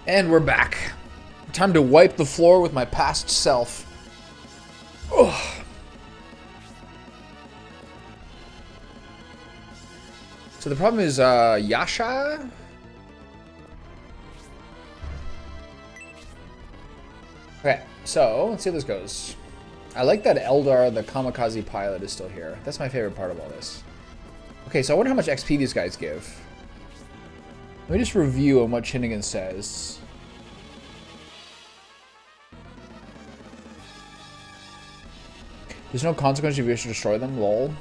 And we're back. Time to wipe the floor with my past self. Ugh. So the problem is Yasha? Okay, so let's see how this goes. I like that Eldar, the kamikaze pilot, is still here. That's my favorite part of all this. Okay, so I wonder how much XP these guys give. Let me just review on what Chinnigan says. There's no consequence if you wish to destroy them, lol.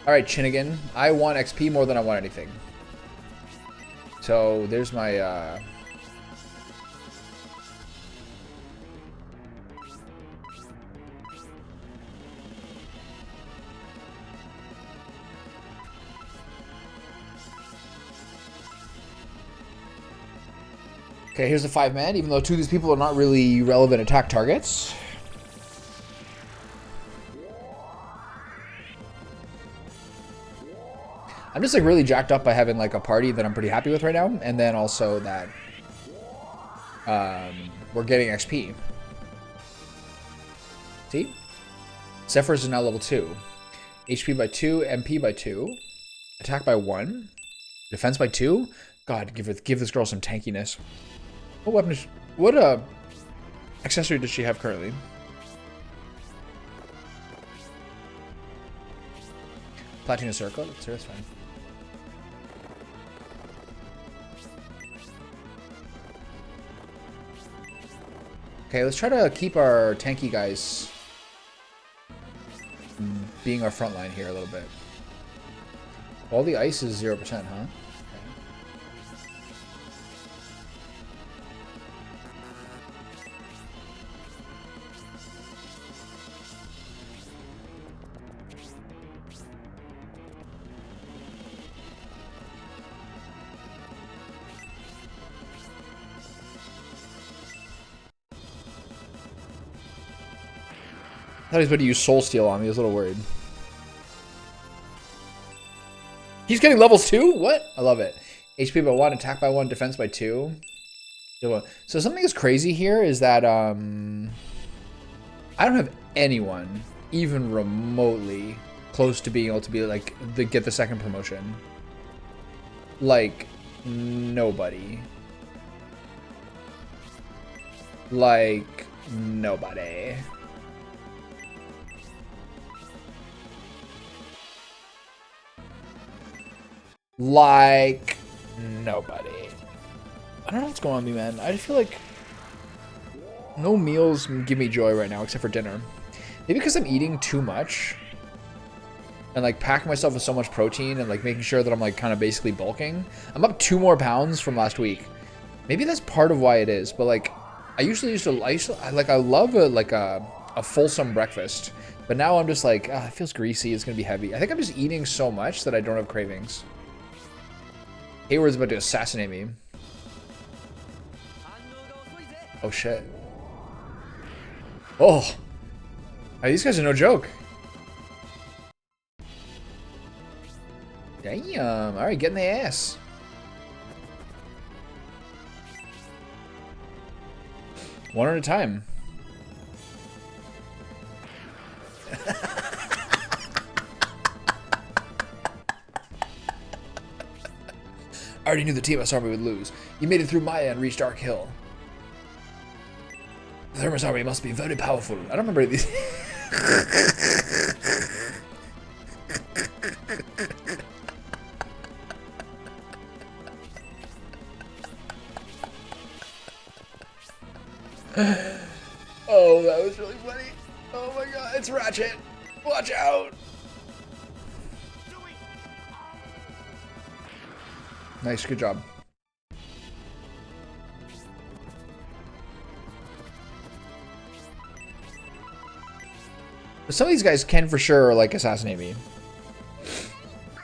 Alright, Chinnigan. I want XP more than I want anything. So, there's my, Okay, here's the 5-man, even though 2 of these people are not really relevant attack targets. I'm just like really jacked up by having like a party that I'm pretty happy with right now, and then also that we're getting XP. See? Zephyrs is now level 2. HP by 2, MP by 2, attack by 1, defense by 2. God, give this girl some tankiness. What weapon is what accessory does she have currently? Platina Circle? That's fine. Okay, let's try to keep our tanky guys being our front line here a little bit. All the ice is 0%, huh? Okay. I thought he was about to use Soul Steal on me. I was a little worried. He's getting levels too? What? I love it. HP by 1, attack by 1, defense by 2. So something that's crazy here is that I don't have anyone even remotely close to being able to be like get the second promotion. Like nobody. Like nobody. Like nobody. I don't know what's going on with me, man. I just feel like no meals give me joy right now except for dinner. Maybe because I'm eating too much and like packing myself with so much protein and like making sure that I'm like kind of basically bulking. I'm up 2 more pounds from last week. Maybe that's part of why it is, but like I love a fulsome breakfast, but now I'm just like, it feels greasy. It's gonna be heavy. I think I'm just eating so much that I don't have cravings. Hayward's about to assassinate me. Oh shit. Oh. Hey, these guys are no joke. Damn. Alright, get in the ass. One at a time. I already knew the TMS army would lose. You made it through Maya and reached Dark Hill. The Thermos army must be very powerful. I don't remember these. Oh, that was really funny. Oh my god, it's Ratchet. Watch out. Nice, good job. But some of these guys can for sure like assassinate me.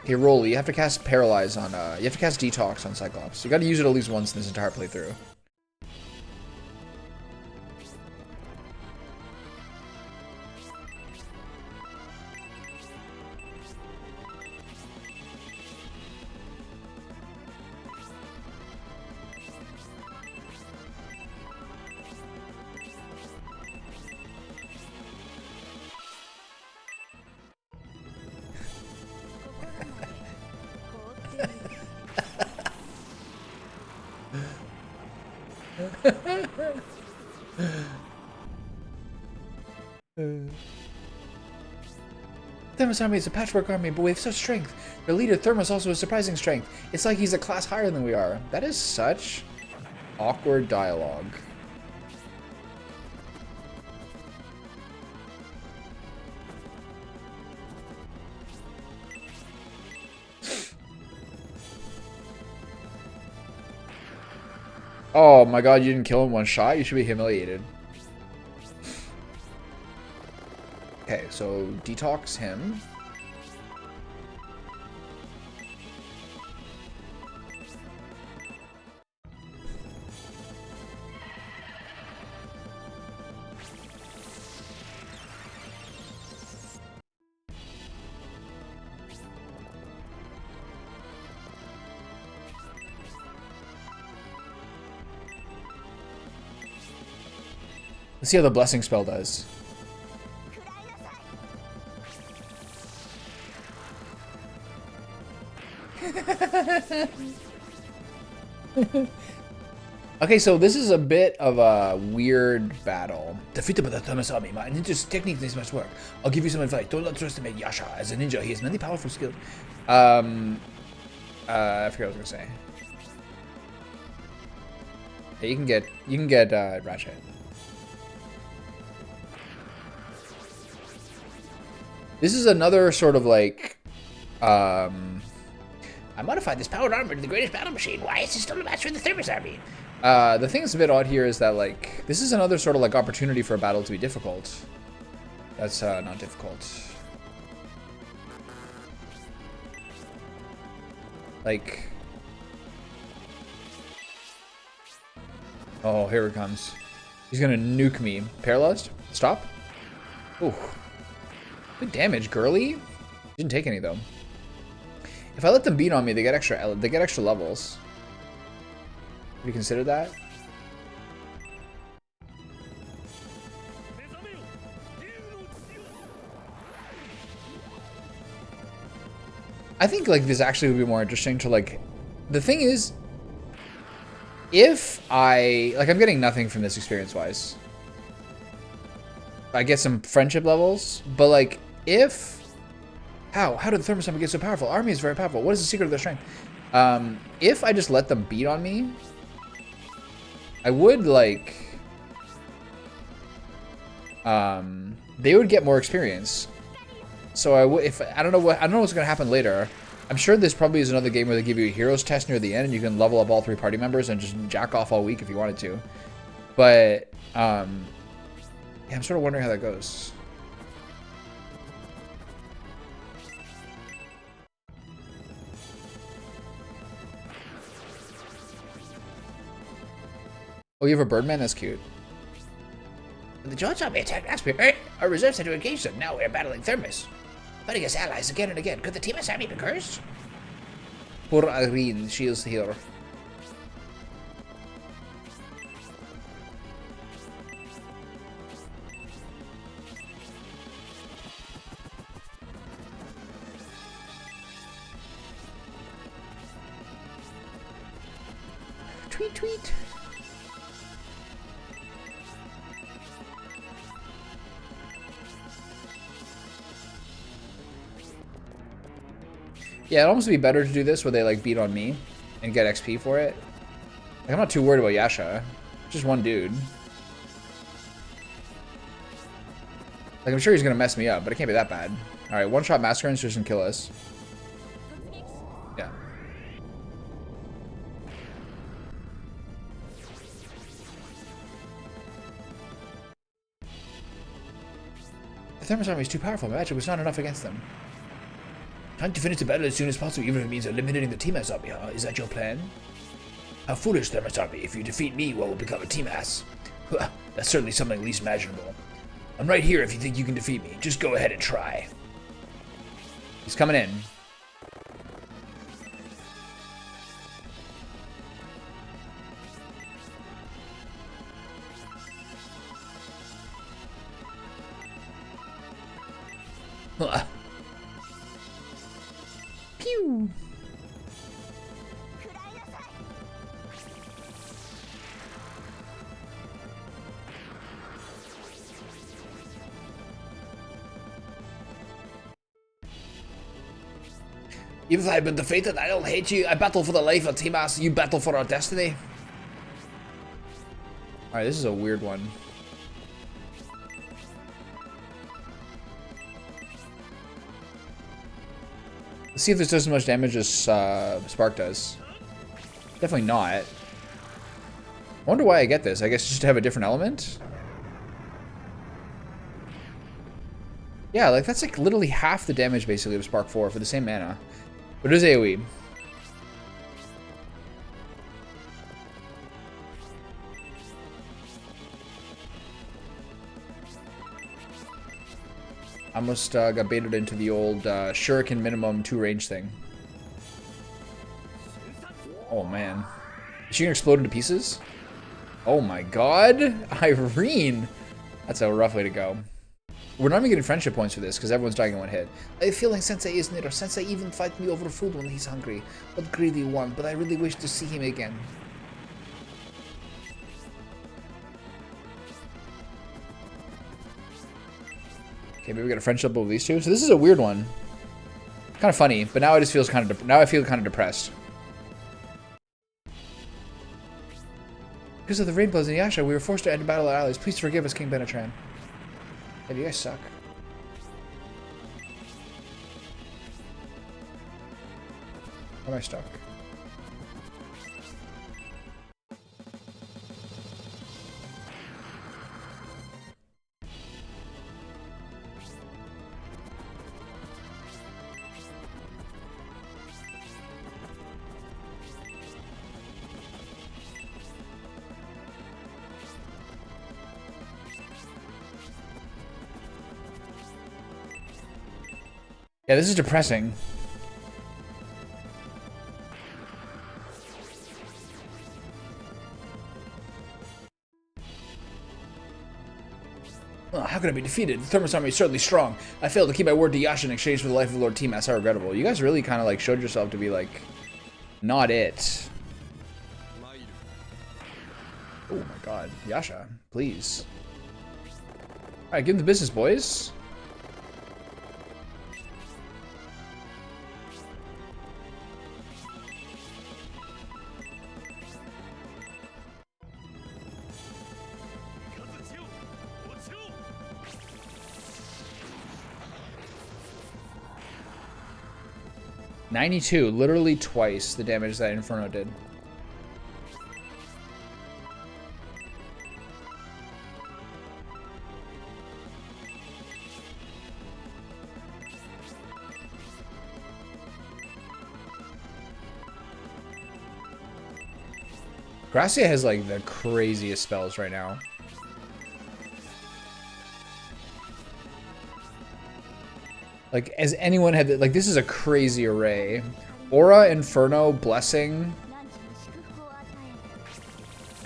Okay, Rolly, you have to cast Paralyze on you have to cast Detox on Cyclops. You gotta use it at least once in this entire playthrough. Thermos army is a patchwork army, but with such strength. Their leader, Thermos, also has surprising strength. It's like he's a class higher than we are. That is such awkward dialogue. Oh my god, you didn't kill him one shot? You should be humiliated. Okay, so detox him. Let's see how the blessing spell does. Okay, so this is a bit of a weird battle. Defeated by the Thermos army, my ninja's technique needs much work. I'll give you some advice. Don't underestimate Yasha. As a ninja, he has many powerful skills. I forgot what I was gonna say. Yeah, you can get Ratchet. This is another sort of like, I modified this powered armor to the greatest battle machine. Why is it still a match for the Thermos army? The thing that's a bit odd here is that, like, this is another sort of, like, opportunity for a battle to be difficult. That's, not difficult. Like... Oh, here it comes. He's gonna nuke me. Paralyzed? Stop? Ooh. Good damage, girly. Didn't take any, though. If I let them beat on me, they get extra levels. Have you considered that? I think like this actually would be more interesting to like. The thing is, if I'm getting nothing from this experience-wise. I get some friendship levels, but like if. How did the Thermos army get so powerful? Army is very powerful. What is the secret of their strength? If I just let them beat on me, I would like, they would get more experience. So I don't know what's gonna happen later. I'm sure this probably is another game where they give you a heroes test near the end and you can level up all 3 party members and just jack off all week if you wanted to. But yeah, I'm sort of wondering how that goes. Oh, you have a Birdman? That's cute. The George army attacked Aspir. Our reserves had to engage them. Now we're battling Thermos. Fighting as allies again and again. Could the Thermos army be cursed? Poor Irene, she is here. Tweet, tweet. Yeah, it'd almost be better to do this where they like beat on me and get XP for it. Like, I'm not too worried about Yasha. Just one dude. Like, I'm sure he's gonna mess me up, but it can't be that bad. Alright, one-shot Massacre and just kill us. Yeah. The Thermos army is too powerful. My magic was not enough against them. Time to finish the battle as soon as possible, even if it means eliminating the Team Ass army, huh? Is that your plan? How foolish, Thermos army. If you defeat me, what will become a Team Ass? That's certainly something least imaginable. I'm right here if you think you can defeat me. Just go ahead and try. He's coming in. Pew! Even if I've been defeated, I don't hate you. I battle for the life of Timas. You battle for our destiny. Alright, this is a weird one. Let's see if this does as much damage as Spark does. Definitely not. I wonder why I get this. I guess just to have a different element? Yeah, like that's like literally half the damage basically of Spark 4 for the same mana. But it is AoE. I almost got baited into the old Shuriken minimum 2 range thing. Oh man. Is she gonna explode into pieces? Oh my god! Irene! That's a rough way to go. We're not even getting friendship points for this because everyone's dying in one hit. I feel like Sensei is near. Sensei even fight me over food when he's hungry. What greedy one, but I really wish to see him again. Okay, maybe we got a friendship over these two. So this is a weird one. Kind of funny, but now it just feels kind of now I feel kind of depressed. Because of the Rainbows and Yasha, we were forced to end battle our allies. Please forgive us, King Benetran. Yeah, you guys suck. Why am I stuck? Yeah, this is depressing. Oh, how could I be defeated? The Thermos army is certainly strong. I failed to keep my word to Yasha in exchange for the life of Lord Timas. How regrettable. You guys really kind of like showed yourself to be like, not it. Oh my god. Yasha, please. Alright, give him the business, boys. $92, literally twice the damage that Inferno did. Gracia has like the craziest spells right now. Like, as anyone had, like, this is a crazy array. Aura, Inferno, Blessing,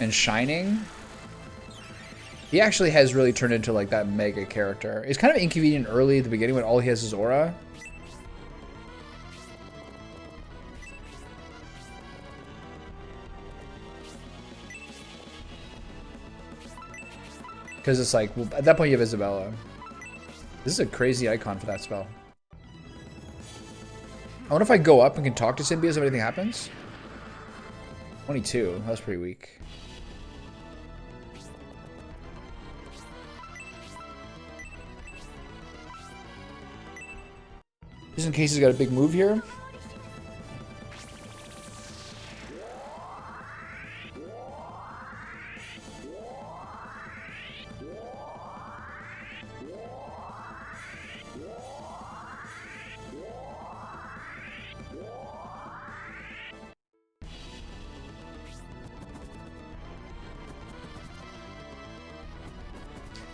and Shining. He actually has really turned into, like, that mega character. It's kind of inconvenient early at the beginning when all he has is Aura. Because it's like, well, at that point you have Isabella. This is a crazy icon for that spell. I wonder if I go up and can talk to Symbios if anything happens. 22. That was pretty weak. Just in case he's got a big move here.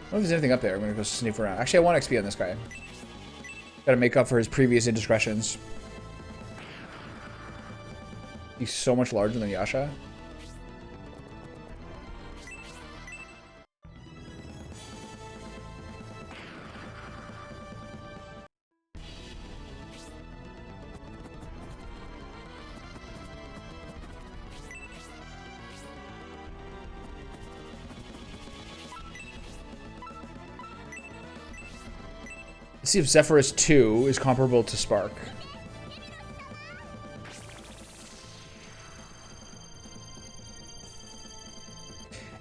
I don't know if there's anything up there. I'm gonna go sniff around. Actually, I want XP on this guy. Gotta make up for his previous indiscretions. He's so much larger than Yasha. Let's see if Zephyrus 2 is comparable to Spark.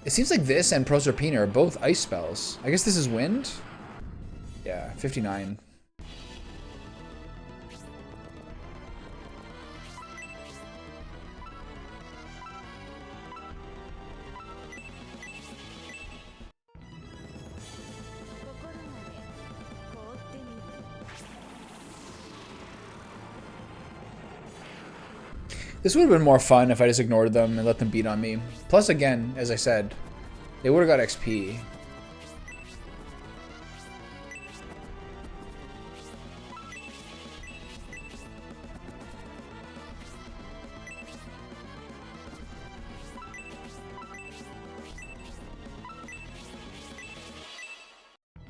It seems like this and Proserpina are both ice spells. I guess this is wind? Yeah, 59. This would have been more fun if I just ignored them and let them beat on me. Plus, again, as I said, they would have got XP.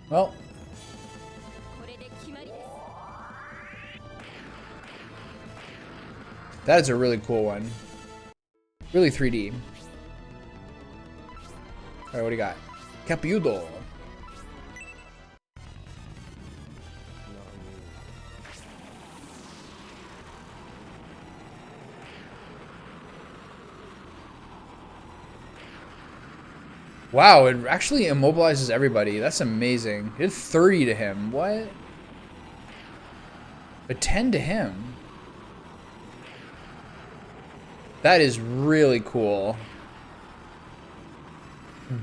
Well. That is a really cool one. Really 3D. Alright, what do you got? Capudo. Wow, it actually immobilizes everybody. That's amazing. It did 30 to him. What? But 10 to him. That is really cool.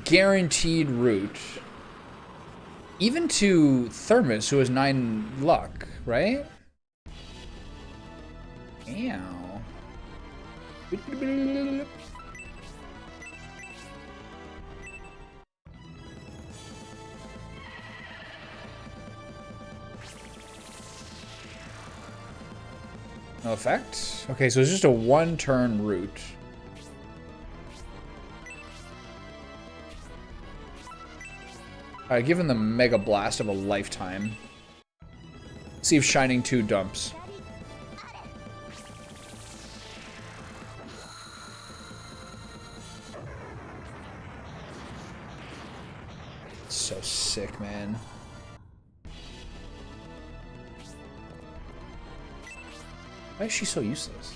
Guaranteed root. Even to Thermos, who has 9 luck, right? Ow. No effect? Okay, so it's just a 1-turn route. Alright, give him the Mega Blast of a lifetime. See if Shining 2 dumps. It's so sick, man. Why is she so useless?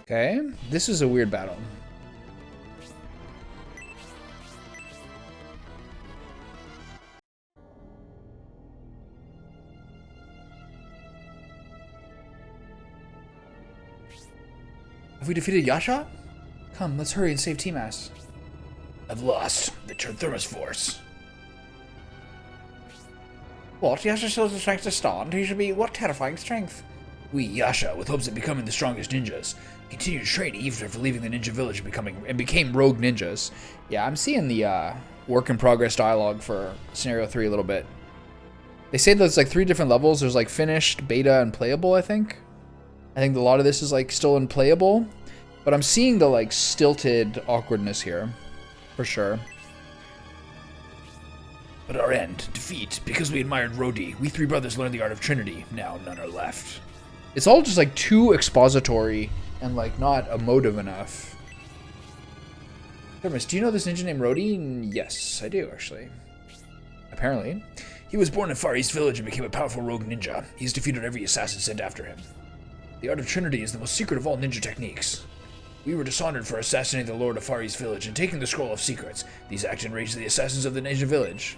Okay, this is a weird battle. Have we defeated Yasha? Come, let's hurry and save Timas. I've lost the Thermos force. What? Yasha shows the strength to stand? He should be... What terrifying strength? We, Yasha, with hopes of becoming the strongest ninjas, continued training even after leaving the ninja village and became rogue ninjas. Yeah, I'm seeing the work in progress dialogue for Scenario 3 a little bit. They say there's like 3 different levels. There's like finished, beta, and playable, I think. I think a lot of this is like still unplayable, but I'm seeing the like stilted awkwardness here, for sure. But our end, defeat, because we admired Rodi, we 3 brothers learned the art of Trinity. Now none are left. It's all just like too expository and like not emotive enough. Thermos, do you know this ninja named Rodi? Yes, I do actually. Apparently. He was born in Far East Village and became a powerful rogue ninja. He's defeated every assassin sent after him. The art of Trinity is the most secret of all ninja techniques. We were dishonored for assassinating the Lord of Far East Village and taking the Scroll of Secrets. These acts enraged the assassins of the ninja village.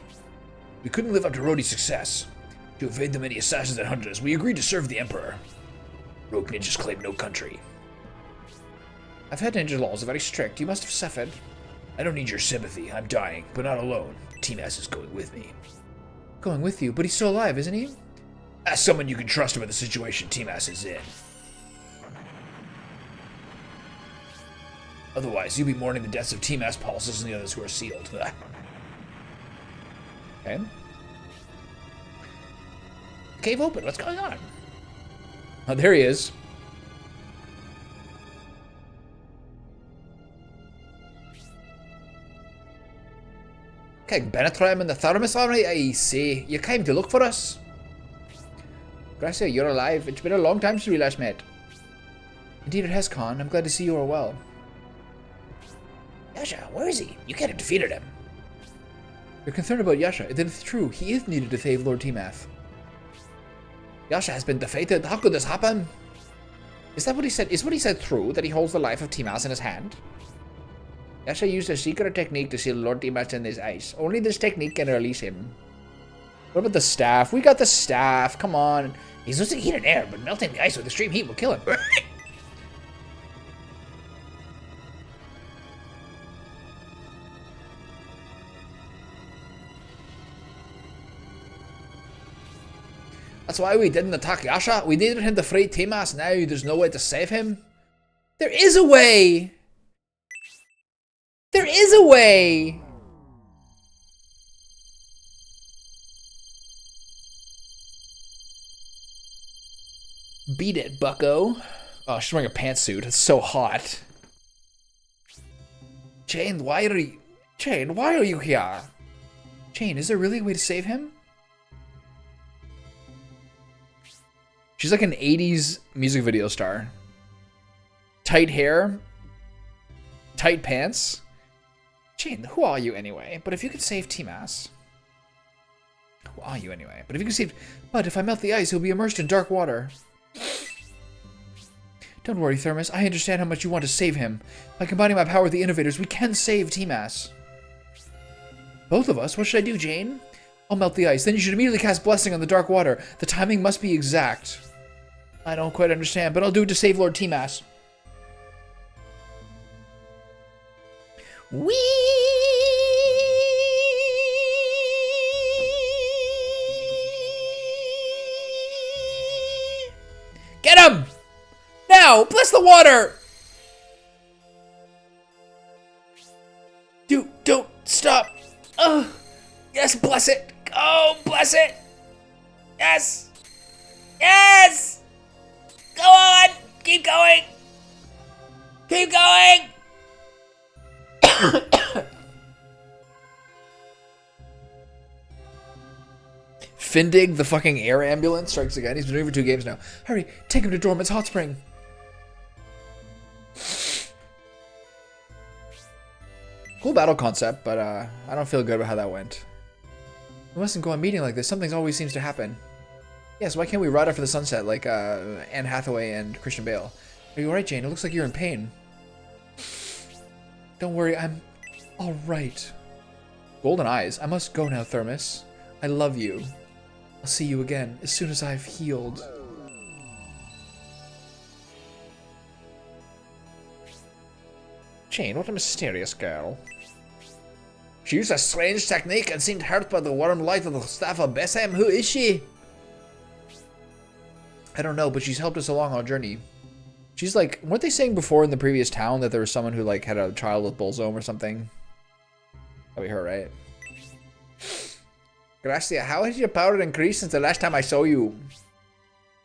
We couldn't live up to Rodi's success. To evade the many assassins that hunted us, we agreed to serve the Emperor. Rogue ninjas claim no country. I've heard ninja laws are very strict. You must have suffered. I don't need your sympathy. I'm dying, but not alone. Timas is going with me. Going with you? But he's still alive, isn't he? Ask someone you can trust about the situation Timas is in. Otherwise, you'll be mourning the deaths of Timas, Paulus, and the others who are sealed. Okay. Cave open. What's going on? Oh, there he is. King Benetram and the Thermos Army, I say. You came to look for us? Gracia, you're alive. It's been a long time since we last met. Indeed it has, Khan. I'm glad to see you are well. Yasha, where is he? You can't have defeated him. You're concerned about Yasha. Then it's true. He is needed to save Lord Tiamat. Yasha has been defeated. How could this happen? Is that what he said? Is what he said true? That he holds the life of Tiamat in his hand? Yasha used a secret technique to seal Lord Tiamat in his eyes. Only this technique can release him. What about the staff? We got the staff. Come on. He's losing heat and air, but melting the ice with extreme heat will kill him. That's why we didn't attack Yasha. We needed him to free Tiamat. Now there's no way to save him. There is a way. There is a way. Beat it, bucko. Oh, she's wearing a pantsuit. It's so hot. Jane, why are you... Jane, why are you here? Jane, is there really a way to save him? She's like an 80s music video star. Tight hair. Tight pants. Jane, who are you anyway? But if you could save Tiamat... Who are you anyway? But if you could save... But if I melt the ice, he'll be immersed in dark water. Don't worry, Thermus. I understand how much you want to save him. By combining my power with the Innovators, we can save Tiamat. Both of us? What should I do, Jane? I'll melt the ice. Then you should immediately cast Blessing on the dark water. The timing must be exact. I don't quite understand, but I'll do it to save Lord Tiamat. Whee! Get him! Now! Bless the water! Don't stop. Yes, bless it. Oh, bless it. Yes. Yes! Go on! Keep going! Keep going! Findig, the fucking air ambulance, strikes again. He's been doing it for 2 games now. Hurry, take him to Dormant's hot spring. Cool battle concept, but I don't feel good about how that went. We mustn't go on meeting like this. Something always seems to happen. Yes, why can't we ride off to the sunset like Anne Hathaway and Christian Bale? Are you alright, Jane? It looks like you're in pain. Don't worry, I'm alright. Golden eyes. I must go now, Thermus. I love you. I'll see you again as soon as I've healed. Jane, what a mysterious girl. She used a strange technique and seemed hurt by the warm light of the staff of Bessem. Who is she? I don't know, but she's helped us along our journey. She's like, weren't they saying before in the previous town that there was someone who like had a child with Bullzome or something? That'd be her, right? Gracia, how has your power increased since the last time I saw you?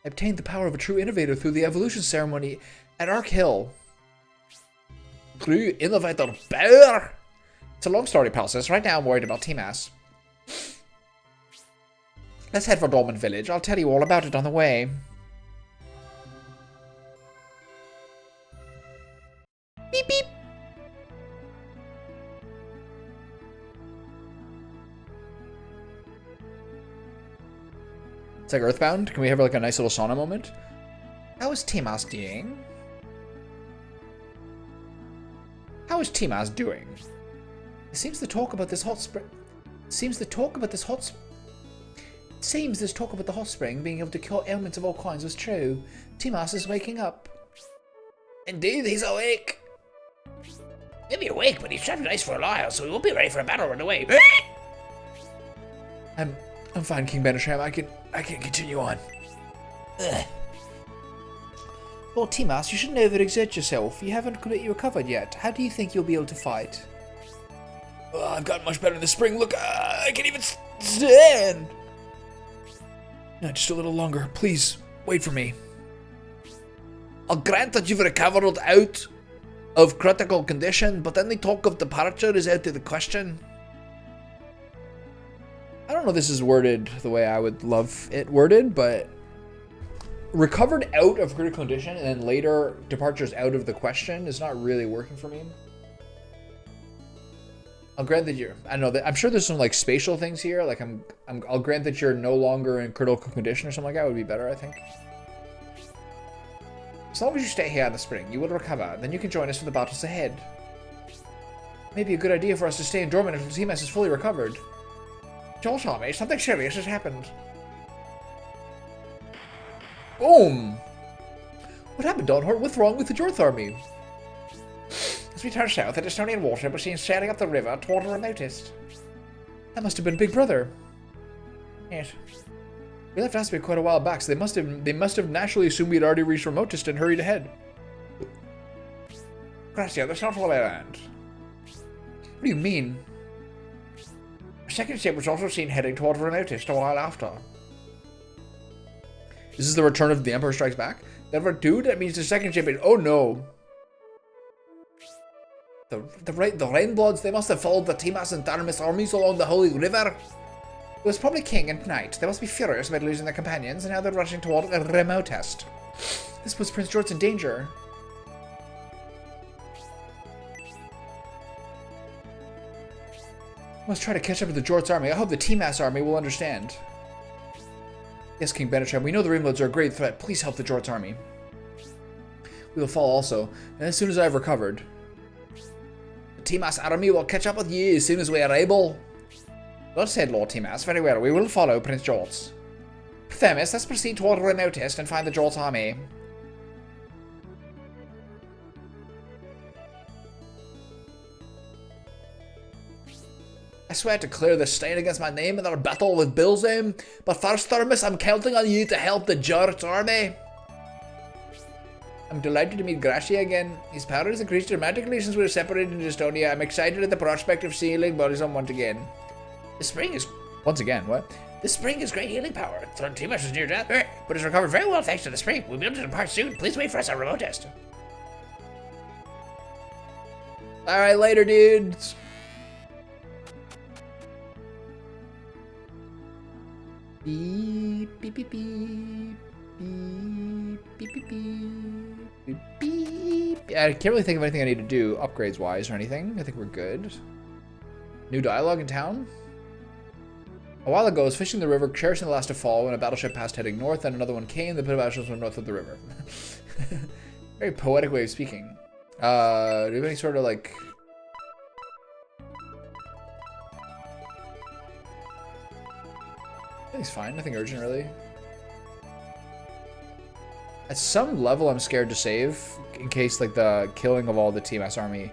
I obtained the power of a true innovator through the evolution ceremony at Ark Hill. True innovator power? It's a long story, Palsis. Right now I'm worried about Tiamat. Let's head for Dormant Village. I'll tell you all about it on the way. Beep beep. It's like Earthbound. Can we have like a nice little sauna moment? How is Tiamat doing? How is Tiamat doing? It seems the talk about this hot spring. Seems this talk about the hot spring being able to cure ailments of all kinds was true. Tiamat is waking up. Indeed, he's awake. Maybe awake, but he's trapped in ice for a while, so he won't be ready for a battle right away. I'm fine, King Banisham. I can continue on. Ugh. Lord Tiamat, you shouldn't overexert yourself. You haven't completely recovered yet. How do you think you'll be able to fight? Oh, I've gotten much better in the spring. Look, I can't even stand. No, just a little longer. Please, wait for me. I'll grant that you've recovered out of critical condition, but any talk of departure is out of the question. I don't know if this is worded the way I would love it worded, but recovered out of critical condition and then later departures out of the question is not really working for me. I'll grant that you're. I know that. I'm sure there's some like spatial things here. Like I'll grant that you're no longer in critical condition or something like that would be better. I think. As long as you stay here in the spring, you will recover. Then you can join us for the battles ahead. Maybe a good idea for us to stay in dormant until Timas is fully recovered. Jolt Army, something serious has happened. Boom! What happened, Dawnhort? What's wrong with the Jorth Army? As we turn south, a Estonian warship was seen sailing up the river toward the remotest. That must have been Big Brother. Yes. We left Aspie quite a while back, so they must have naturally assumed we had already reached remotest and hurried ahead. Gracia, that's not all I learned. What do you mean? A second ship was also seen heading toward remotest a while after. Is this the return of the Emperor Strikes Back? Dude, that means the second ship is... Oh no. The Rainbloods, they must have followed the Timas and Tharamis armies along the Holy River. It was probably King and Knight. They must be furious about losing their companions, and now they're rushing toward a remotest. This puts Prince George in danger. Must try to catch up with the Jort's army. I hope the Timas army will understand. Yes, King Benetrem, we know the Rainbloods are a great threat. Please help the Jort's army. We will fall also, and as soon as I have recovered. The Timas army will catch up with you as soon as we are able. Well said, Lord Timas. Very well, we will follow Prince Jorts. Themis, let's proceed toward remotest and find the Jort's army. I swear to clear the stain against my name in our battle with Bilzam, but first, Thermus, I'm counting on you to help the Jort's army. I'm delighted to meet Gracia again. His power has increased dramatically since we were separated in Estonia. I'm excited at the prospect of sealing Burzum once again. The spring is... Once again, what? The spring is great healing power. Timas is near death, but has recovered very well thanks to the spring. We'll be able to depart soon. Please wait for us on remotest. Alright, later, dudes. Beep, beep, beep, beep, beep, beep, beep, beep, beep. I can't really think of anything I need to do upgrades-wise or anything. I think we're good. New dialogue in town? A while ago, I was fishing the river, cherishing the last to fall, when a battleship passed heading north, and another one came. The pit of battleships went north of the river. Very poetic way of speaking. Do you have any sort of, like... I think it's fine. Nothing urgent, really. At some level, I'm scared to save, in case, like, the killing of all the TMS army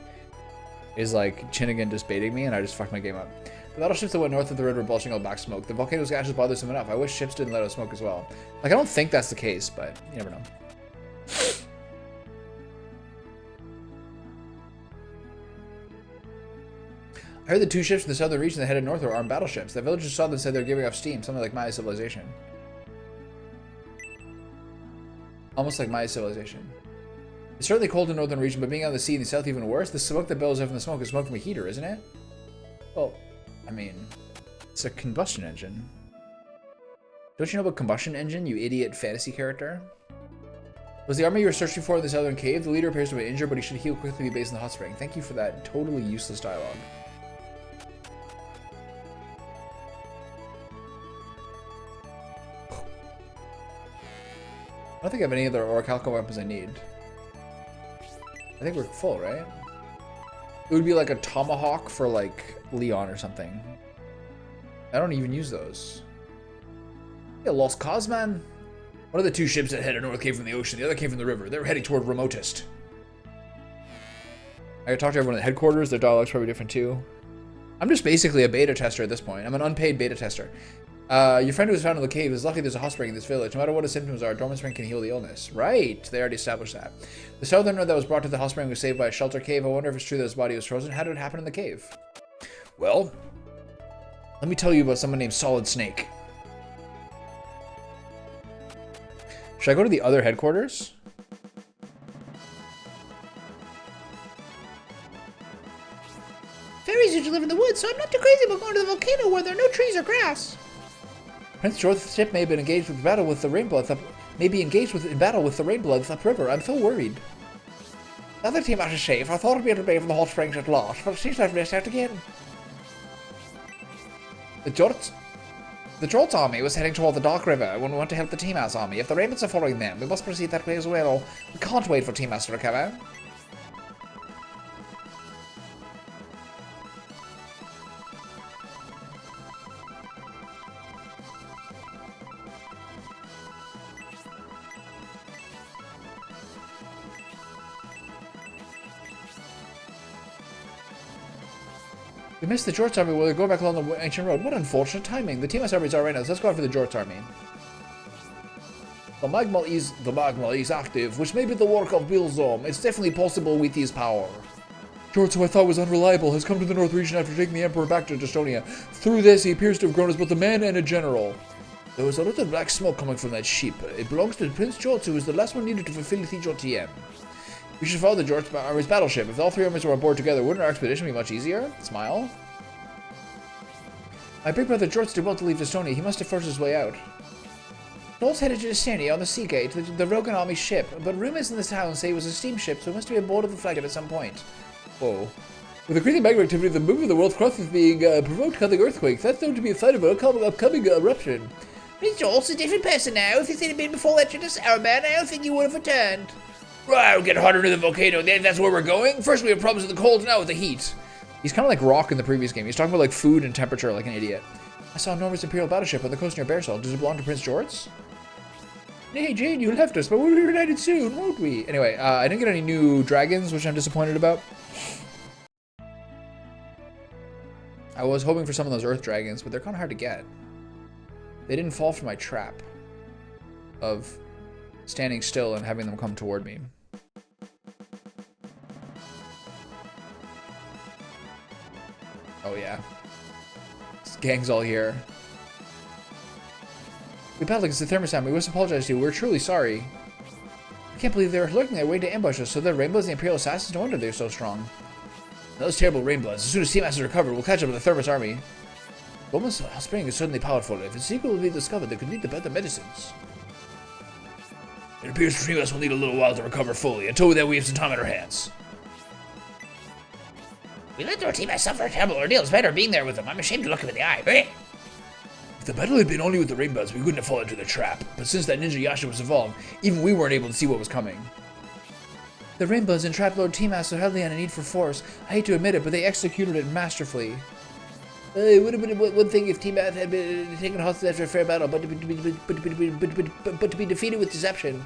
is, like, Chinnigan just baiting me, and I just fucked my game up. The battleships that went north of the river were belching out black smoke. The volcano's ashes bothers them enough. I wish ships didn't let out smoke as well. Like, I don't think that's the case, but you never know. I heard the two ships in the southern region that headed north were armed battleships. The villagers saw them said they were giving off steam, something like Maya civilization. Almost like Maya civilization. It's certainly cold in the northern region, but being on the sea in the south even worse. The smoke that billows up from the smoke is smoke from a heater, isn't it? Well, I mean, it's a combustion engine. Don't you know about combustion engine, you idiot fantasy character? Was the army you were searching for in the southern cave? The leader appears to be injured, but he should heal quickly be based in the hot spring. Thank you for that totally useless dialogue. I don't think I have any other orichalcum weapons I need. I think we're full, right? It would be like a tomahawk for like Leon or something. I don't even use those. Yeah, Lost Cause, man. One of the two ships that headed north came from the ocean. The other came from the river. They were heading toward remotest. I gotta talk to everyone at headquarters. Their dialogue's probably different too. I'm just basically a beta tester at this point. I'm an unpaid beta tester. Your friend who was found in the cave is lucky there's a hot spring in this village. No matter what his symptoms are, a dormant spring can heal the illness. Right, they already established that. The southerner that was brought to the hot spring was saved by a shelter cave. I wonder if it's true that his body was frozen. How did it happen in the cave? Well, let me tell you about someone named Solid Snake. Should I go to the other headquarters? Fairies usually live in the woods, so I'm not too crazy about going to the volcano where there are no trees or grass. Prince Jorth's ship may have been engaged with battle with the Rainbloods upriver. I'm so worried. The other team are safe. I thought I'd be able to pay for the hot springs at last, but it seems I've missed out again. The Jolt's army was heading toward the Dark River when we want to help the Timas army. If the Rainbows are following them, we must proceed that way as well. We can't wait for Timas to recover. We missed the Jort's army while they're going back along the ancient road. What unfortunate timing. The Timas army is already right now. Let's go after the Jort's army. The magma is active, which may be the work of Bilzom. It's definitely possible with his power. Jort, who I thought was unreliable, has come to the North region after taking the Emperor back to Estonia. Through this, he appears to have grown as both a man and a general. There was a lot of black smoke coming from that ship. It belongs to Prince Jort, who is the last one needed to fulfill the TM. We should follow the Jort's army's battleship. If all three armies were aboard together, wouldn't our expedition be much easier? Smile. My big brother Jort's did well to leave Estonia. He must have forced his way out. Jolt's headed to Estonia on the Seagate, the Rogan army ship, but rumors in the town say it was a steamship, so it must be aboard of the flagship at some point. Whoa. With increasing magma activity, the movement of the world's crust is being provoked by the earthquake. That's known to be a sign of an upcoming eruption. Prince Jolt's a different person now. If this had been before that trip to Sourman, I don't think he would have returned. Right, we'll get harder to the volcano. That's where we're going. First we have problems with the cold, now with the heat. He's kind of like Rock in the previous game. He's talking about like food and temperature like an idiot. I saw Norman's Imperial battleship on the coast near Bearsall. Does it belong to Prince Jort's? Hey Jane, you left us, but we'll be reunited soon, won't we? Anyway, I didn't get any new dragons, which I'm disappointed about. I was hoping for some of those earth dragons, but they're kind of hard to get. They didn't fall for my trap of standing still and having them come toward me. Oh yeah. This gang's all here. We battled against the Thermostat. We must apologize to you. We're truly sorry. I can't believe they were lurking their way to ambush us. So the Rainbows and the Imperial Assassins, no wonder they're so strong. Those terrible Rainbows. As soon as Timas recover, we'll catch up with the Thermos army. Bulma's spring is certainly powerful. If its secret will be discovered, that could lead to better medicines. It appears Timas will need a little while to recover fully. Until then, we have some time on our hands. We let our Timas suffer a terrible ordeal. It's better being there with them. I'm ashamed to look him in the eye. Hey! If the battle had been only with the Rainbows, we wouldn't have fallen into the trap. But since that Ninja Yasha was involved, even we weren't able to see what was coming. The Rainbows entrapped Lord Timas so heavily on a need for force. I hate to admit it, but they executed it masterfully. It would have been one thing if Timas had been taken hostage after a fair battle, but to be defeated with deception.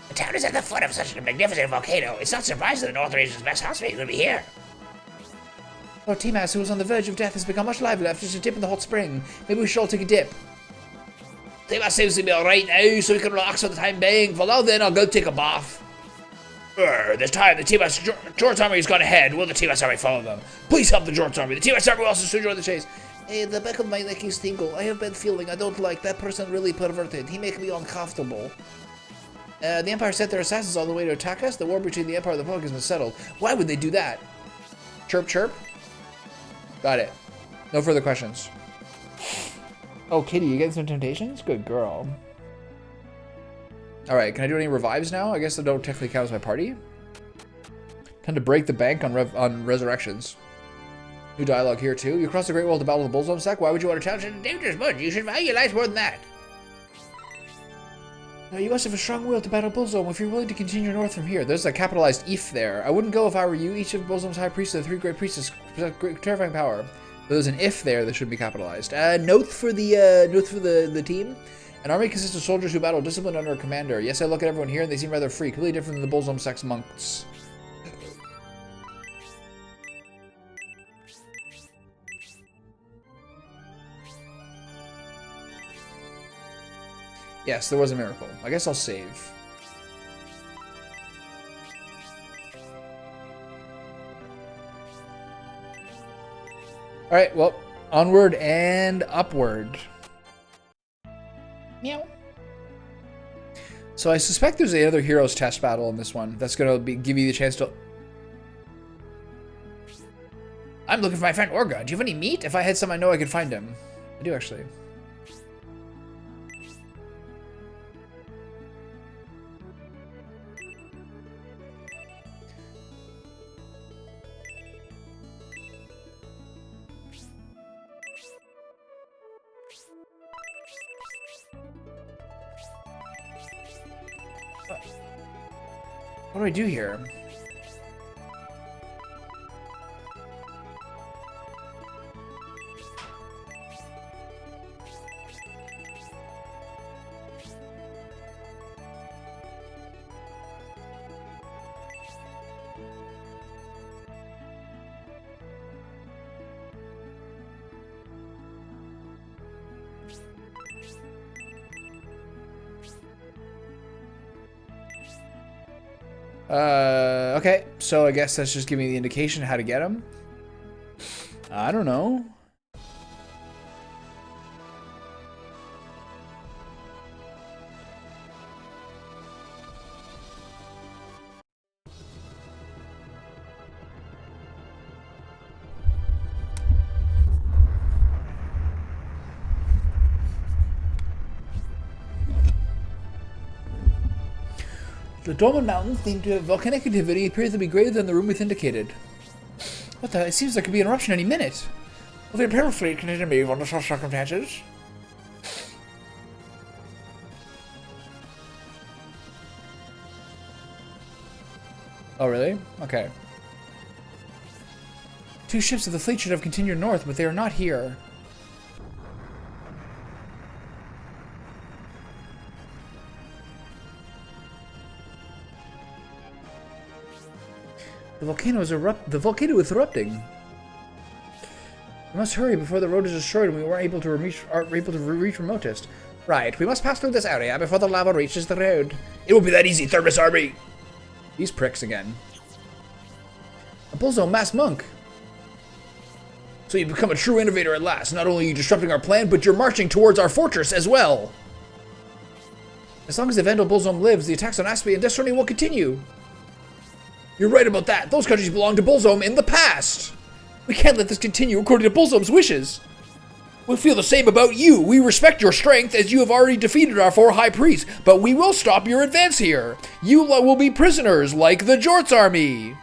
The town is at the foot of such a magnificent volcano. It's not surprising the North region's best housemaid would be here. Lord Timas, who was on the verge of death, has become much livelier after just a dip in the hot spring. Maybe we should all take a dip. Timas seems to be alright now, so we can relax for the time being. For now then, I'll go take a bath. This time, the Timas Jort's army has gone ahead. Will the Timas army follow them? Please help the Jort's army. The Timas army will also soon join the chase. Hey, the back of my neck is tingle. I have bad feeling. I don't like that person. Really perverted. He make me uncomfortable. The Empire sent their assassins all the way to attack us. The war between the Empire and the Republic has been settled. Why would they do that? Chirp, chirp. Got it. No further questions. Oh, Kitty, you getting some temptations? Good girl. Alright, can I do any revives now? I guess they don't technically count as my party. Time to break the bank on resurrections. New dialogue here, too. You crossed the Great Wall to battle the Bullsome Sack. Why would you want to challenge it? Dangerous mud. You should value your life more than that. Now, you must have a strong will to battle Bullsome if you're willing to continue north from here. There's a capitalized if there. I wouldn't go if I were you. Each of Bullsome's high priests and the three great priests possess great terrifying power. There's an if there that should be capitalized. Note for the team. An army consists of soldiers who battle disciplined under a commander. Yes, I look at everyone here and they seem rather free, completely different than the Bullsome Sack's monks. Yes, there was a miracle. I guess I'll save. Alright, well, onward and upward. Meow. So I suspect there's another Heroes Test battle in this one. That's going to give you the chance to... I'm looking for my friend Orga. Do you have any meat? If I had some, I know I could find him. I do, actually. What do I do here? Okay, so I guess that's just giving me the indication how to get him. I don't know. The dormant mountains seem to have volcanic activity appears to be greater than the rumors indicated. What the? It seems there could be an eruption any minute. Will the Imperial fleet continue to move under such circumstances? Oh, really? Okay. 2 ships of the fleet should have continued north, but they are not here. The volcano is erupting. We must hurry before the road is destroyed and we weren't able to reach Remotest. Right, we must pass through this area before the lava reaches the road. It won't be that easy, Thermos Army. These pricks again. A Bullzone Mass Monk. So you become a true innovator at last. Not only are you disrupting our plan, but you're marching towards our fortress as well. As long as the Vandal Bullzone lives, the attacks on Aspie and Destrony will continue. You're right about that. Those countries belonged to Bullzone in the past. We can't let this continue according to Bullzone's wishes. We feel the same about you. We respect your strength as you have already defeated our 4 high priests, but we will stop your advance here. You will be prisoners like the Jort's army.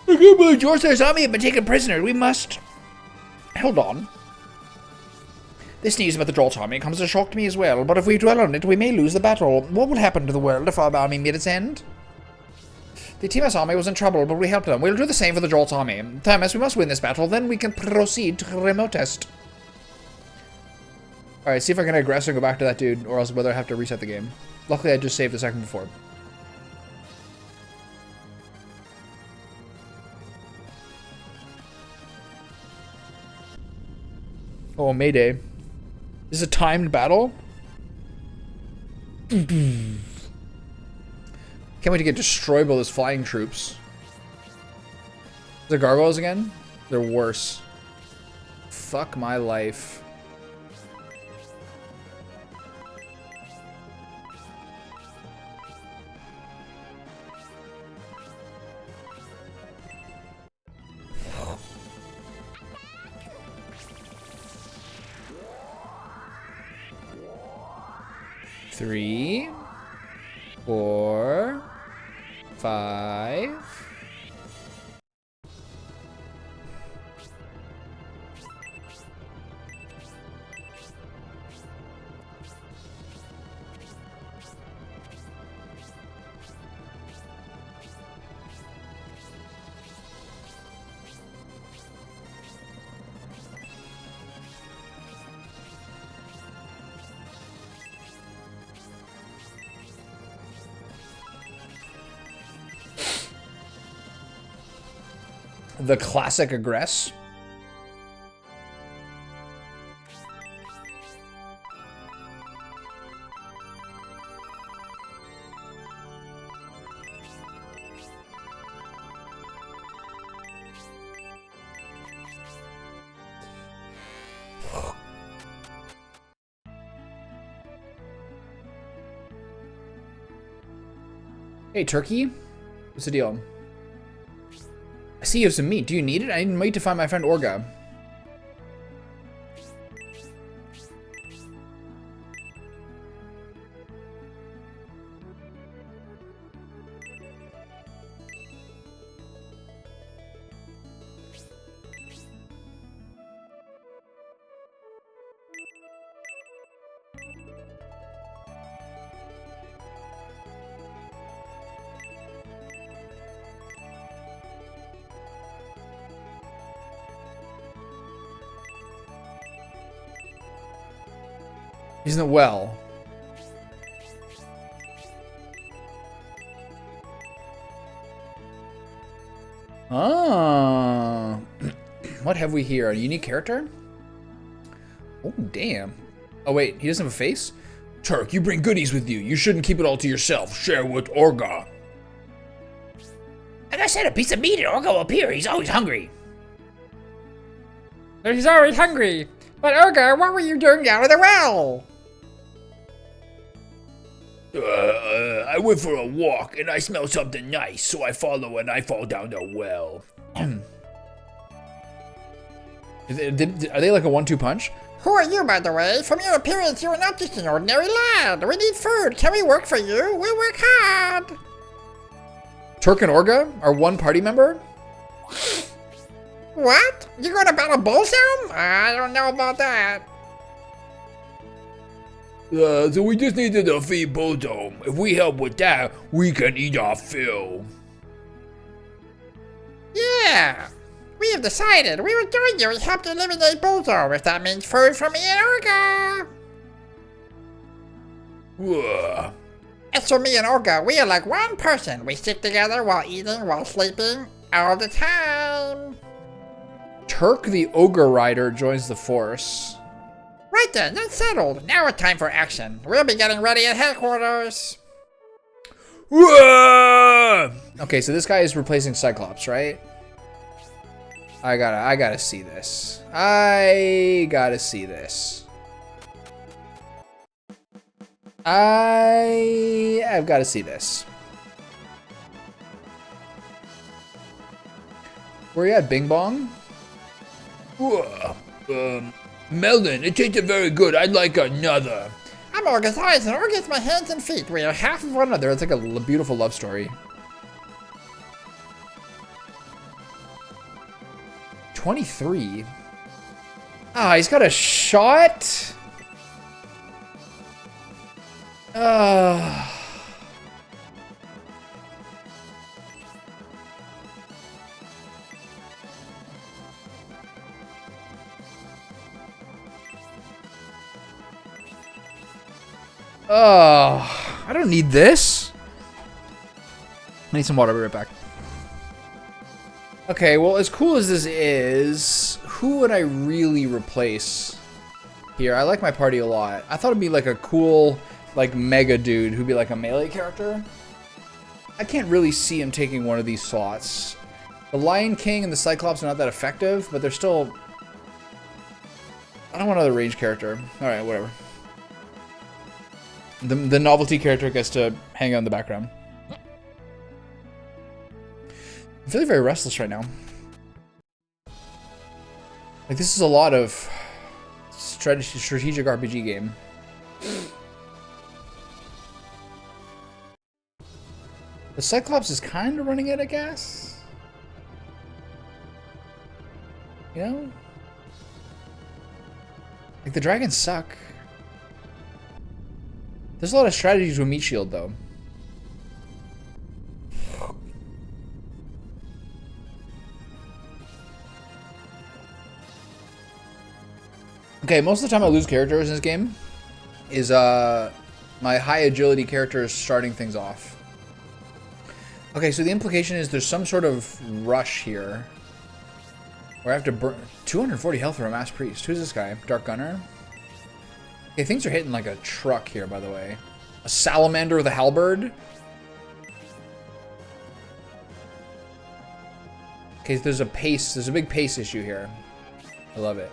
The Jort's army have been taken prisoner. We must... Hold on. This news about the Jort's army comes as a shock to me as well, but if we dwell on it, we may lose the battle. What would happen to the world if our army made its end? The TMS army was in trouble, but we helped them. We'll do the same for the Jort's army. Thomas, we must win this battle, then we can proceed to Remotest. Alright, see if I can aggress and go back to that dude, or else whether I have to reset the game. Luckily, I just saved a second before. Oh, Mayday. This is a timed battle? Can't wait to get destroyed by those flying troops. The gargoyles again? They're worse. Fuck my life. Three, 4, 5. The classic aggress. Hey, Turkey. What's the deal? I see you have some meat. Do you need it? I need meat to find my friend Orga. He's in the well. Ah. What have we here? A unique character? Oh, damn. Oh, wait. He doesn't have a face? Turk, you bring goodies with you. You shouldn't keep it all to yourself. Share with Orga. And I said a piece of meat and Orga will appear. He's always hungry. He's always hungry. But Urga, what were you doing out of the well? I went for a walk and I smelled something nice, so I follow and I fall down the well. Are they like a 1-2 punch? Who are you, by the way? From your appearance, you are not just an ordinary lad. We need food. Can we work for you? We work hard. Turk and Orga are one party member? What? You going to battle Bullstorm? I don't know about that. So we just need to defeat Bulldome. If we help with that, we can eat our fill. Yeah. We have decided we will join you and help eliminate Bullstorm if that means food for me and Urga. As for me and Urga, we are like one person. We stick together while eating, while sleeping, all the time. Turk the Ogre Rider joins the force. Right then, that's settled. Now it's time for action. We'll be getting ready at headquarters. Okay, so this guy is replacing Cyclops, right? I gotta see this. I've gotta see this. Where you at, Bing Bong? Melon, it tasted very good. I'd like another. I'm Urga's eyes and Urga's my hands and feet. We are half of one another. It's like a beautiful love story. 23. Ah, he's got a shot. I don't need this. I need some water. I'll be right back. Okay, well, as cool as this is, who would I really replace here? I like my party a lot. I thought it'd be like a cool, like, mega dude who'd be like a melee character. I can't really see him taking one of these slots. The Lion King and the Cyclops are not that effective, but they're still... I don't want another range character. Alright, whatever. The novelty character gets to hang out in the background. I'm feeling very restless right now. Like, this is a lot of strategic RPG game. The Cyclops is kind of running out of gas. You know? Like, the dragons suck. There's a lot of strategies with Meat Shield, though. Okay, most of the time I lose characters in this game is my high agility character is starting things off. Okay, so the implication is there's some sort of rush here where I have to burn 240 health for a Mass Priest. Who's this guy? Dark Gunner? Okay, things are hitting like a truck here, by the way. A salamander with a halberd. Okay, there's a big pace issue here. I love it.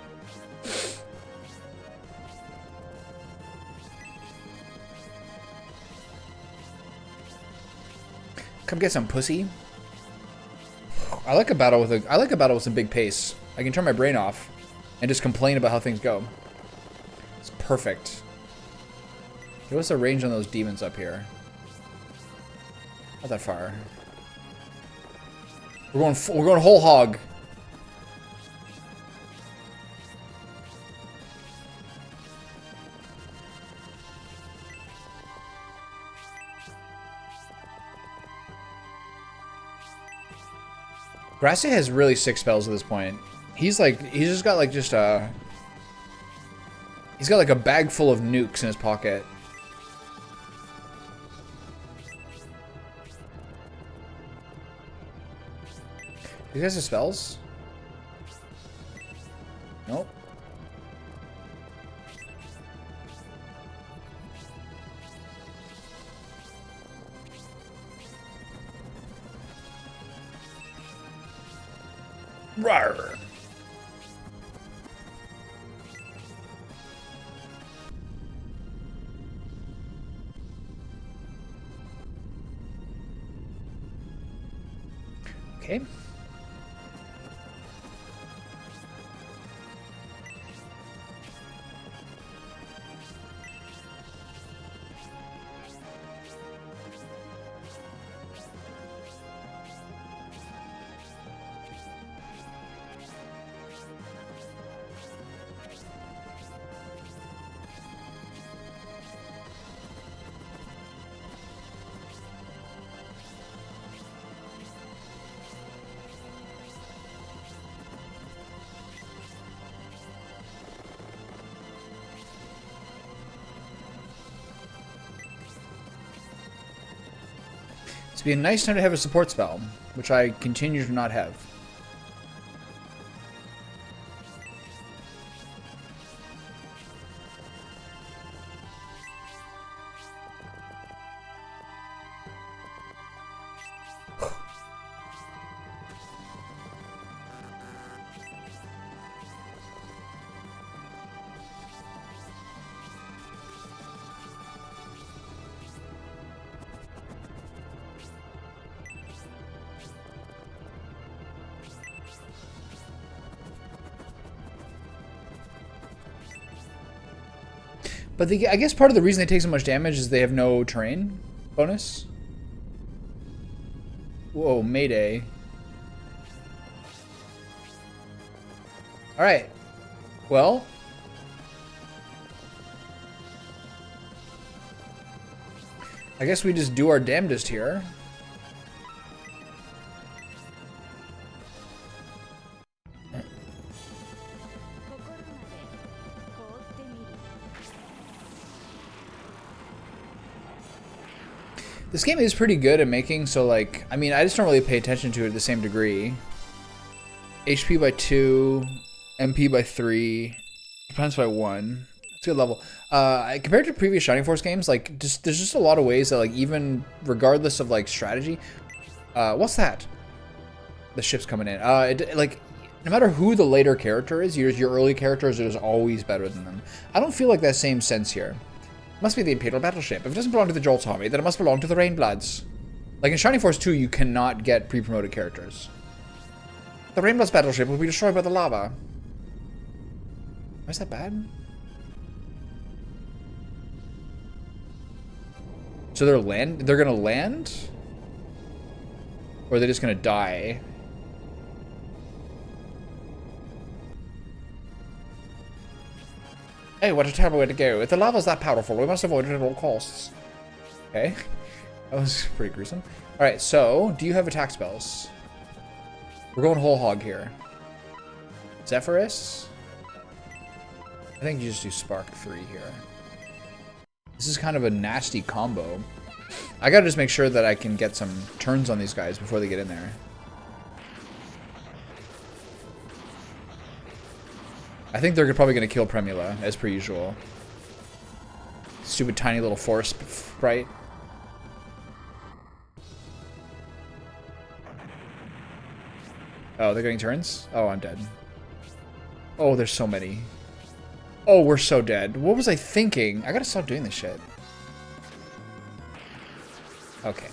Come get some pussy. I like a battle with some big pace. I can turn my brain off and just complain about how things go. It's perfect. What's the range on those demons up here? Not that far. We're going whole hog. Gracia has really sick spells at this point. He's just got like He's got like a bag full of nukes in his pocket. You guys have spells? Nope. Rawr. Okay. It'd be a nice time to have a support spell, which I continue to not have. But I guess part of the reason they take so much damage is they have no terrain bonus. Whoa, Mayday. Alright. Well. I guess we just do our damnedest here. This game is pretty good at making, so like, I mean, I just don't really pay attention to it to the same degree. HP by 2, MP by 3, defense by 1. It's a good level. Compared to previous Shining Force games, like, there's just a lot of ways that, like, even regardless of, like, strategy. What's that? The ship's coming in. Like, no matter who the later character is, your early characters are just always better than them. I don't feel like that same sense here. Must be the Imperial Battleship. If it doesn't belong to the Jolt's army, then it must belong to the Rainbloods. Like in Shining Force 2, you cannot get pre-promoted characters. The Rainbloods battleship will be destroyed by the lava. Why is that bad? So they're gonna land? Or are they just gonna die? Hey, what a terrible way to go. If the lava's that powerful, we must avoid it at all costs. Okay. That was pretty gruesome. Alright, so, do you have attack spells? We're going whole hog here. Zephyrus? I think you just do Spark 3 here. This is kind of a nasty combo. I gotta just make sure that I can get some turns on these guys before they get in there. I think they're probably going to kill Premiula, as per usual. Stupid tiny little forest sprite. Oh, they're getting turns? Oh, I'm dead. Oh, there's so many. Oh, we're so dead. What was I thinking? I gotta stop doing this shit. Okay.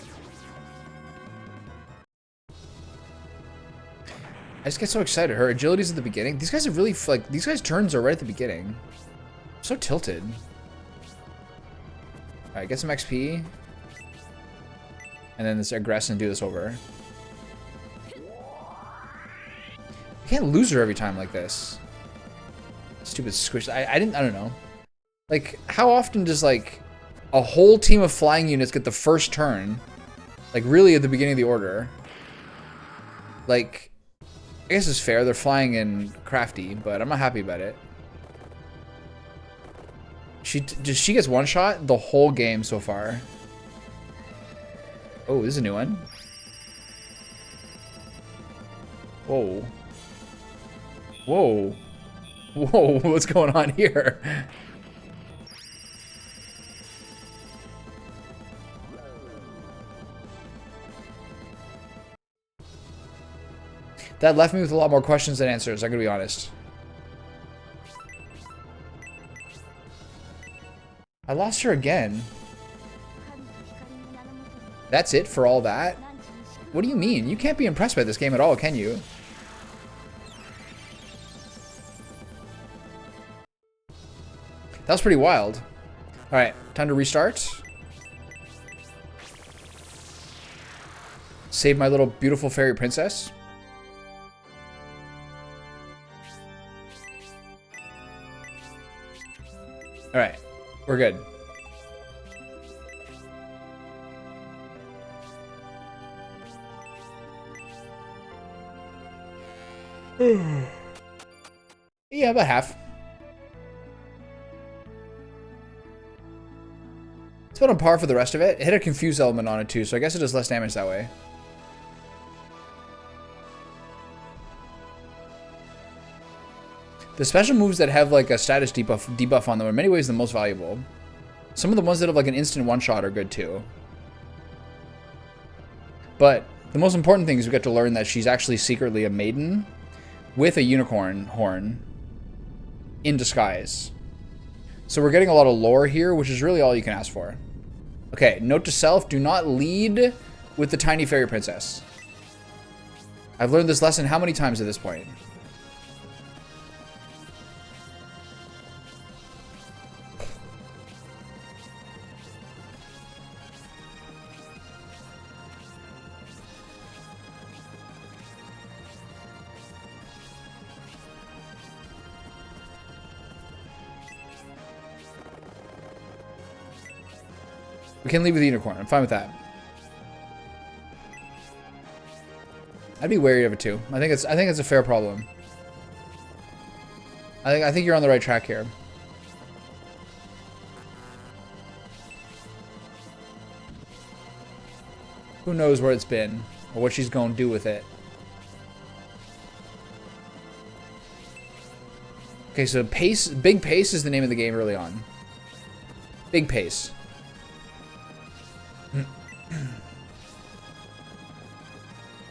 I just get so excited. Her agility's at the beginning. These guys are really, like, these guys' turns are right at the beginning. I'm so tilted. Alright, get some XP. And then this aggress and do this over. I can't lose her every time like this. Stupid squish. I don't know. Like, how often does, like, a whole team of flying units get the first turn? Like, really at the beginning of the order. Like, I guess it's fair. They're flying in crafty, but I'm not happy about it. She gets one shot the whole game so far. Oh, this is a new one. Whoa. Whoa. Whoa, what's going on here? That left me with a lot more questions than answers, I'm gonna be honest. I lost her again. That's it for all that? What do you mean? You can't be impressed by this game at all, can you? That was pretty wild. Alright, time to restart. Save my little beautiful fairy princess. Alright, we're good. Yeah, about half. It's about on par for the rest of it. It hit a confuse element on it too, so I guess it does less damage that way. The special moves that have like a status debuff on them are in many ways the most valuable. Some of the ones that have like an instant one-shot are good too. But the most important thing is we get to learn that she's actually secretly a maiden with a unicorn horn in disguise. So we're getting a lot of lore here, which is really all you can ask for. Okay, note to self, do not lead with the tiny fairy princess. I've learned this lesson how many times at this point? We can leave with the unicorn. I'm fine with that. I'd be wary of it too. I think it's a fair problem. I think you're on the right track here. Who knows where it's been or what she's going to do with it. Okay, so pace, big pace is the name of the game early on. Big pace.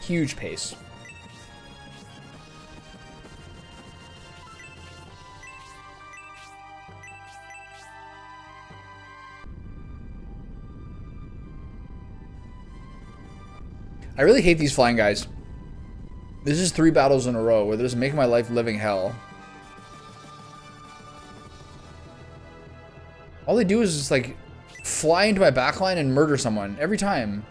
Huge pace. I really hate these flying guys. This is 3 battles in a row where they're just making my life living hell. All they do is just like fly into my backline and murder someone every time.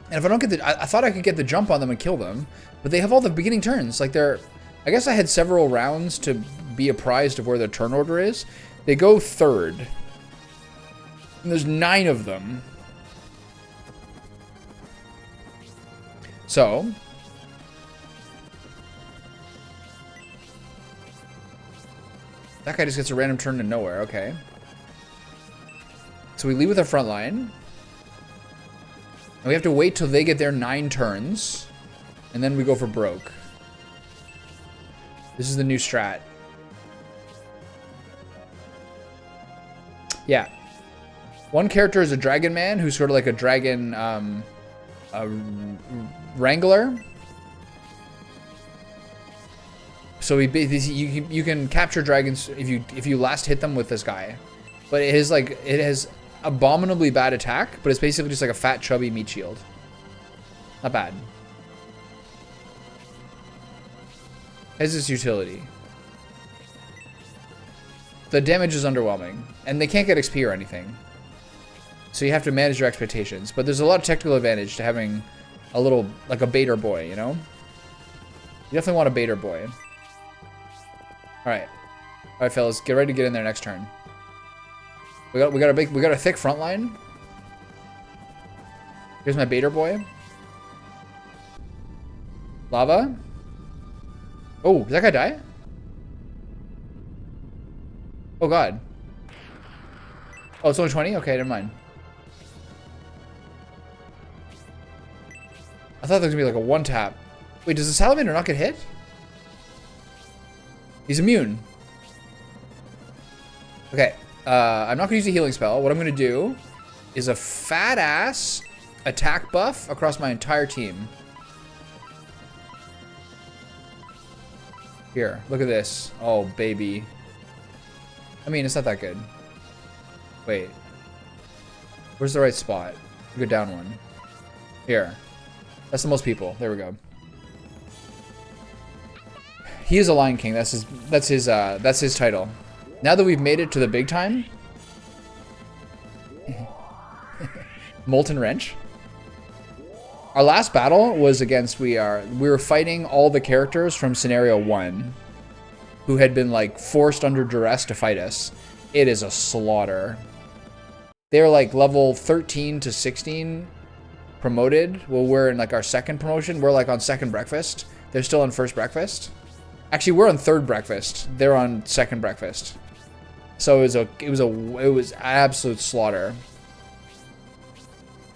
And if I don't get the, I thought I could get the jump on them and kill them, but they have all the beginning turns. Like they're, I guess I had several rounds to be apprised of where their turn order is. They go third. And there's 9 of them. So. That guy just gets a random turn to nowhere, okay. So we leave with our front line. And we have to wait till they get their 9 turns. And then we go for broke. This is the new strat. Yeah. One character is a dragon man who's sort of like a dragon wrangler. So you can capture dragons if you last hit them with this guy. But it has abominably bad attack, but it's basically just like a fat chubby meat shield. Not bad. Has its utility. The damage is underwhelming, and they can't get XP or anything. So you have to manage your expectations. But there's a lot of technical advantage to having a little, like a baiter boy, you know? You definitely want a baiter boy. Alright. Alright, fellas, get ready to get in there next turn. We got a thick front line. Here's my baiter boy. Lava. Oh, did that guy die? Oh god. Oh, it's only 20? Okay, never mind. I thought there was gonna be like a one tap. Wait, does the salamander not get hit? He's immune. Okay, I'm not gonna use a healing spell. What I'm gonna do is a fat ass attack buff across my entire team. Here, look at this. Oh, baby. I mean, it's not that good. Wait. Where's the right spot? Go down one. Here. That's the most people. There we go. He is a Lion King. That's his title. Now that we've made it to the big time. Molten Wrench. Our last battle was against we were fighting all the characters from scenario 1 who had been like forced under duress to fight us. It is a slaughter. They're like level 13 to 16 promoted. Well, we're in like our second promotion. We're like on second breakfast. They're still on first breakfast. Actually, we're on third breakfast. They're on second breakfast. So it was absolute slaughter.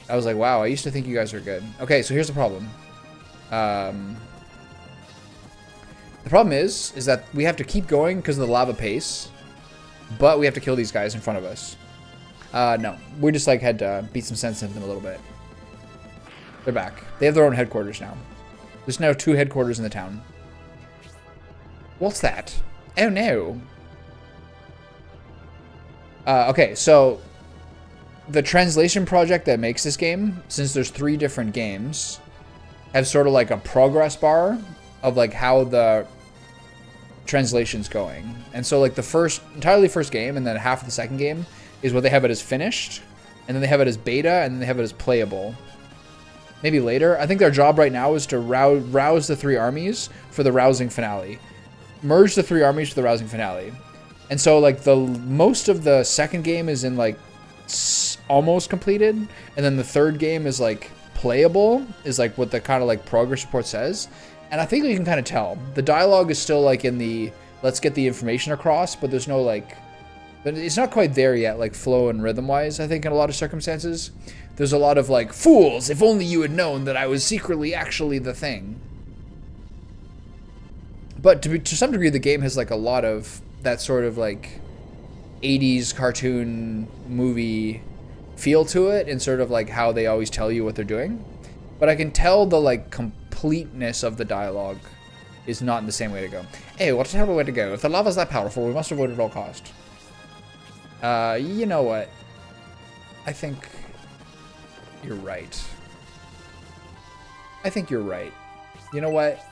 I was like, wow, I used to think you guys were good. Okay, so here's the problem. The problem is that we have to keep going because of the lava pace, but we have to kill these guys in front of us. No, we just like had to beat some sense into them a little bit. They're back. They have their own headquarters now. There's now 2 headquarters in the town. What's that? Oh no. Okay, so the translation project that makes this game, since there's 3 different games, have sort of like a progress bar of like how the translation's going. And so like the entirely first game and then half of the second game is what they have it as finished, and then they have it as beta, and then they have it as playable. Maybe later. I think their job right now is to rouse the 3 armies for the rousing finale. Merge the 3 armies for the rousing finale. And so like most of the second game is in like almost completed, and then the third game is like playable, is like what the kind of like progress report says. And I think you can kind of tell the dialogue is still like in the let's get the information across, but there's no like, it's not quite there yet, like flow and rhythm wise. I think in a lot of circumstances there's a lot of like, fools, if only you had known that I was secretly actually the thing. But to some degree the game has like a lot of that sort of like 80s cartoon movie feel to it, and sort of like how they always tell you what they're doing. But I can tell the like completeness of the dialogue is not in the same way to go. Hey, what a terrible way to go. If the lava's that powerful, we must avoid it at all cost. You know what? I think you're right. I think you're right. You know what?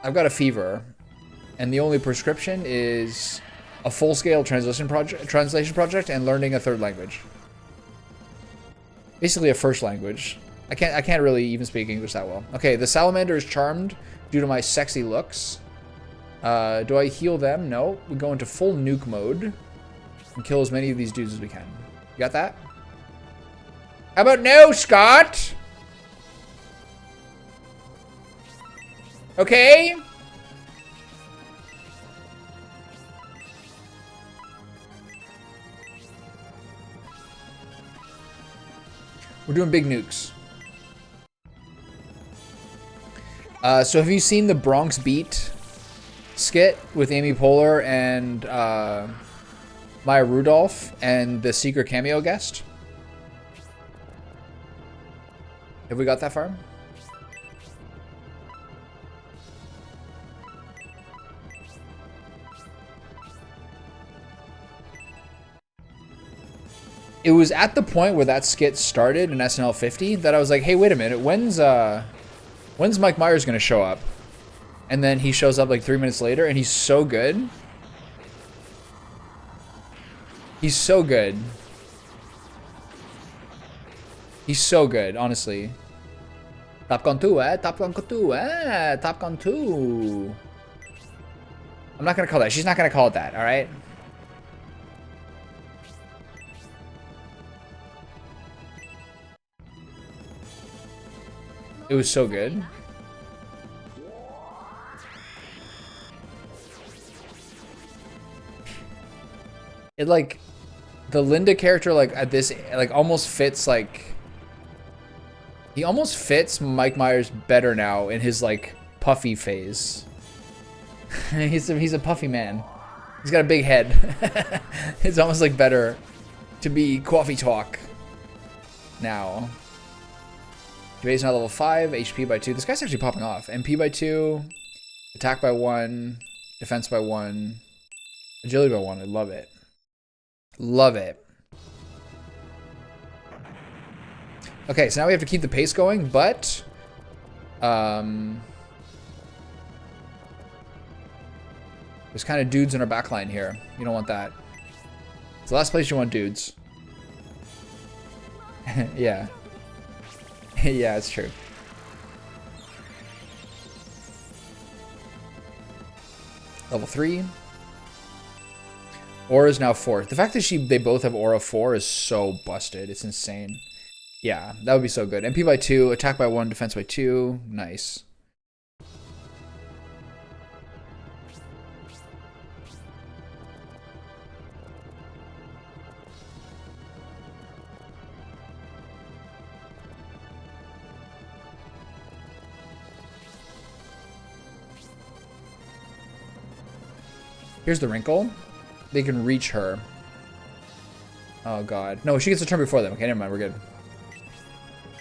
I've got a fever, and the only prescription is a full-scale translation project and learning a 3rd language. Basically a first language. I can't really even speak English that well. Okay, the salamander is charmed due to my sexy looks. Do I heal them? No. We go into full nuke mode and kill as many of these dudes as we can. You got that? How about no, Scott? Okay. We're doing big nukes. So have you seen the Bronx Beat skit with Amy Poehler and Maya Rudolph and the secret cameo guest? Have we got that far? It was at the point where that skit started in SNL 50 that I was like, hey, wait a minute, when's Mike Myers gonna show up? And then he shows up like 3 minutes later, and he's so good. He's so good. He's so good, honestly. Top Gun 2, eh? Top Gun 2, eh? Top Gun 2. I'm not gonna call that. She's not gonna call it that, alright? It was so good. it like the Linda character like at this like almost fits like he almost fits Mike Myers better now in his like puffy phase. he's a puffy man. He's got a big head. It's almost like better to be coffee talk now. Evade now level 5, HP by 2. This guy's actually popping off. MP by 2, attack by 1, defense by 1, agility by 1. I love it. Love it. Okay, so now we have to keep the pace going, but there's kind of dudes in our backline here. You don't want that. It's the last place you want dudes. Yeah. Yeah, it's true. Level 3. Aura is now 4. The fact that they both have Aura 4 is so busted. It's insane. Yeah, that would be so good. MP by 2, attack by 1, defense by 2. Nice. Here's the wrinkle. They can reach her. Oh god. No, she gets a turn before them. Okay, never mind. We're good.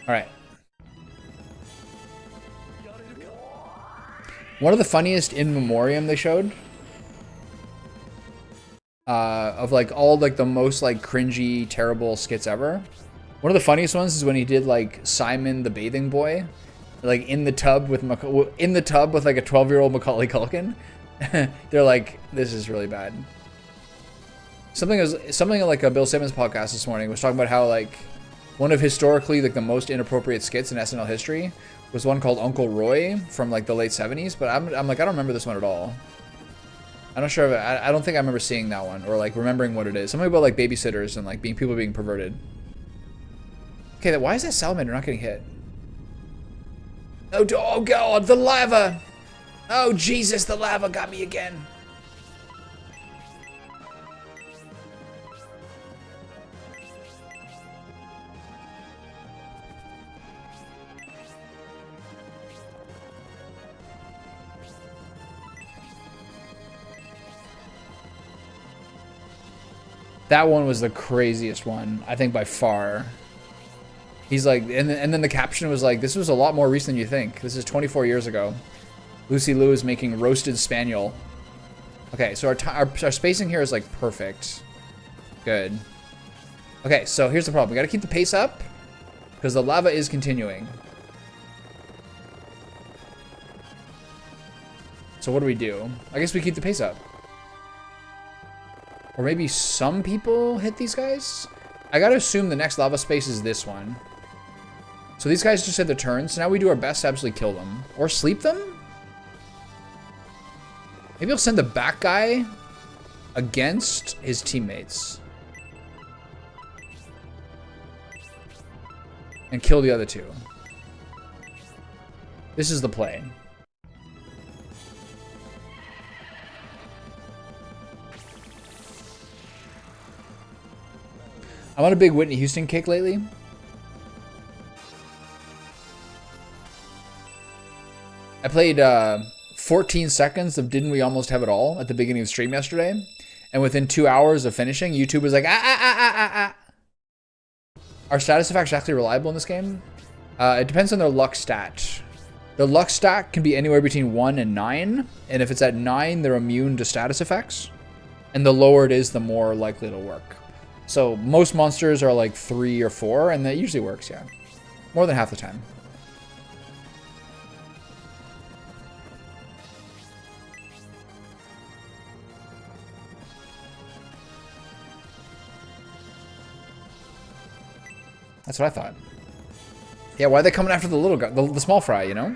Alright. One of the funniest in memoriam they showed. Of like all like the most like cringy, terrible skits ever. One of the funniest ones is when he did like Simon the bathing boy. Like in the tub with like a 12-year-old Macaulay Culkin. They're like, this is really bad. Something like a Bill Simmons podcast this morning was talking about how like one of historically like the most inappropriate skits in SNL history was one called Uncle Roy from like the late 70s, but I'm like I don't remember this one at all. I'm not sure. I don't think I remember seeing that one or like remembering what it is. Something about like babysitters and like people being perverted. Okay, why is that salamander not getting hit? Oh god, the lava! Oh Jesus, the lava got me again. That one was the craziest one, I think by far. He's like, and then the caption was like, this was a lot more recent than you think. This is 24 years ago. Lucy Liu is making roasted spaniel. Okay, so our spacing here is like perfect. Good. Okay, so here's the problem. We gotta keep the pace up because the lava is continuing. So what do we do? I guess we keep the pace up. Or maybe some people hit these guys? I gotta assume the next lava space is this one. So these guys just had their turn, so now we do our best to absolutely kill them. Or sleep them? Maybe I'll send the back guy against his teammates. And kill the other two. This is the play. I'm on a big Whitney Houston kick lately. I played 14 seconds of Didn't We Almost Have It All at the beginning of stream yesterday. And within 2 hours of finishing, YouTube was like, Are status effects actually reliable in this game? It depends on their luck stat. The luck stat can be anywhere between 1 and 9. And if it's at 9, they're immune to status effects. And the lower it is, the more likely it'll work. So most monsters are like 3 or 4, and that usually works, yeah. More than half the time. That's what I thought. Yeah, why are they coming after the little guy, the small fry, you know?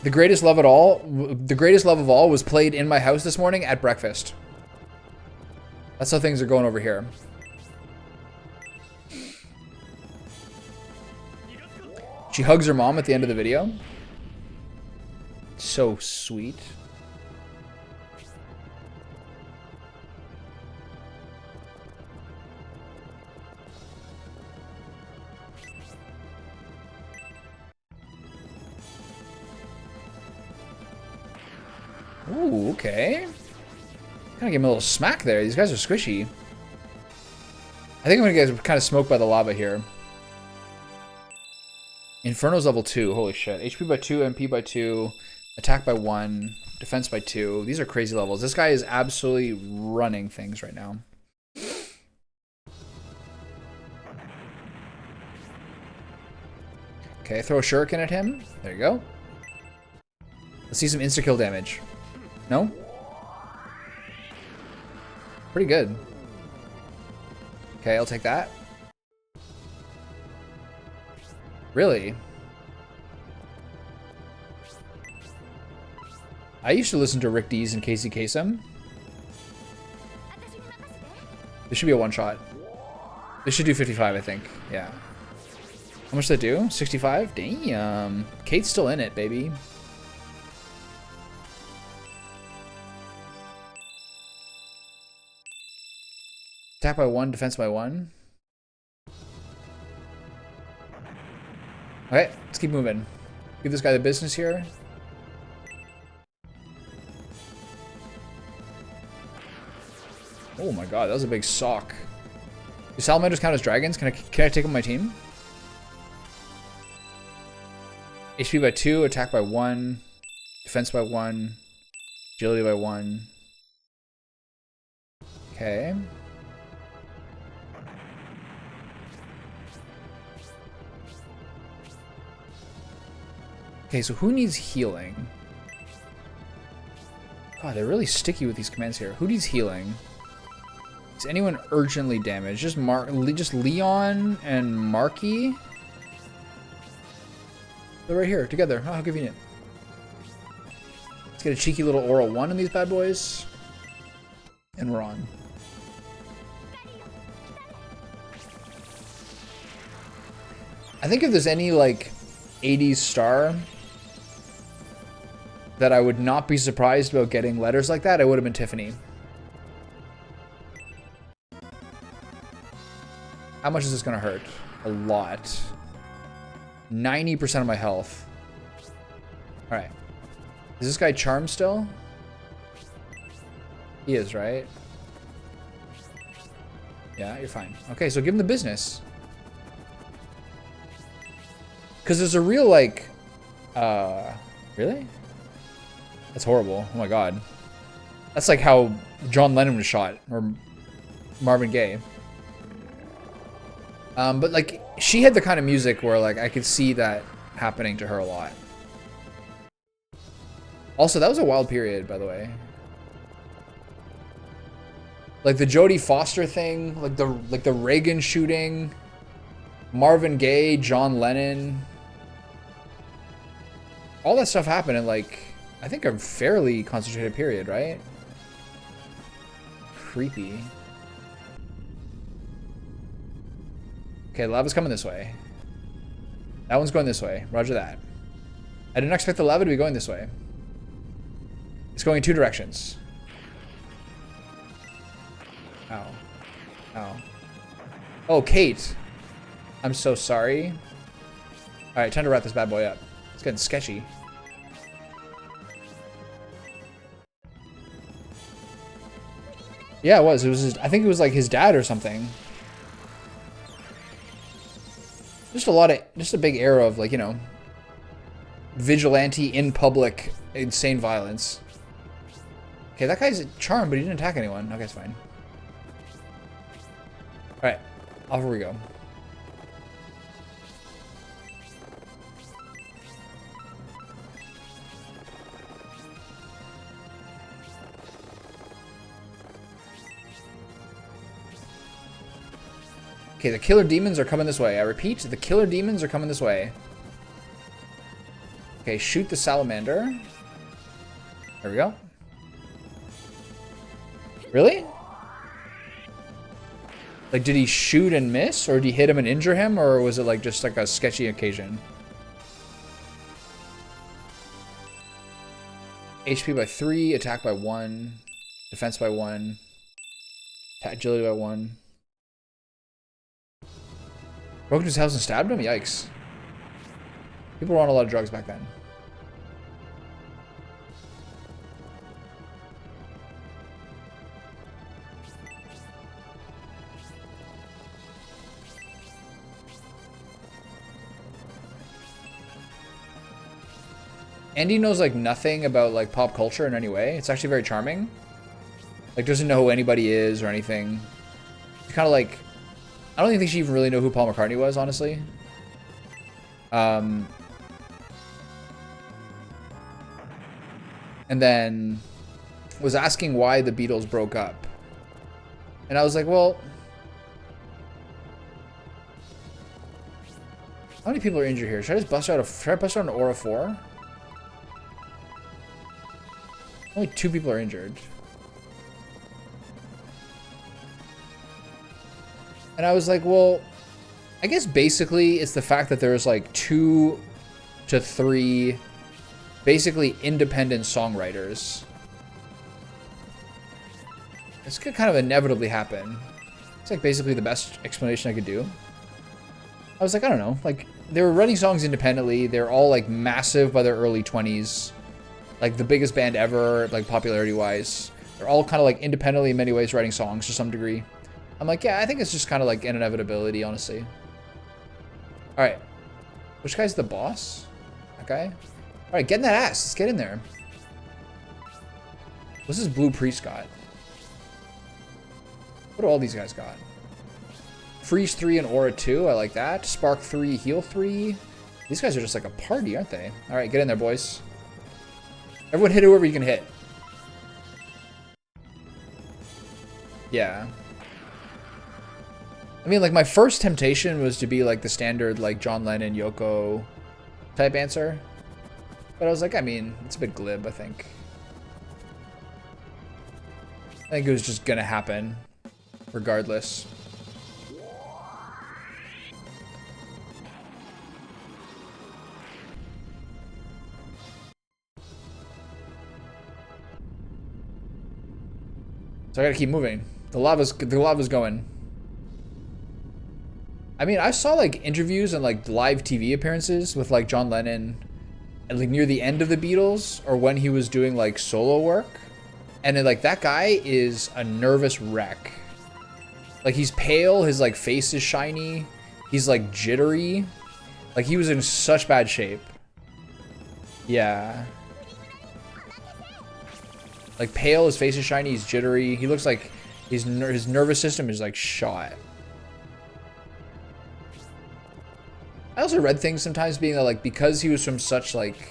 The greatest love of all was played in my house this morning at breakfast. That's how things are going over here. She hugs her mom at the end of the video. So sweet. Ooh, okay. Kind of give him a little smack there. These guys are squishy. I think I'm gonna get kind of smoked by the lava here. Inferno's level 2. Holy shit. HP by 2, MP by 2, attack by 1, defense by 2. These are crazy levels. This guy is absolutely running things right now. Okay, throw a shuriken at him. There you go. Let's see some insta-kill damage. No? Pretty good. Okay, I'll take that. Really? I used to listen to Rick Dees and Casey Kasem. This should be a one-shot. This should do 55, I think. Yeah. How much did that do? 65? Damn. Kate's still in it, baby. Attack by 1, defense by 1. Okay, let's keep moving. Give this guy the business here. Oh my god, that was a big sock. Do salamanders count as dragons? Can I take them on my team? HP by 2, attack by 1, defense by 1, agility by 1. Okay. Okay, so who needs healing? God, they're really sticky with these commands here. Who needs healing? Is anyone urgently damaged? Just Leon and Marky? They're right here, together. Oh, how convenient. Let's get a cheeky little Aura 1 in these bad boys. And we're on. I think if there's any, like, 80s star that I would not be surprised about getting letters like that, it would have been Tiffany. How much is this gonna hurt? A lot. 90% of my health. Alright. Is this guy charmed still? He is, right? Yeah, you're fine. Okay, so give him the business. Because there's a real, like... Really? That's horrible. Oh my god. That's like how John Lennon was shot. Or Marvin Gaye. But, like, she had the kind of music where, like, I could see that happening to her a lot. Also, that was a wild period, by the way. Like, the Jodie Foster thing. Like the Reagan shooting. Marvin Gaye, John Lennon. All that stuff happened in, like, I think a fairly concentrated period, right? Creepy. Okay, lava's coming this way. That one's going this way. Roger that. I didn't expect the lava to be going this way. It's going in 2 directions. Ow. Ow. Oh, Kate. I'm so sorry. Alright, time to wrap this bad boy up. It's getting sketchy. Yeah, it was. I think it was like his dad or something. Just a big era of, like, you know, vigilante in public insane violence. Okay, that guy's charmed, but he didn't attack anyone. Okay, it's fine. Alright, off we go. Okay, the killer demons are coming this way. I repeat, the killer demons are coming this way. Okay, shoot the salamander. There we go. Really? Like, did he shoot and miss? Or did he hit him and injure him? Or was it, like, just, like, a sketchy occasion? HP by 3, attack by 1, defense by 1, agility by 1. Broke into his house and stabbed him? Yikes. People were on a lot of drugs back then. Andy knows like nothing about like pop culture in any way. It's actually very charming. Like doesn't know who anybody is or anything. It's kind of like, I don't even think she even really knew who Paul McCartney was, honestly. And then was asking why the Beatles broke up. And I was like, well, how many people are injured here? Should I just bust out an Aura 4? Only 2 people are injured. And I was like, well, I guess basically it's the fact that there's like 2 to 3 basically independent songwriters. This could kind of inevitably happen. It's like basically the best explanation I could do. I was like, I don't know, like they were writing songs independently. They're all like massive by their early 20s, like the biggest band ever, like popularity wise. They're all kind of like independently in many ways writing songs to some degree. I'm like, yeah, I think it's just kind of like an inevitability, honestly. All right, which guy's the boss? That guy? All right, get in that ass. Let's get in there. What's this Blue Priest got? What do all these guys got? Freeze 3 and Aura 2. I like that. Spark 3, Heal 3. These guys are just like a party, aren't they? All right, get in there, boys. Everyone hit whoever you can hit. Yeah. I mean, like, my first temptation was to be like the standard, like, John Lennon, Yoko type answer. But I was like, I mean, it's a bit glib, I think. I think it was just gonna happen regardless. So I gotta keep moving. The lava's going. I mean, I saw like interviews and like live TV appearances with like John Lennon and like near the end of the Beatles or when he was doing like solo work. And then, like, that guy is a nervous wreck. Like, he's pale, his like face is shiny, he's like jittery. Like, he was in such bad shape. Yeah. Like, pale, his face is shiny, he's jittery. He looks like his nervous system is like shot. I also read things sometimes being that, like, because he was from such like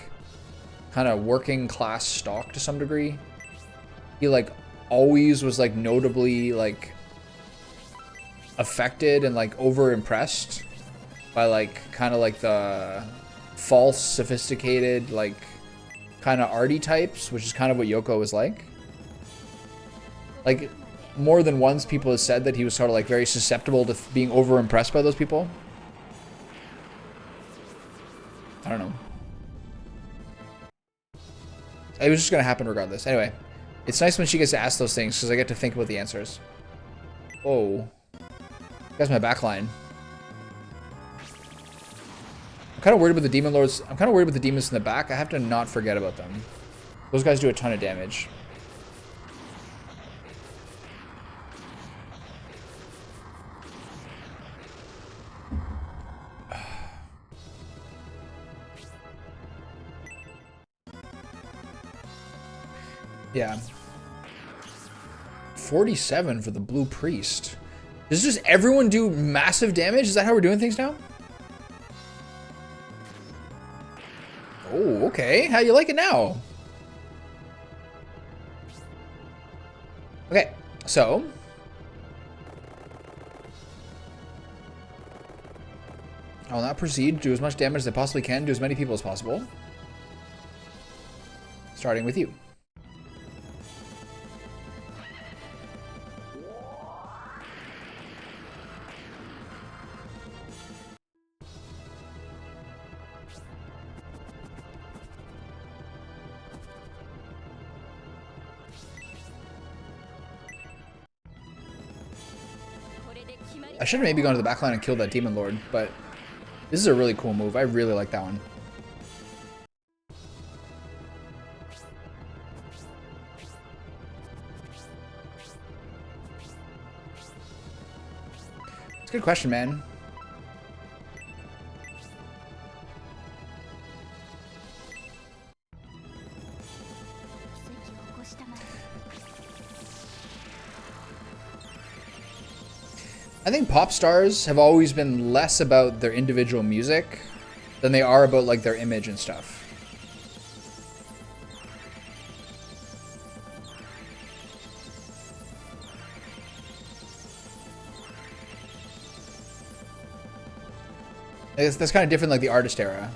kind of working class stock to some degree, he like always was like notably like affected and like over impressed by like kind of like the false sophisticated like kind of arty types, which is kind of what Yoko was like. Like more than once people have said that he was sort of like very susceptible to being over impressed by those people. I don't know. It was just gonna happen regardless. Anyway, it's nice when she gets to ask those things because I get to think about the answers. Oh, that's my backline. I'm kind of worried about the demon lords. I'm kind of worried about the demons in the back. I have to not forget about them. Those guys do a ton of damage. Yeah. 47 for the Blue Priest. Does just everyone do massive damage? Is that how we're doing things now? Oh, okay. How you like it now? Okay, so I will now proceed, do as much damage as I possibly can to as many people as possible. Starting with you. I should have maybe gone to the backline and killed that Demon Lord, but this is a really cool move. I really like that one. It's a good question, man. I think pop stars have always been less about their individual music than they are about like their image and stuff. I guess that's kind of different, like the artist era.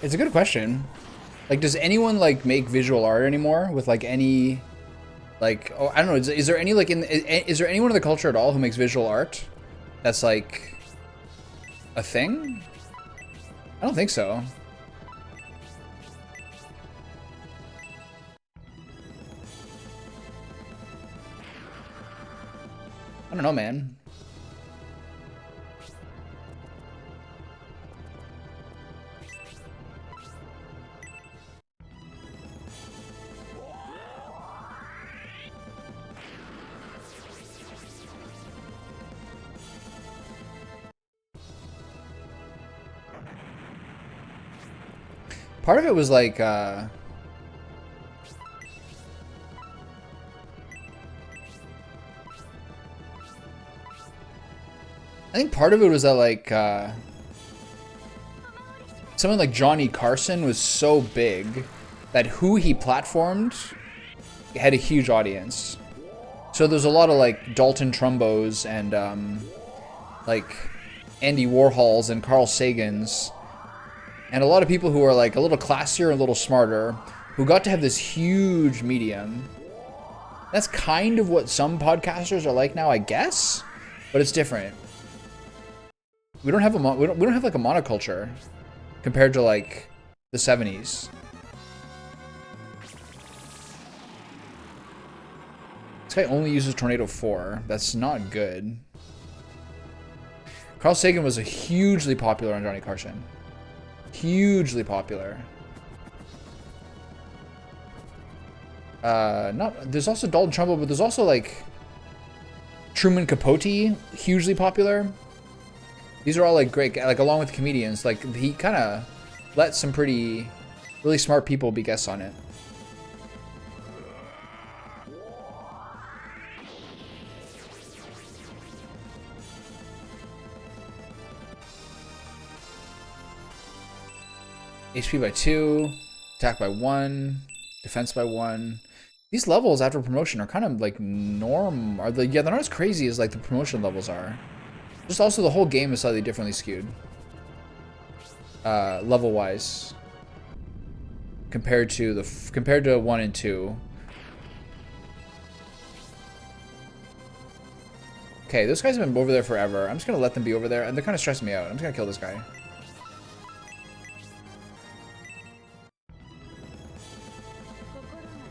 It's a good question. Like, does anyone like make visual art anymore with like any, like, oh, I don't know. Is there any like is there anyone in the culture at all who makes visual art that's like a thing? I don't think so. I don't know, man. Part of it was like, I think part of it was that like, someone like Johnny Carson was so big that who he platformed had a huge audience. So there's a lot of like Dalton Trumbos and like Andy Warhols and Carl Sagans. And a lot of people who are like a little classier and a little smarter, who got to have this huge medium. That's kind of what some podcasters are like now, I guess, but it's different. We don't have we don't have like a monoculture compared to like the 70s. This guy only uses Tornado 4. That's not good. Carl Sagan was a hugely popular on Johnny Carson. Hugely popular. There's also Dalton Trumbo, but there's also like Truman Capote, hugely popular. These are all like great, like along with comedians. Like he kind of let some really smart people be guests on it. HP by 2, attack by 1, defense by 1. These levels after promotion are kind of like they're not as crazy as like the promotion levels are. Just also the whole game is slightly differently skewed. Level wise. Compared to 1 and 2. Okay, those guys have been over there forever. I'm just gonna let them be over there, and they're kind of stressing me out. I'm just gonna kill this guy.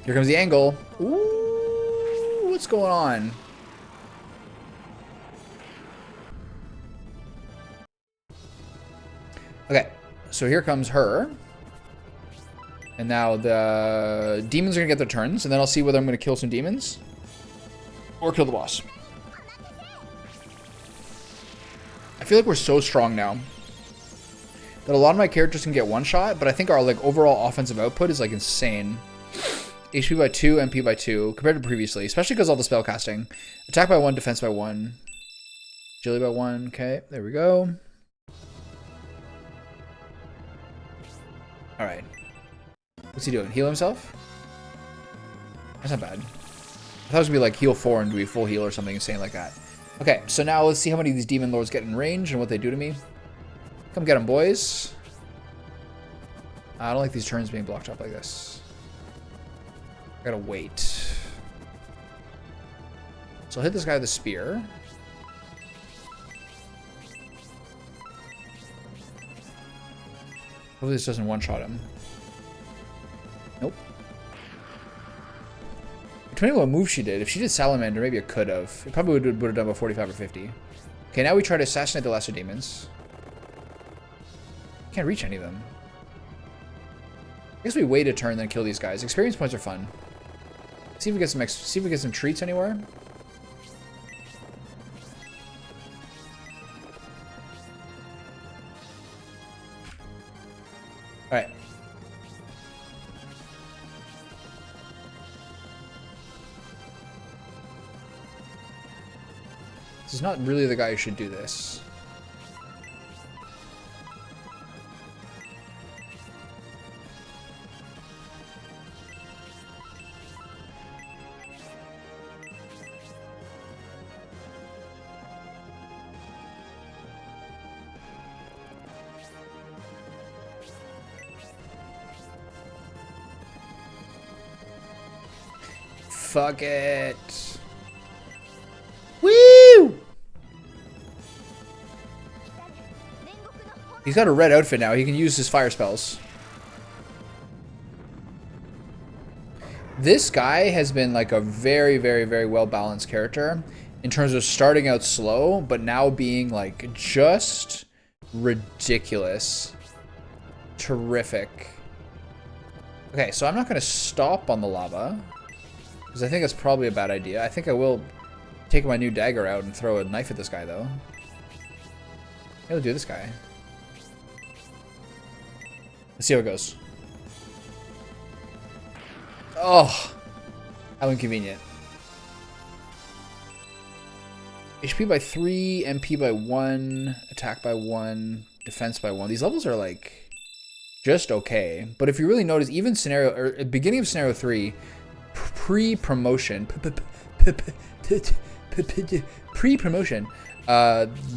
Here comes the angle. Ooh, what's going on? Okay, so here comes her. And now the demons are gonna get their turns, and then I'll see whether I'm gonna kill some demons or kill the boss. I feel like we're so strong now that a lot of my characters can get one shot, but I think our like overall offensive output is like insane. HP by 2, MP by 2, compared to previously, especially because all the spell casting. Attack by 1, defense by 1. Agility by 1, okay, there we go. Alright. What's he doing? Heal himself? That's not bad. I thought it was gonna be like heal 4 and do a full heal or something insane like that. Okay, so now let's see how many of these demon lords get in range and what they do to me. Come get them, boys. I don't like these turns being blocked up like this. I gotta wait. So I'll hit this guy with a spear. Hopefully this doesn't one-shot him. Nope. Depending on what move she did. If she did Salamander, maybe it could have. It probably would have done about 45 or 50. Okay, now we try to assassinate the lesser demons. Can't reach any of them. I guess we wait a turn then kill these guys. Experience points are fun. See if we get some treats anywhere. All right. This is not really the guy who should do this. Fuck it. Woo! He's got a red outfit now. He can use his fire spells. This guy has been like a very, very, very well-balanced character in terms of starting out slow, but now being like just ridiculous. Terrific. Okay, so I'm not going to stop on the lava, because I think that's probably a bad idea. I think I will take my new dagger out and throw a knife at this guy, though. I'll do this guy. Let's see how it goes. Oh, how inconvenient. HP by 3, MP by 1, attack by 1, defense by 1. These levels are like just okay. But if you really notice, even scenario, or beginning of scenario 3, pre-promotion,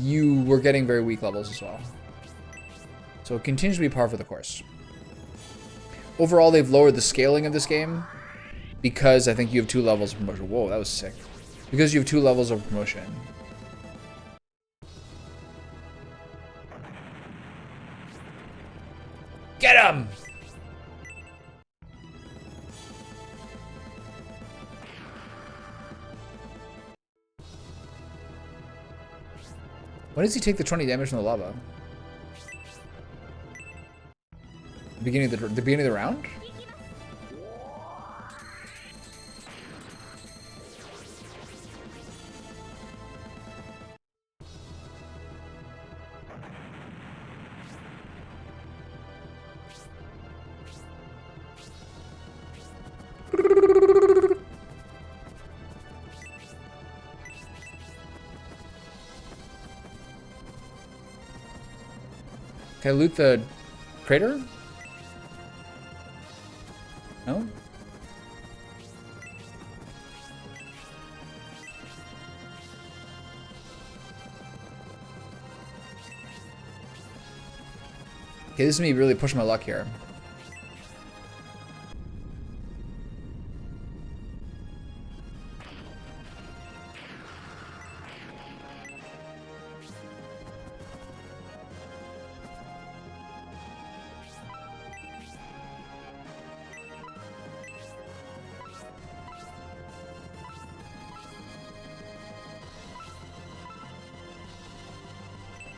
you were getting very weak levels as well. So it continues to be par for the course. Overall, they've lowered the scaling of this game because I think you have 2 levels of promotion. Whoa, that was sick. Because you have 2 levels of promotion. Get him! When does he take the 20 damage from the lava? The beginning of the round? Can I loot the crater? No? Okay, this is me really pushing my luck here.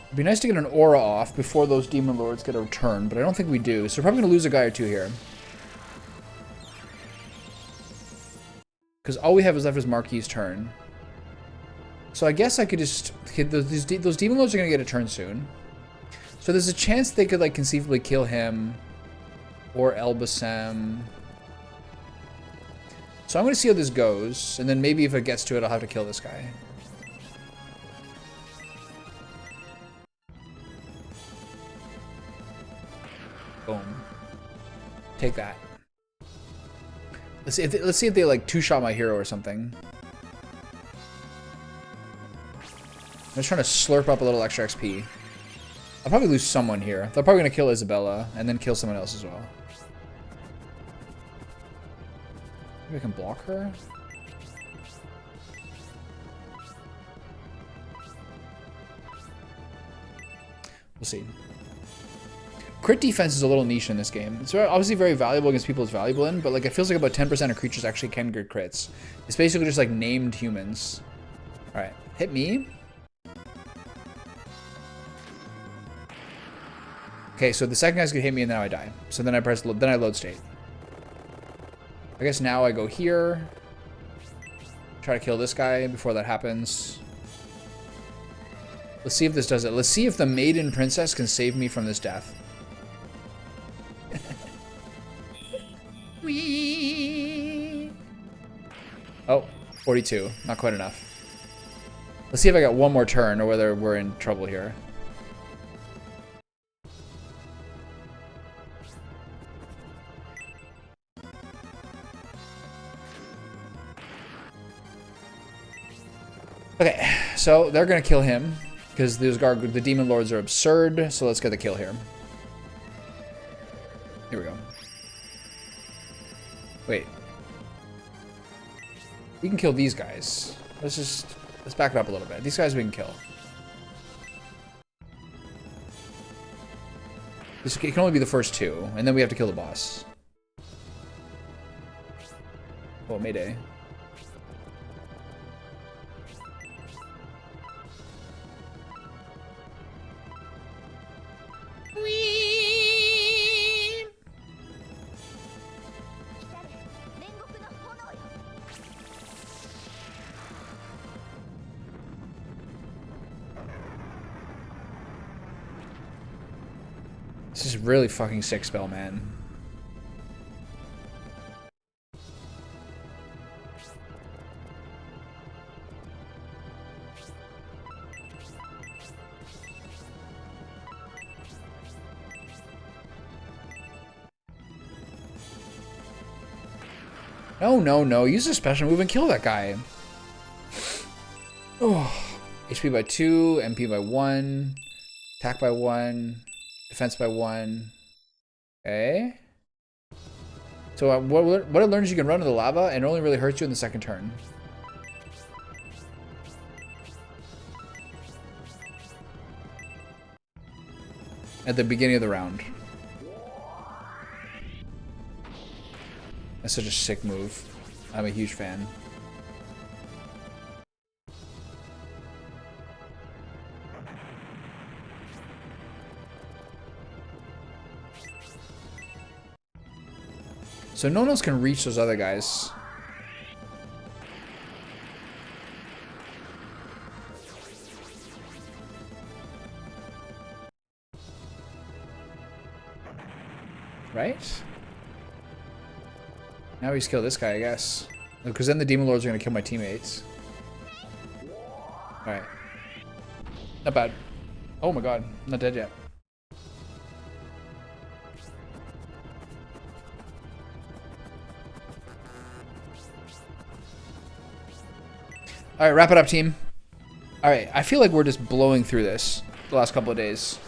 It'd be nice to get an aura off before those demon lords get a turn, but I don't think we do. So we're probably going to lose a guy or 2 here. Because all we have is left is Marquis' turn. So I guess I could just... Those demon lords are going to get a turn soon. So there's a chance they could like conceivably kill him. Or Elbasam. So I'm going to see how this goes. And then maybe if it gets to it, I'll have to kill this guy. Boom. Take that. Let's see if they like 2-shot my hero or something. I'm just trying to slurp up a little extra XP. I'll probably lose someone here. They're probably gonna kill Isabella and then kill someone else as well. Maybe I can block her. We'll see. Crit defense is a little niche in this game. It's obviously very valuable against people it's valuable in, but like it feels like about 10% of creatures actually can get crits. It's basically just like named humans. Alright, hit me. Okay, so the second guy's gonna hit me and now I die. So then I press, then I load state. I guess now I go here. Try to kill this guy before that happens. Let's see if this does it. Let's see if the maiden princess can save me from this death. Whee! Oh, 42. Not quite enough. Let's see if I got one more turn or whether we're in trouble here. Okay, so they're gonna kill him because the demon lords are absurd. So let's get the kill here. Here we go. Wait, we can kill these guys. Let's back it up a little bit. These guys we can kill. It can only be the first two, and then we have to kill the boss. Oh, Mayday. This is really fucking sick spell, man. No, no, no. Use a special move and kill that guy. Oh. HP by 2, MP by 1, attack by 1. Defense by 1. Okay. So what it learns, you can run into the lava and it only really hurts you in the second turn. At the beginning of the round. That's such a sick move. I'm a huge fan. So no one else can reach those other guys. Right? Now we just kill this guy, I guess. Because then the demon lords are going to kill my teammates. Alright. Not bad. Oh my god. I'm not dead yet. Alright, wrap it up, team. Alright, I feel like we're just blowing through this the last couple of days.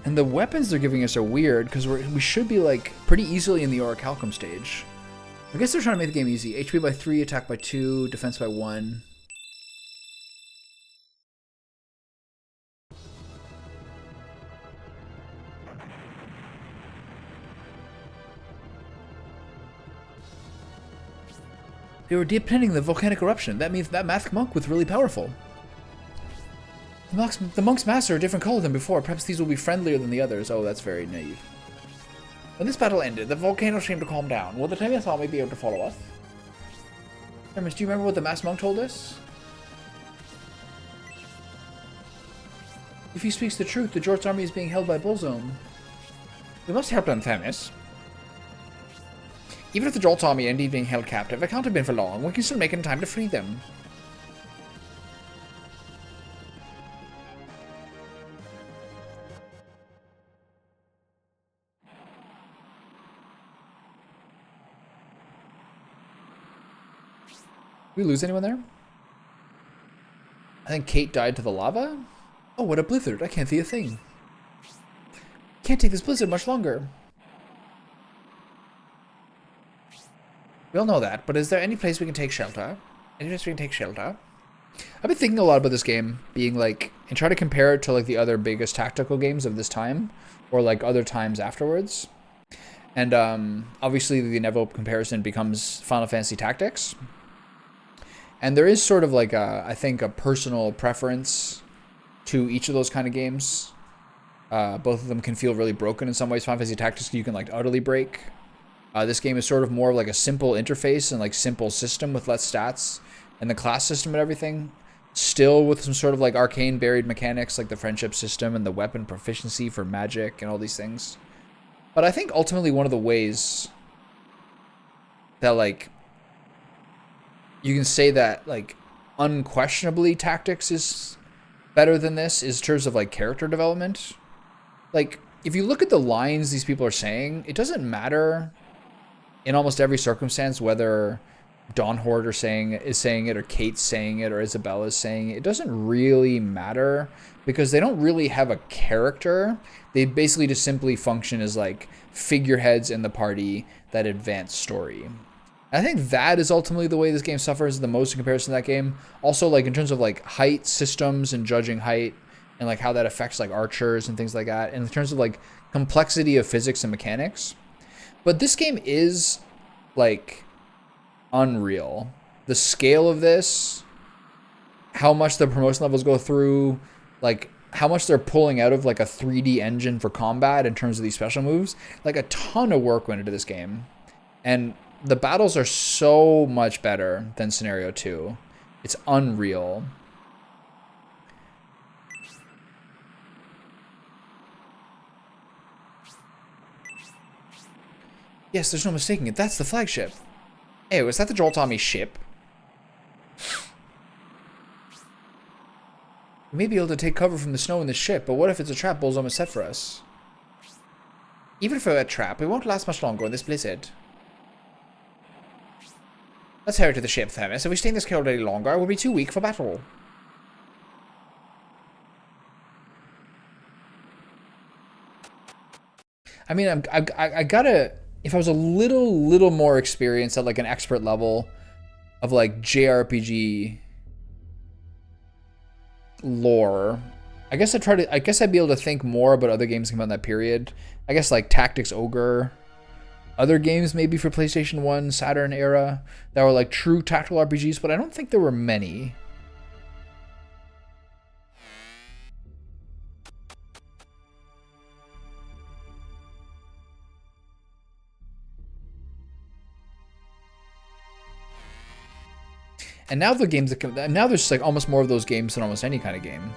And the weapons they're giving us are weird, because we should be, like, pretty easily in the Orichalcum stage. I guess they're trying to make the game easy. HP by 3, attack by 2, defense by 1. They were depending the volcanic eruption. That means that math monk was really powerful. The monk's masks are a different color than before. Perhaps these will be friendlier than the others. Oh, that's very naive. When this battle ended, the volcano seemed to calm down. Will the Timaeus army be able to follow us? Hermes, do you remember what the masked monk told us? If he speaks the truth, the Jort's army is being held by Bullzone. We must help them, Themis. Even if the Jolt's army are indeed being held captive, it can't have been for long. We can still make it in time to free them. Did we lose anyone there? I think Kate died to the lava? Oh, what a blizzard. I can't see a thing. Can't take this blizzard much longer. We all know that, but is there any place we can take shelter? Any place we can take shelter? I've been thinking a lot about this game, being like, and try to compare it to like the other biggest tactical games of this time, or like other times afterwards. And obviously the inevitable comparison becomes Final Fantasy Tactics. And there is sort of like I think a personal preference to each of those kind of games. Both of them can feel really broken in some ways. Final Fantasy Tactics you can like utterly break. This game is sort of more of like a simple interface and like simple system with less stats and the class system and everything. Still with some sort of like arcane buried mechanics like the friendship system and the weapon proficiency for magic and all these things. But I think ultimately one of the ways that like you can say that like unquestionably Tactics is better than this is in terms of like character development. Like if you look at the lines these people are saying, it doesn't matter in almost every circumstance whether Dawn Horde is saying it, or Kate's saying it, or Isabella's saying it. It doesn't really matter because they don't really have a character. They basically just simply function as like figureheads in the party that advance story. And I think that is ultimately the way this game suffers the most in comparison to that game. Also, like in terms of like height systems and judging height and like how that affects like archers and things like that. And in terms of like complexity of physics and mechanics. But this game is like unreal. The scale of this, how much the promotion levels go through, like how much they're pulling out of like a 3D engine for combat in terms of these special moves, like a ton of work went into this game. And the battles are so much better than Scenario 2. It's unreal. Yes, there's no mistaking it. That's the flagship. Hey, was that the Joel Tommy ship? We may be able to take cover from the snow in the ship, but what if it's a trap Bullzone has set for us? Even if we're a trap, we won't last much longer in this blizzard. Let's hurry to the ship, Thermus. If we stay in this cold any longer, we'll be too weak for battle. I mean, I gotta... If I was a little more experienced at like an expert level of like JRPG lore, I guess I'd be able to think more about other games coming out in that period. I guess like Tactics Ogre, other games maybe for PlayStation 1, Saturn era that were like true tactical RPGs, but I don't think there were many. And now the games that come, now there's like almost more of those games than almost any kind of game.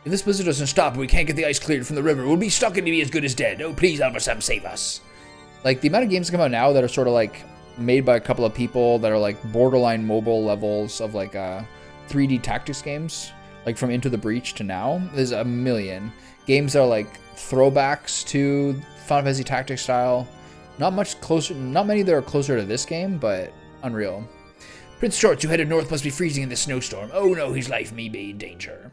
If this blizzard doesn't stop and we can't get the ice cleared from the river, we'll be stuck and be as good as dead. Oh, please, Albersam, save us. Like the amount of games that come out now that are sort of like made by a couple of people that are like borderline mobile levels of like 3D tactics games, like from Into the Breach to now, there's a million. Games that are like throwbacks to Final Fantasy Tactics style. Not many that are closer to this game, but unreal. Prince Shorts, who headed north, must be freezing in this snowstorm. Oh no, his life may be in danger.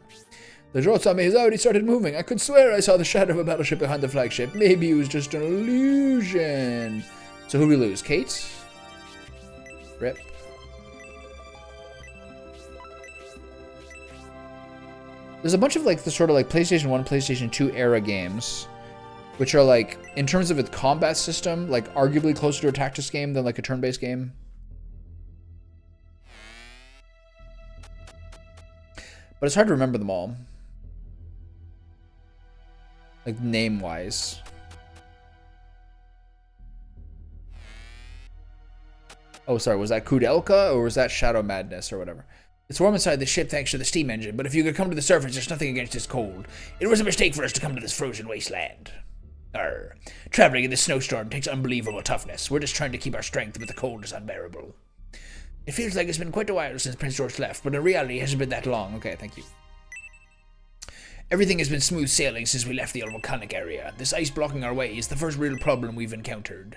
The Shorts army has already started moving. I could swear I saw the shadow of a battleship behind the flagship. Maybe it was just an illusion. So who do we lose? Kate? Rip. There's a bunch of like the sort of like PlayStation 1, PlayStation 2 era games, which are like, in terms of its combat system, like arguably closer to a tactics game than like a turn-based game. But it's hard to remember them all. Like name-wise. Oh, sorry, was that Kudelka or was that Shadow Madness or whatever? It's warm inside the ship thanks to the steam engine, but if you could come to the surface, there's nothing against this cold. It was a mistake for us to come to this frozen wasteland. Traveling in this snowstorm takes unbelievable toughness. We're just trying to keep our strength, but the cold is unbearable. It feels like it's been quite a while since Prince George left, but in reality it hasn't been that long. Okay, thank you. Everything has been smooth sailing since we left the volcanic area. This ice blocking our way is the first real problem we've encountered.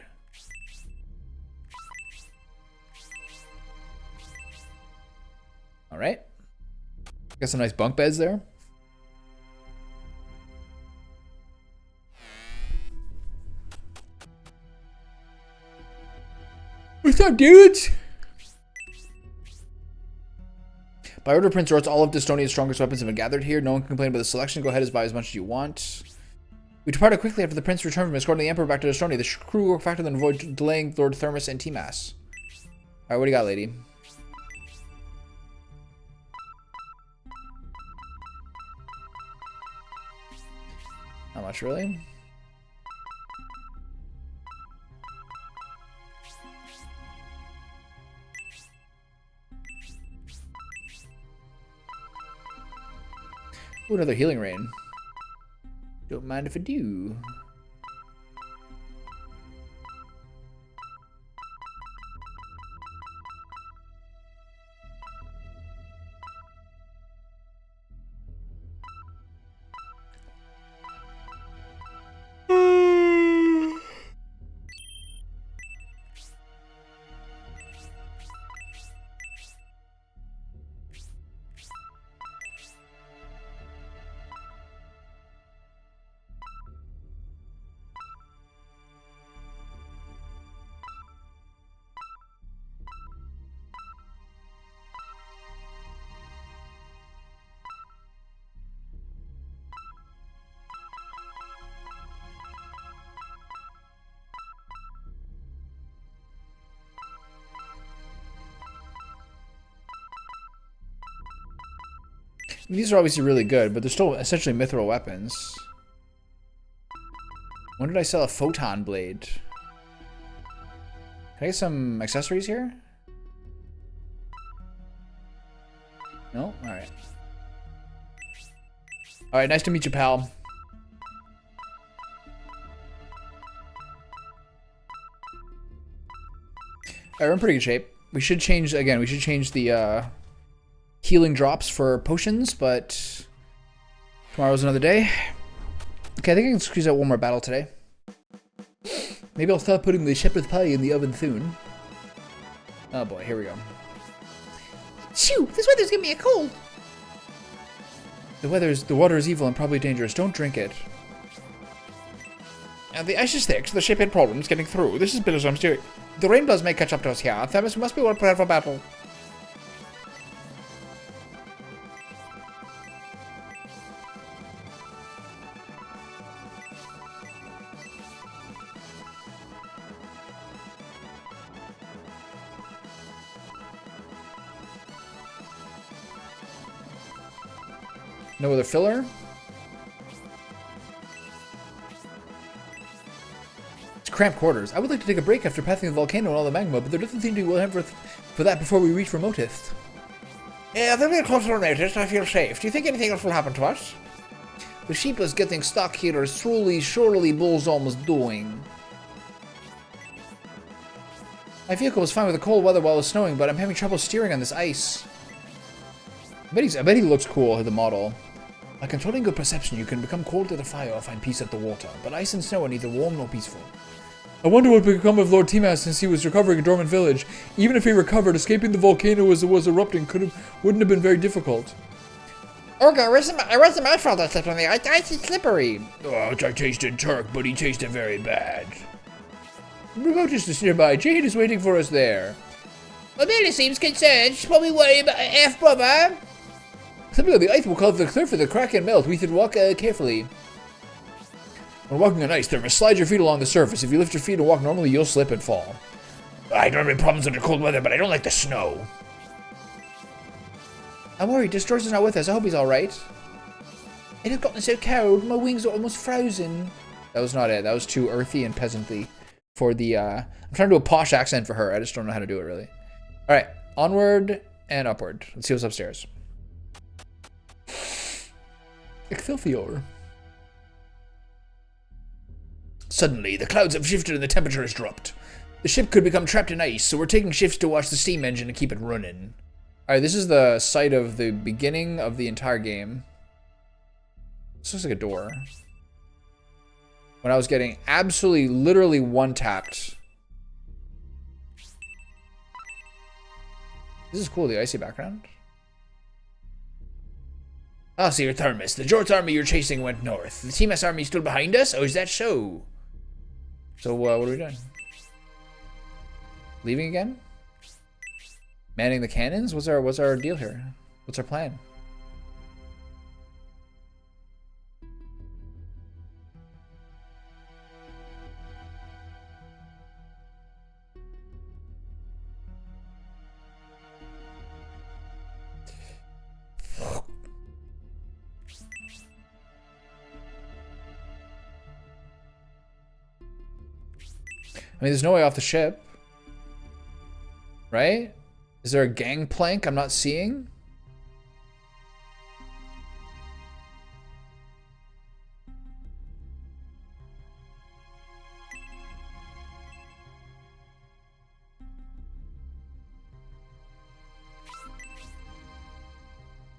Alright. Got some nice bunk beds there. What's up, dudes? By order of Prince George, all of Destonia's strongest weapons have been gathered here. No one can complain about the selection. Go ahead and buy as much as you want. We departed quickly after the prince returned from escorting the emperor back to Destonia. The crew worked faster than avoid delaying Lord Thermus and Timas. Alright, what do you got, lady? Not much, really. Ooh, another healing rain. Don't mind if I do. These are obviously really good, but they're still essentially mithril weapons. When did I sell a photon blade? Can I get some accessories here? No? Alright. Alright, nice to meet you, pal. Alright, we're in pretty good shape. We should change, again, we should change the, healing drops for potions, but tomorrow's another day. Okay, I think I can squeeze out one more battle today. Maybe I'll start putting the shepherd's pie in the oven soon. Oh boy, here we go. Shoo! This weather's giving me a cold. The water is evil and probably dangerous. Don't drink it. The ice is thick, so the ship had problems getting through. This is bitter, so I'm steering. The rainbows may catch up to us here. Thermos must be well prepared for battle. No other filler? It's cramped quarters. I would like to take a break after passing the volcano and all the magma, but there doesn't seem to be well for that before we reach Remotest. Yeah, then we're close to Remotest, I feel safe. Do you think anything else will happen to us? The sheep is getting stuck here, or slowly, surely Bull's almost doing. My vehicle was fine with the cold weather while it was snowing, but I'm having trouble steering on this ice. I bet he looks cool, the model. By controlling your perception, you can become cold to the fire or find peace at the water, but ice and snow are neither warm nor peaceful. I wonder what would become of Lord Timas since he was recovering in Dormant Village. Even if he recovered, escaping the volcano as it was erupting wouldn't have been very difficult. Olga, it wasn't my fault I slipped on the ice. Ice is slippery. Oh, I tasted Turk, but he tasted very bad. Remotest is nearby. Jade is waiting for us there. Amelia seems concerned. She's probably worried about her half-brother. Something on the ice will cause the surface of the crack and melt. We should walk carefully. When walking on ice, Thermos, slide your feet along the surface. If you lift your feet and walk normally, you'll slip and fall. I don't have any problems under cold weather, but I don't like the snow. I'm worried. Distortion's not with us. I hope he's alright. It has gotten so cold. My wings are almost frozen. That was not it. That was too earthy and peasantly for the, I'm trying to do a posh accent for her. I just don't know how to do it, really. Alright. Onward and upward. Let's see what's upstairs. Excelsior. Suddenly, the clouds have shifted and the temperature has dropped. The ship could become trapped in ice, so we're taking shifts to watch the steam engine and keep it running. Alright, this is the site of the beginning of the entire game. This looks like a door. When I was getting absolutely, literally one-tapped. This is cool, the icy background. Ah, Sir Thermos, the Jort's army you're chasing went north. The Timas army still behind us? Oh, is that so? So, what are we doing? Leaving again? Manning the cannons? What's our deal here? What's our plan? I mean, there's no way off the ship. Right? Is there a gangplank I'm not seeing?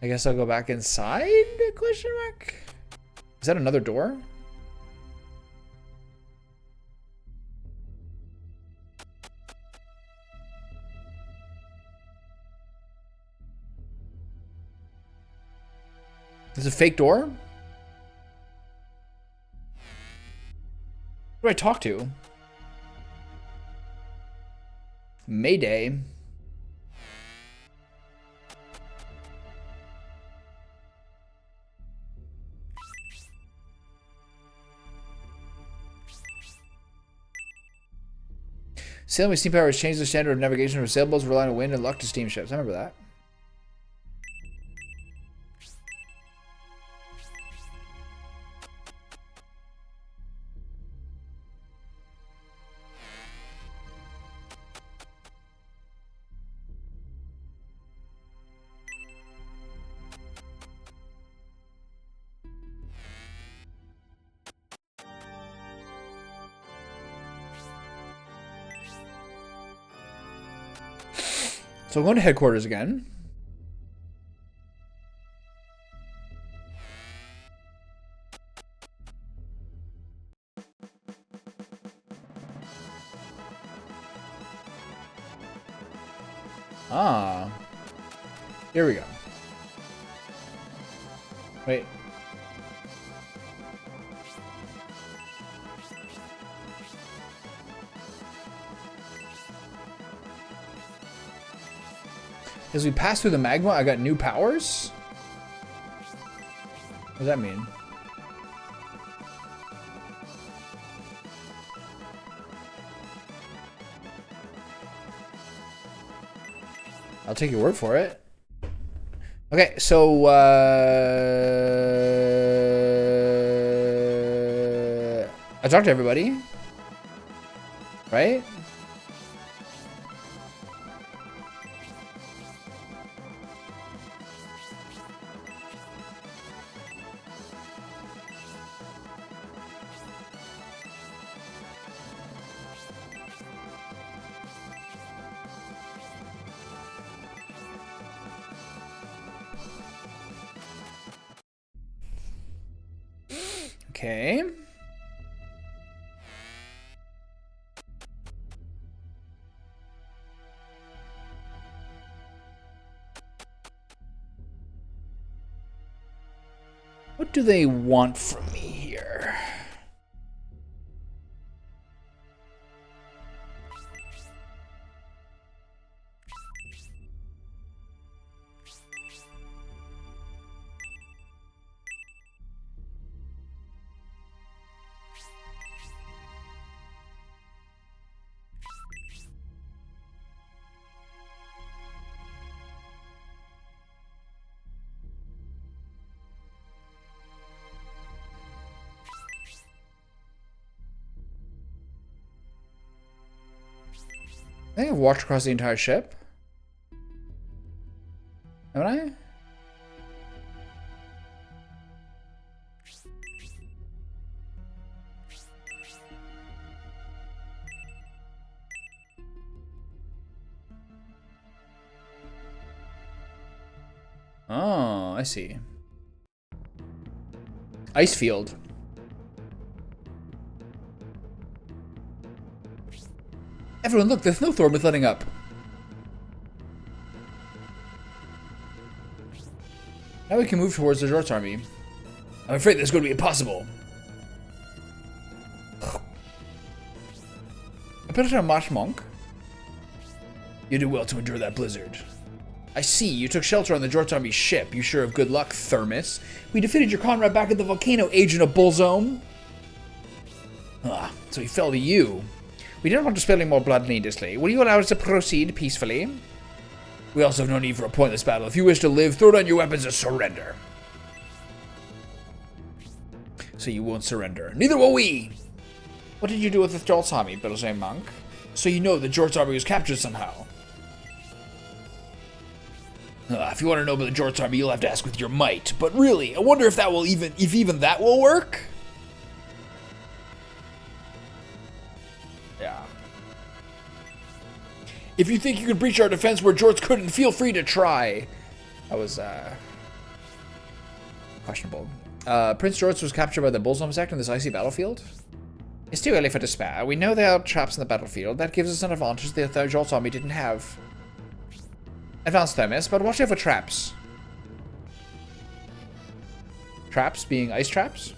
I guess I'll go back inside? Question mark? Is that another door? There's a fake door? Who do I talk to? Mayday. Sailing with steam power has changed the standard of navigation from sailboats relying on wind and luck to steamships. I remember that. So I'm going to headquarters again. Ah. Here we go. Wait. As we pass through the magma, I got new powers? What does that mean? I'll take your word for it. Okay, so I talked to everybody, right? Okay. What do they want from me here? I think I've walked across the entire ship. Haven't I? Oh, I see. Ice field. Everyone, look, the snowstorm is letting up. Now we can move towards the Jort's army. I'm afraid that's going to be impossible. I put it on Marsh Monk. You did well to endure that blizzard. I see, you took shelter on the Jort's army ship. You sure have good luck, Thermus. We defeated your comrade back at the volcano, Agent of Bullzone. Ah, so he fell to you. We don't want to spill any more blood needlessly. Will you allow us to proceed peacefully? We also have no need for a pointless battle. If you wish to live, throw down your weapons and surrender. So you won't surrender. Neither will we. What did you do with the Jolt's army, Bilzane Monk? So you know the Jort's army was captured somehow. If you want to know about the Jort's army, you'll have to ask with your might. But really, I wonder if that will even that will work. Yeah. If you think you can breach our defense where Jorts couldn't, feel free to try. That was questionable. Prince Jorts was captured by the Bullstorm sect on this icy battlefield. It's too early for despair. We know there are traps in the battlefield. That gives us an advantage the third Jorts army didn't have. Advanced Thermos, but watch out for traps. Traps being ice traps?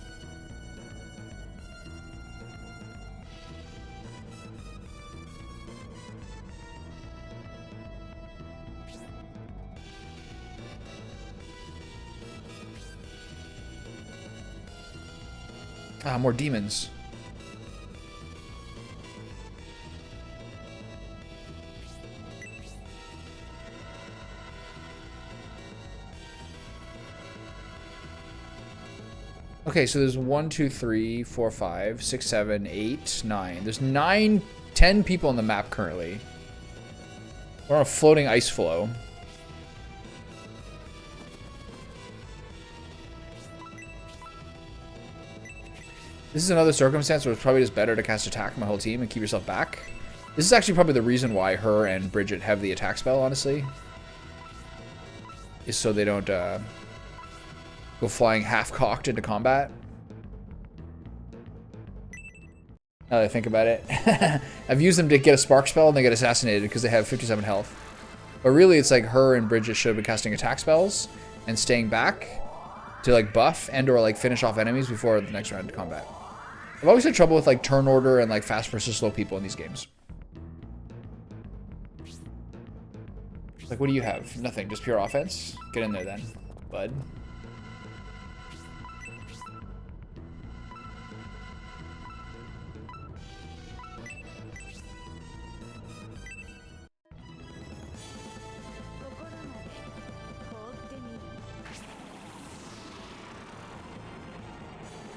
Ah, more demons. Okay, so there's 1, 2, 3, 4, 5, 6, 7, 8, 9. There's 9, 10 people on the map currently. We're on a floating ice flow. This is another circumstance where it's probably just better to cast attack my whole team and keep yourself back. This is actually probably the reason why her and Bridget have the attack spell, honestly. Is so they don't go flying half-cocked into combat. Now that I think about it. I've used them to get a spark spell and they get assassinated because they have 57 health. But really it's like her and Bridget should have been casting attack spells and staying back to like buff and or like finish off enemies before the next round of combat. I've always had trouble with like turn order and like fast versus slow people in these games. Like, what do you have? Nothing, just pure offense? Get in there then, bud.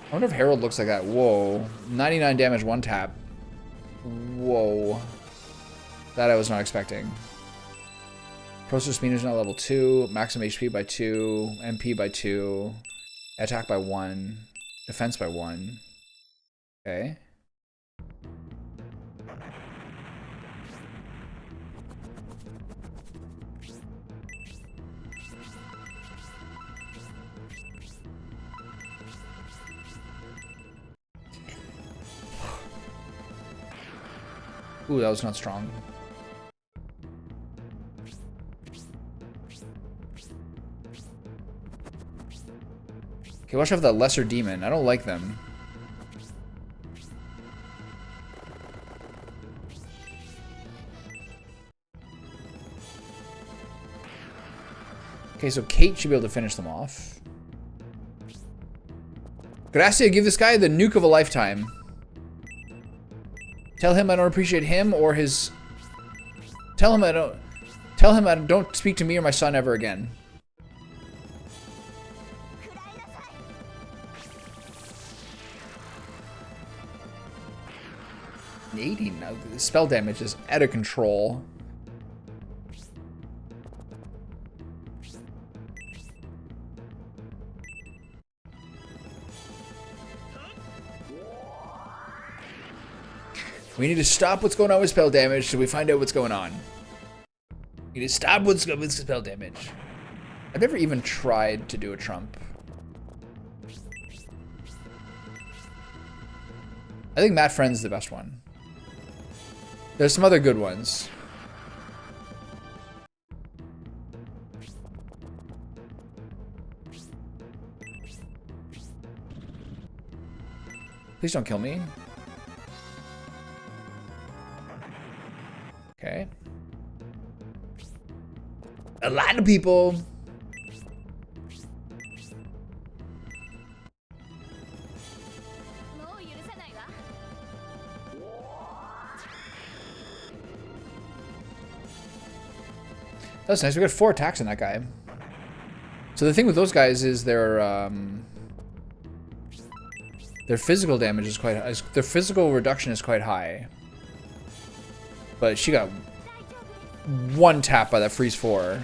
I wonder if Herald looks like that. Whoa. 99 damage, one tap. Whoa. That I was not expecting. Process speed is now level 2. Maximum HP by 2. MP by 2. Attack by 1. Defense by 1. Okay. Ooh, that was not strong. Okay, watch out for that lesser demon. I don't like them. Okay, so Kate should be able to finish them off. Gracia, give this guy the nuke of a lifetime. Tell him I don't appreciate him or his... Tell him I don't speak to me or my son ever again. Now, the spell damage is out of control. We need to stop what's going on with spell damage so we find out what's going on. We need to stop what's going on with spell damage. I've never even tried to do a trump. I think Matt Friend's the best one. There's some other good ones. Please don't kill me. Okay. A lot of people. That's nice. We got 4 attacks on that guy. So the thing with those guys is they're Their physical damage is quite high. Their physical reduction is quite high. But she got one tap by that freeze 4.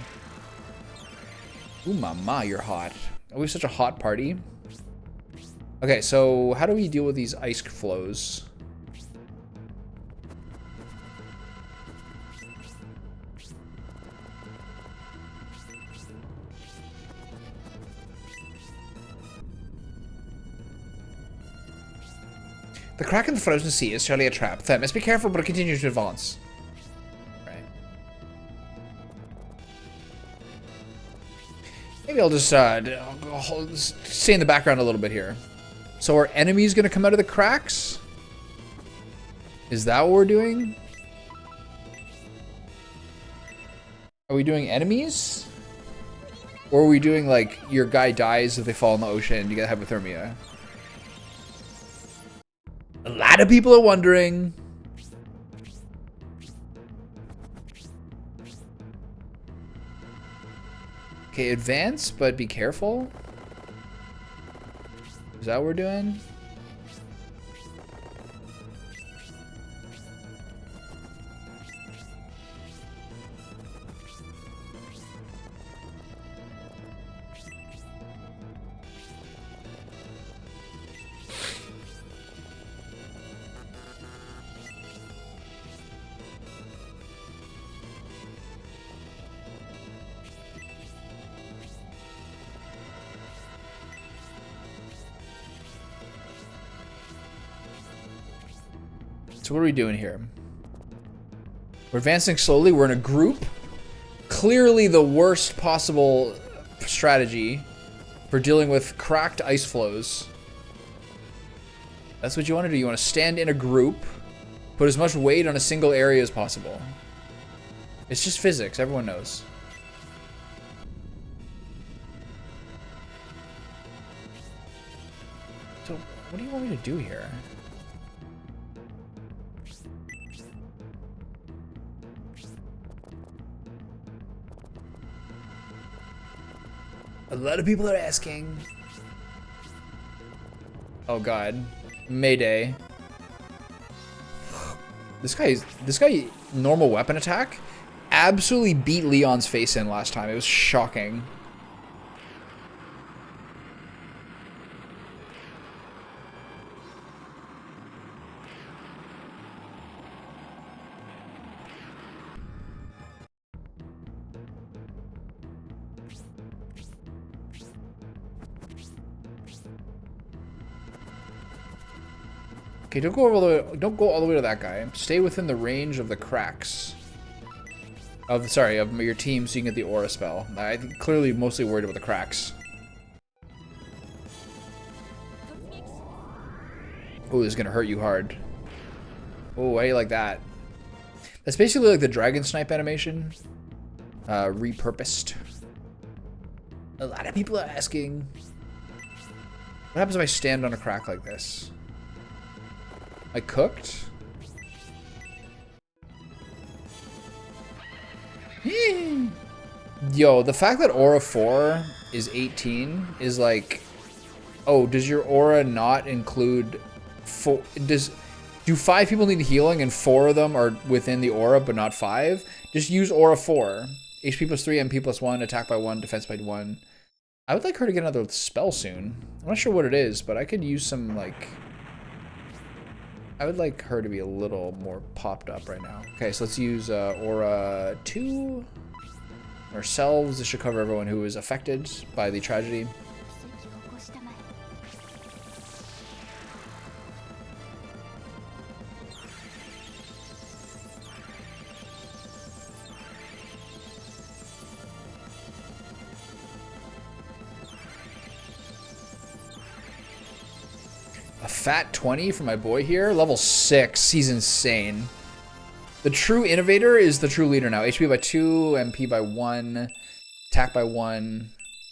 Ooh, mama, you're hot. Are we such a hot party? Okay, so how do we deal with these ice flows? The crack in the frozen sea is surely a trap. Themis, be careful, but continue to advance. Right. Maybe I'll just stay in the background a little bit here. So are enemies going to come out of the cracks? Is that what we're doing? Are we doing enemies? Or are we doing, like, your guy dies if they fall in the ocean, you get hypothermia? A lot of people are wondering. Okay, advance, but be careful. Is that what we're doing? So what are we doing here? We're advancing slowly. We're in a group. Clearly the worst possible strategy for dealing with cracked ice flows. That's what you want to do. You want to stand in a group, put as much weight on a single area as possible. It's just physics. Everyone knows. So what do you want me to do here? A lot of people are asking. Oh god. Mayday. This guy normal weapon attack absolutely beat Leon's face in last time. It was shocking. Okay, don't go all the way to that guy. Stay within the range of the cracks. Of your team so you can get the aura spell. I'm clearly mostly worried about the cracks. Oh, this is gonna hurt you hard. Oh, why do you like that? That's basically like the dragon snipe animation. Repurposed. A lot of people are asking. What happens if I stand on a crack like this? I cooked? Yo, the fact that aura 4 is 18 is like, oh, does your aura not include do 5 people need healing and 4 of them are within the aura but not 5? Just use aura 4. HP plus 3, MP plus 1, attack by 1, defense by 1. I would like her to get another spell soon. I'm not sure what it is, but I could use some like I would like her to be a little more popped up right now. Okay, so let's use Aura 2. Ourselves. This should cover everyone who is affected by the tragedy. A fat 20 for my boy here. Level 6. He's insane. The true innovator is the true leader now. HP by 2, MP by 1, attack by 1,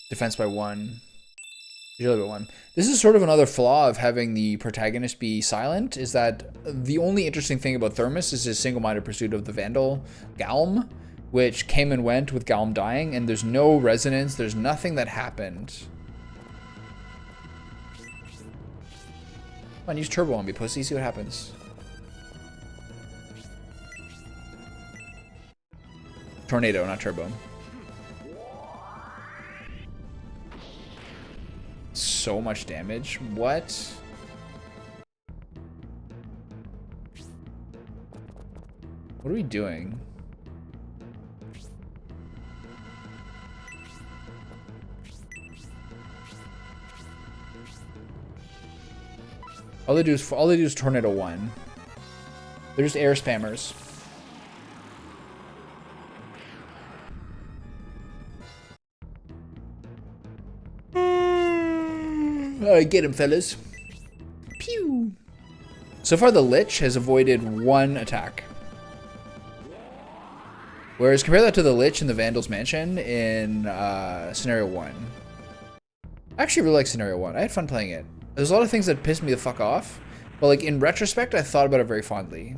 defense by 1, agility by 1. This is sort of another flaw of having the protagonist be silent, is that the only interesting thing about Thermus is his single-minded pursuit of the Vandal, Galm, which came and went with Galm dying, and there's no resonance, there's nothing that happened. Come on, use turbo on me, pussy. See what happens. Tornado, not turbo. So much damage. What? What are we doing? All they do is Tornado 1. They're just air spammers. Alright, get him, fellas. Pew! So far, the Lich has avoided 1 attack. Whereas, compare that to the Lich in the Vandal's Mansion in Scenario 1. I actually really like Scenario 1. I had fun playing it. There's a lot of things that pissed me the fuck off. But, like, in retrospect, I thought about it very fondly.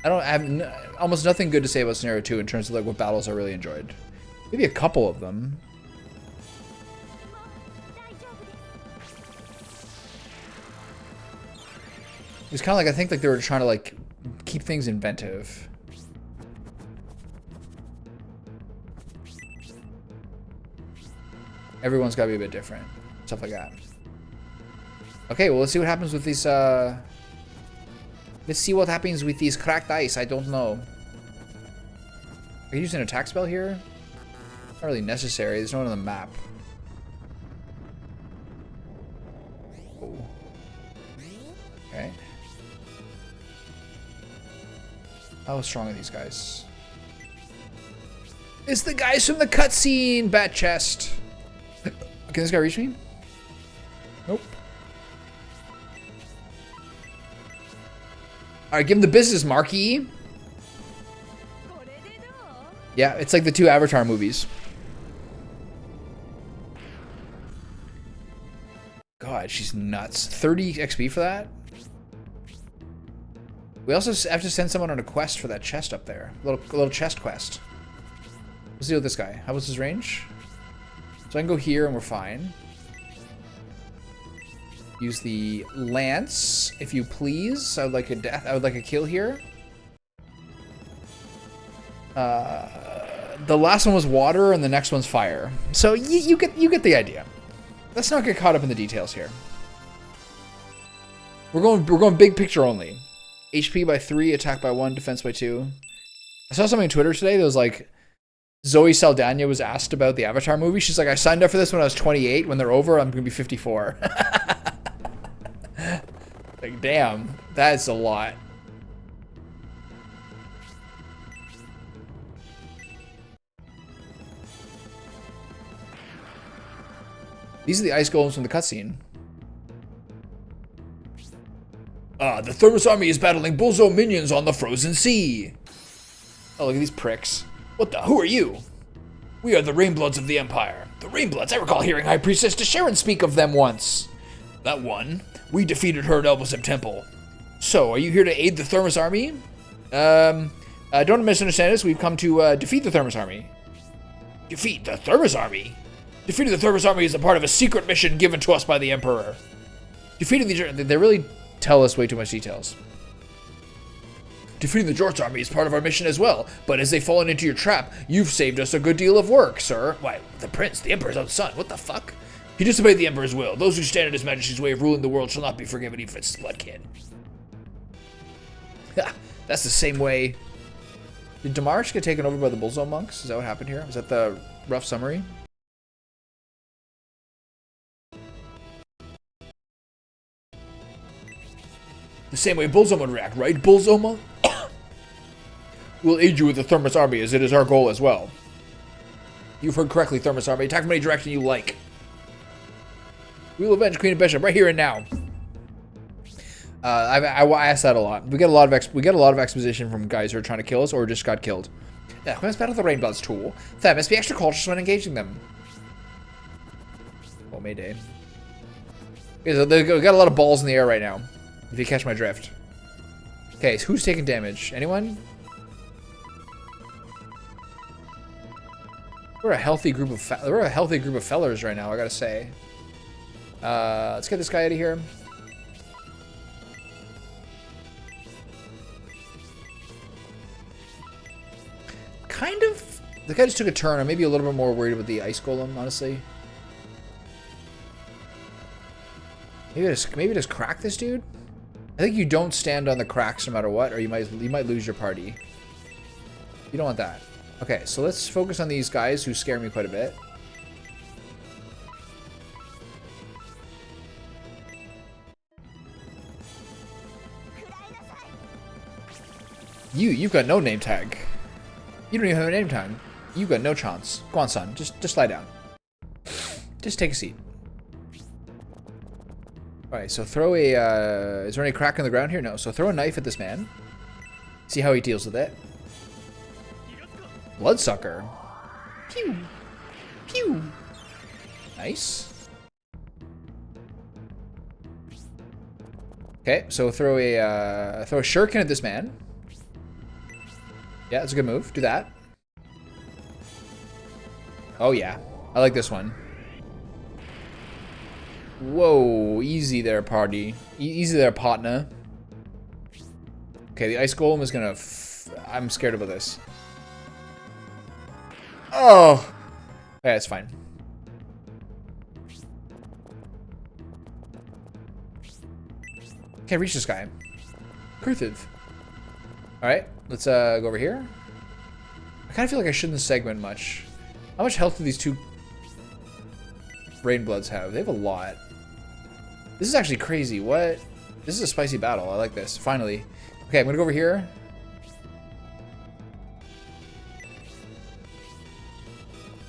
I have almost nothing good to say about Scenario 2 in terms of, like, what battles I really enjoyed. Maybe a couple of them. It was kind of like, I think like they were trying to like keep things inventive. Everyone's got to be a bit different. Stuff like that. Okay, well, let's see what happens with these, let's see what happens with these cracked ice. I don't know. I can use an attack spell here. Not really necessary. There's no one on the map. Oh. Okay. How strong are these guys? It's the guys from the cutscene! Bat chest. Can this guy reach me? Nope. Alright, give him the business, Marky. Yeah, it's like the 2 Avatar movies. God, she's nuts. 30 XP for that? We also have to send someone on a quest for that chest up there. A little chest quest. Let's deal with this guy. How was his range? So I can go here and we're fine. Use the lance, if you please. I would like a death. I would like a kill here. The last one was water, and the next one's fire. So you get the idea. Let's not get caught up in the details here. We're going big picture only. HP by 3, attack by 1, defense by 2. I saw something on Twitter today that was like, Zoe Saldana was asked about the Avatar movie. She's like, I signed up for this when I was 28. When they're over, I'm gonna be 54. Like, damn, that's a lot. These are the ice golems from the cutscene. The Thermos army is battling Bullzo minions on the frozen sea. Oh, look at these pricks. What the? Who are you? We are the Rainbloods of the Empire. The Rainbloods? I recall hearing High Priestess Sharon speak of them once. That one? We defeated her at Elbosim Temple. So, are you here to aid the Thermos army? Don't misunderstand us. We've come to defeat the Thermos army. Defeat the Thermos army? Defeating the Thermos army is a part of a secret mission given to us by the Emperor. Defeating the... They really tell us way too much details. Defeating the Jort's army is part of our mission as well, but as they've fallen into your trap, you've saved us a good deal of work, sir. Why, the prince, the Emperor's own son, what the fuck? He disobeyed the Emperor's will. Those who stand in his majesty's way of ruling the world shall not be forgiven even if it's blood kid. That's the same way... Did Damarish get taken over by the Bullzo monks? Is that what happened here? Was that the rough summary? The same way Bullzo would react, right, Bullzoma? We'll aid you with the Thermos army, as it is our goal as well. You've heard correctly, Thermos army. Attack from any direction you like. We will avenge Queen of Bishop right here and now. I asked that a lot. We get a lot of exposition from guys who are trying to kill us or just got killed. Yeah, let's battle the Rainbloods tool. That must be extra cautious when engaging them. Oh, Mayday. Okay, so we got a lot of balls in the air right now. If you catch my drift. Okay, so who's taking damage? Anyone? We're a healthy group of fellers right now, I gotta say. Let's get this guy out of here. Kind of. The guy just took a turn. I'm maybe a little bit more worried about the ice golem, honestly. Maybe just crack this dude. I think you don't stand on the cracks no matter what, or you might lose your party. You don't want that. Okay, so let's focus on these guys who scare me quite a bit. You've got no name tag. You don't even have a name tag. You've got no chance. Go on, son. Just lie down. Just take a seat. Alright, so throw a, is there any crack in the ground here? No. So throw a knife at this man. See how he deals with it. Bloodsucker. Pew. Pew. Nice. Okay, so throw a shuriken at this man. Yeah, that's a good move. Do that. Oh yeah. I like this one. Whoa, easy there, party. Easy there, partner. Okay, the ice golem is gonna. I'm scared about this. Oh, yeah, it's fine. Can't reach this guy. Kurthiv. All right, let's go over here. I kind of feel like I shouldn't segment much. How much health do these two Rainbloods have? They have a lot. This is actually crazy. What? This is a spicy battle. I like this. Finally. Okay, I'm gonna go over here.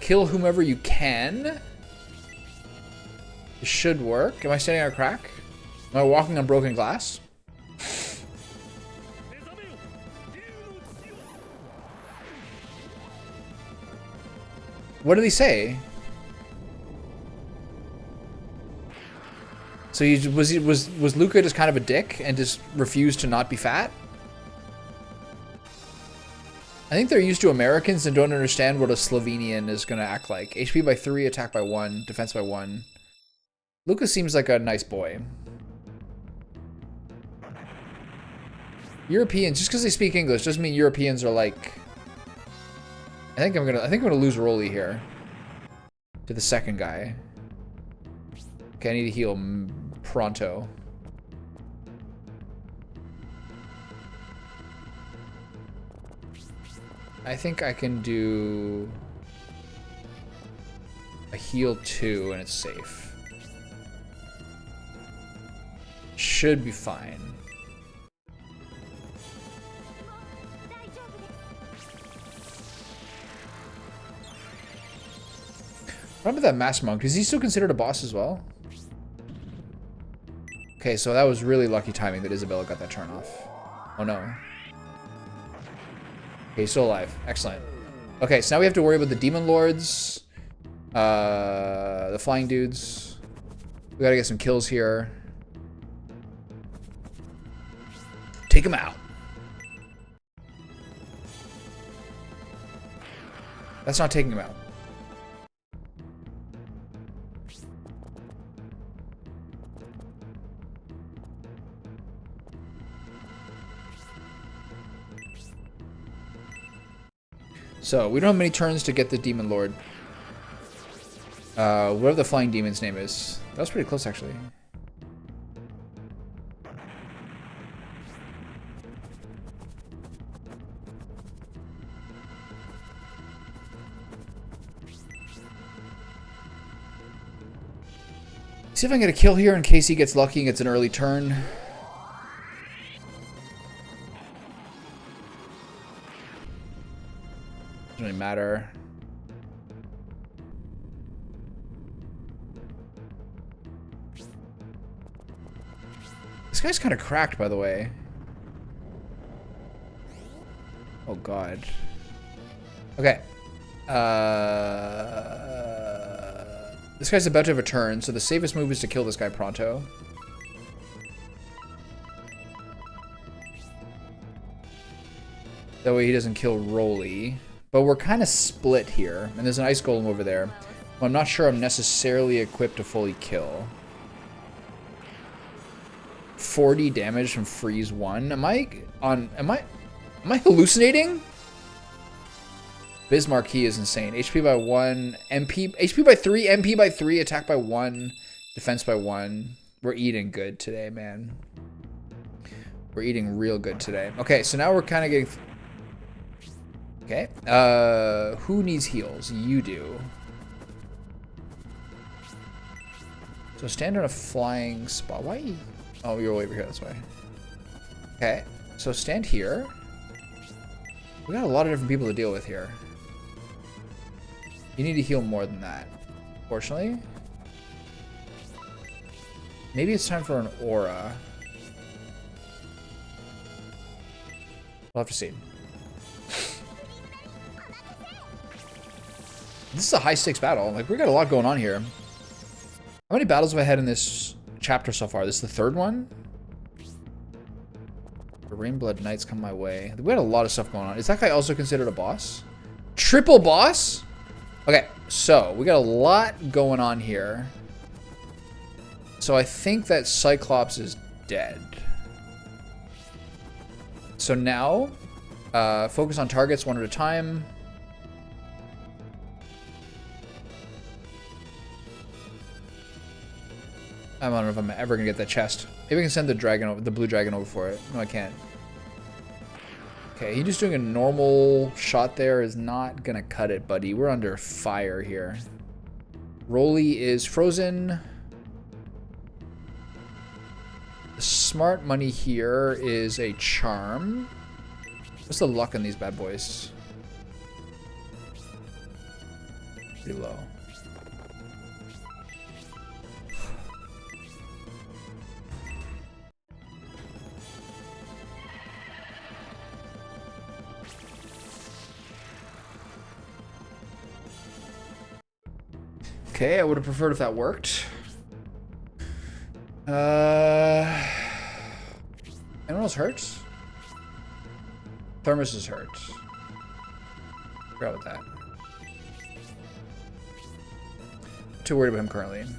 Kill whomever you can. This should work. Am I standing on a crack? Am I walking on broken glass? What did he say? So was Luca just kind of a dick and just refused to not be fat? I think they're used to Americans and don't understand what a Slovenian is gonna act like. HP by 3, attack by 1, defense by 1. Luca seems like a nice boy. Europeans, just because they speak English doesn't mean Europeans are like. I think I'm gonna lose Rolly here to the second guy. Okay, I need to heal pronto. I think I can do a heal 2 and it's safe. Should be fine. What about that mass monk? Is he still considered a boss as well? Okay, so that was really lucky timing that Isabella got that turn off. Oh no. Okay, he's still alive. Excellent. Okay, so now we have to worry about the demon lords, the flying dudes. We gotta get some kills here. Take him out. That's not taking him out. So, we don't have many turns to get the Demon Lord. Whatever the flying demon's name is. That was pretty close, actually. See if I can get a kill here in case he gets lucky and gets an early turn. Doesn't really matter. This guy's kind of cracked, by the way. Oh god. Okay. This guy's about to have a turn, so the safest move is to kill this guy pronto. That way he doesn't kill Rolly. But we're kind of split here, and there's an ice golem over there. Well, I'm not sure I'm necessarily equipped to fully kill. 40 damage from freeze 1. Am I hallucinating? Bismarck Key is insane. HP by 1, HP by 3, MP by 3, attack by 1, defense by 1. We're eating good today, man. We're eating real good today. Okay, so now we're kind of getting... Okay. Who needs heals? You do. So stand on a flying spot. Why? Oh, you're way over here. That's why. Okay. So stand here. We got a lot of different people to deal with here. You need to heal more than that, fortunately. Maybe it's time for an aura. We'll have to see. This is a high stakes battle. Like, we got a lot going on here. How many battles have I had in this chapter so far? This is the third one? The Rainblood Knights come my way. We had a lot of stuff going on. Is that guy also considered a boss? Triple boss? Okay, so we got a lot going on here. So I think that Cyclops is dead. So now, focus on targets one at a time. I don't know if I'm ever gonna get that chest. Maybe I can send the dragon over, the blue dragon over for it. No, I can't. Okay, he just doing a normal shot there is not gonna cut it, buddy. We're under fire here. Rolly is frozen. The smart money here is a charm. What's the luck on these bad boys? Pretty low. Okay, I would have preferred if that worked. Anyone else hurt? Thermos is hurt. Forgot about that. Too worried about him currently. I'm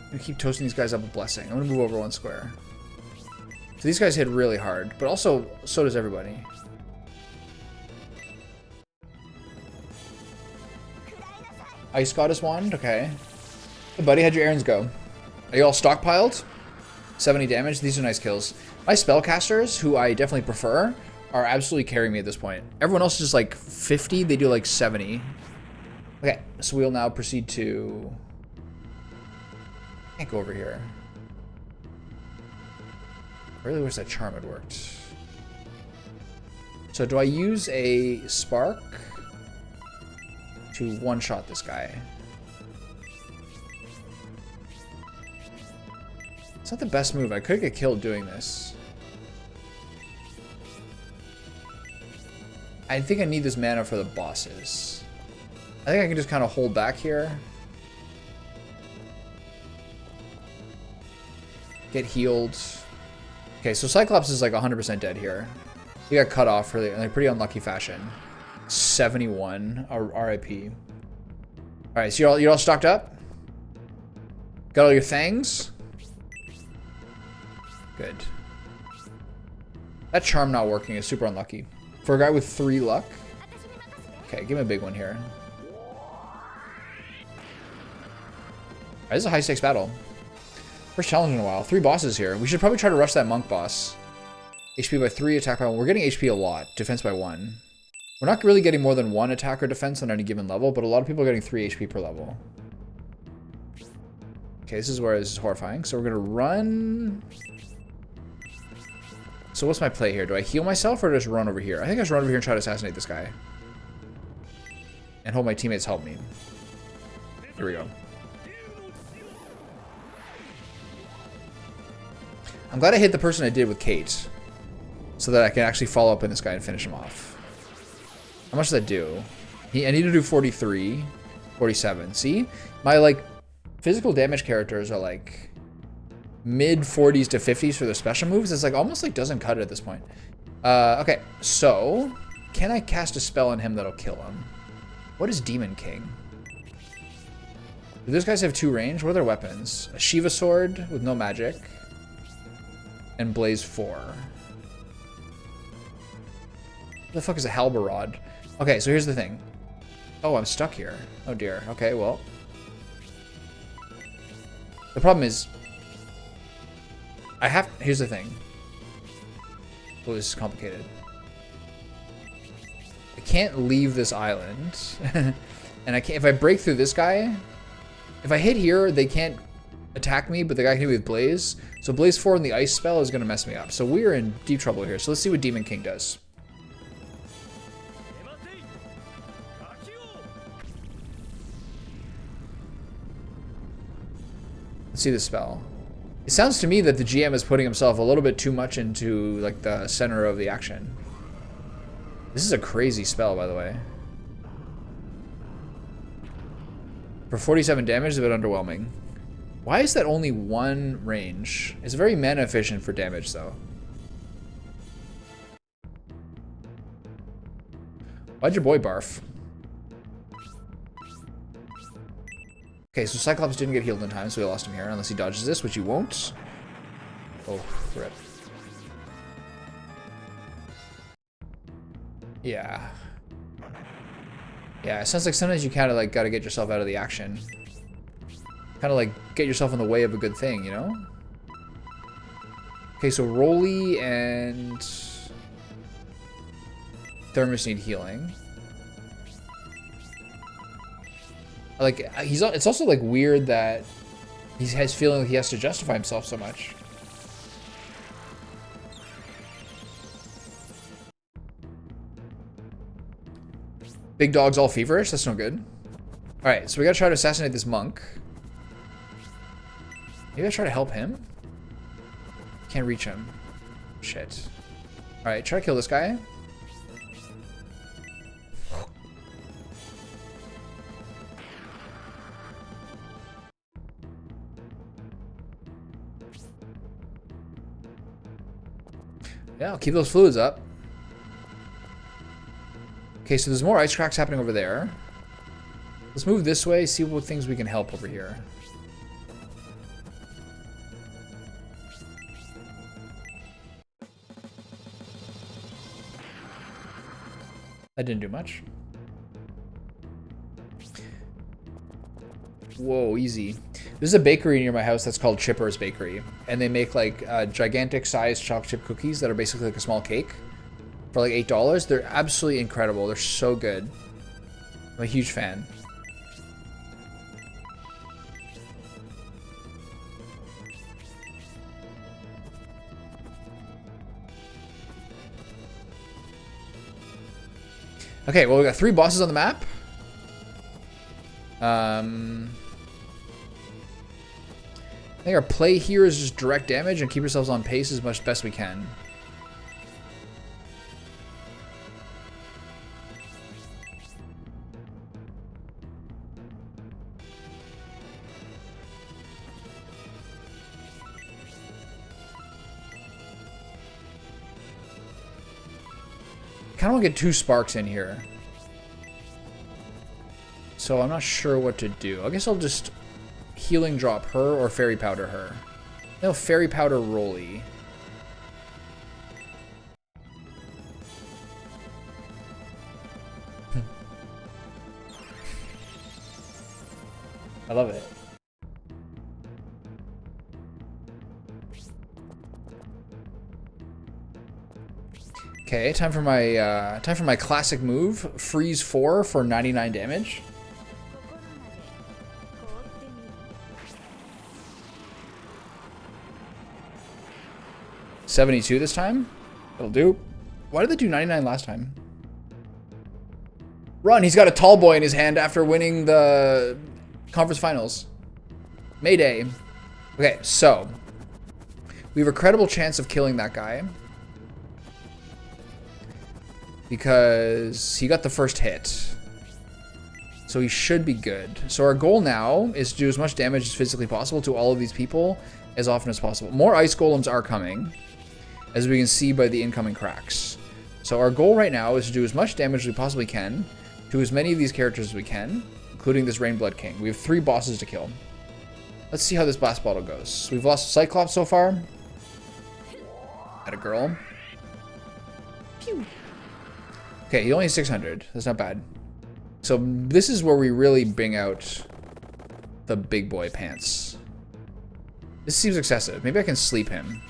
gonna keep toasting these guys up with blessing. I'm gonna move over 1 square. So these guys hit really hard, but also so does everybody. Ice Goddess Wand, okay. Hey buddy, how'd your errands go? Are you all stockpiled? 70 damage, these are nice kills. My spellcasters, who I definitely prefer, are absolutely carrying me at this point. Everyone else is just like 50, they do like 70. Okay, so we'll now proceed to... Can't go over here. I really wish that charm had worked. So do I use a spark to one-shot this guy? It's not the best move. I could get killed doing this. I think I need this mana for the bosses. I think I can just kind of hold back here. Get healed. Okay, so Cyclops is like 100% dead here. He got cut off really in a pretty unlucky fashion. 71 RIP. All right, so you're all stocked up? Got all your things? Good. That charm not working is super unlucky. For a guy with 3 luck. Okay, give me a big one here. Alright, this is a high stakes battle. First challenge in a while. 3 bosses here. We should probably try to rush that monk boss. HP by 3, attack by 1. We're getting HP a lot. Defense by 1. We're not really getting more than 1 attack or defense on any given level, but a lot of people are getting 3 HP per level. Okay, this is where this is horrifying. So we're gonna run. So what's my play here? Do I heal myself or just run over here? I think I just run over here and try to assassinate this guy. And hope my teammates help me. Here we go. I'm glad I hit the person I did with Kate. So that I can actually follow up in this guy and finish him off. How much does that do? I need to do 43, 47. See? My, like, physical damage characters are, like, mid 40s to 50s for the special moves. It's, like, almost, like, doesn't cut it at this point. Okay, so... Can I cast a spell on him that'll kill him? What is Demon King? Do those guys have 2 range? What are their weapons? A Shiva sword with no magic. and Blaze 4. What the fuck is a Halberod? Okay, so here's the thing. Oh, I'm stuck here. Oh dear. Okay, well. The problem is, here's the thing. Oh, this is complicated. I can't leave this island. And I can't, if I break through this guy, if I hit here, they can't attack me, but the guy can hit me with Blaze. So Blaze 4 and the ice spell is gonna mess me up. So we're in deep trouble here. So let's see what Demon King does. Let's see the spell. It sounds to me that the GM is putting himself a little bit too much into like the center of the action. This is a crazy spell, by the way. For 47 damage, it's a bit underwhelming. Why is that only one range? It's very mana efficient for damage, though. Why'd your boy barf? Okay, so Cyclops didn't get healed in time, so we lost him here, unless he dodges this, which he won't. Oh, rip. Yeah. Yeah, it sounds like sometimes you kind of like gotta get yourself out of the action. Kind of like get yourself in the way of a good thing, you know? Okay, so Rolly and Thermos need healing. Like, it's also like weird that he has feeling like he has to justify himself so much. Big dog's all feverish. That's no good. All right, so we gotta try to assassinate this monk. Maybe I try to help him. Can't reach him. Shit. All right, try to kill this guy. Yeah, I'll keep those fluids up. Okay, so there's more ice cracks happening over there. Let's move this way, see what things we can help over here. That didn't do much. Whoa, easy. There's a bakery near my house that's called Chipper's Bakery. And they make like gigantic sized chocolate chip cookies that are basically like a small cake for like $8. They're absolutely incredible. They're so good. I'm a huge fan. Okay, well, we got 3 bosses on the map. I think our play here is just direct damage and keep ourselves on pace as much best we can. I kind of want to get 2 sparks in here. So I'm not sure what to do. I guess I'll just healing drop her or fairy powder her. No, fairy powder Rolly. I love it. Okay, time for my classic move, freeze 4 for 99 damage. $72 this time. That'll do. Why did they do 99 last time? Run! He's got a tall boy in his hand after winning the conference finals. Mayday. Okay, so we have a credible chance of killing that guy because he got the first hit. So he should be good. So our goal now is to do as much damage as physically possible to all of these people as often as possible. More ice golems are coming, as we can see by the incoming cracks. So our goal right now is to do as much damage as we possibly can to as many of these characters as we can, including this Rainblood King. We have 3 bosses to kill. Let's see how this blast battle goes. We've lost Cyclops so far. At a girl. Pew. Okay, he only has 600. That's not bad. So this is where we really bring out the big boy pants. This seems excessive. Maybe I can sleep him.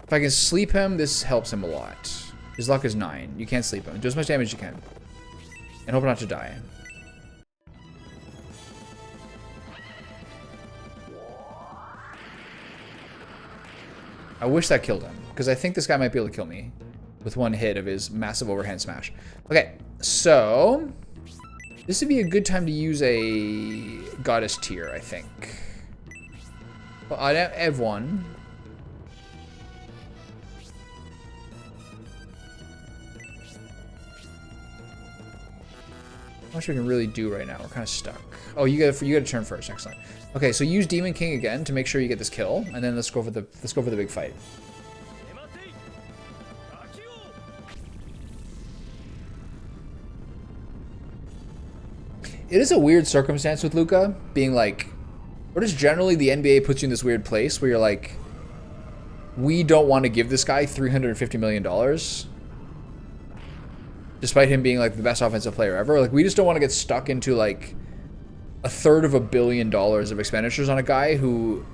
If I can sleep him, this helps him a lot. His luck is 9. You can't sleep him. Do as much damage as you can. And hope not to die. I wish that killed him, because I think this guy might be able to kill me with one hit of his massive overhand smash. Okay, so this would be a good time to use a goddess tier, I think. Well, I have one. Not much we can really do right now. We're kind of stuck. Oh, you got a turn first. Excellent. Okay, so use Demon King again to make sure you get this kill, and then let's go for the big fight. It is a weird circumstance with Luka being like, or just generally the NBA puts you in this weird place where you're like, we don't want to give this guy $350 million. Despite him being like the best offensive player ever. Like, we just don't want to get stuck into like $333 billion of expenditures on a guy who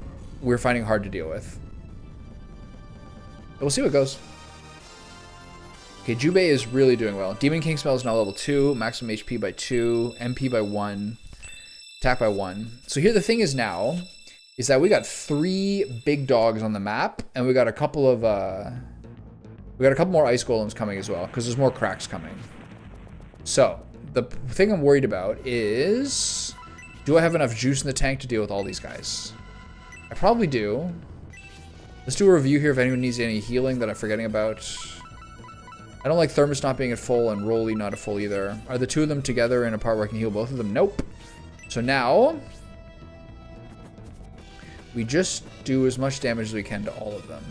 we're finding hard to deal with. But we'll see what goes. Okay, Jubei is really doing well. Demon King spell is now level 2, maximum HP by 2, MP by 1, attack by 1. So here the thing is now, is that we got 3 big dogs on the map, and we got a couple of, more ice golems coming as well, because there's more cracks coming. So, the thing I'm worried about is, do I have enough juice in the tank to deal with all these guys? I probably do. Let's do a review here if anyone needs any healing that I'm forgetting about. I don't like Thermos not being at full and Rolly not at full either. Are the two of them together in a part where I can heal both of them? Nope. So now, we just do as much damage as we can to all of them.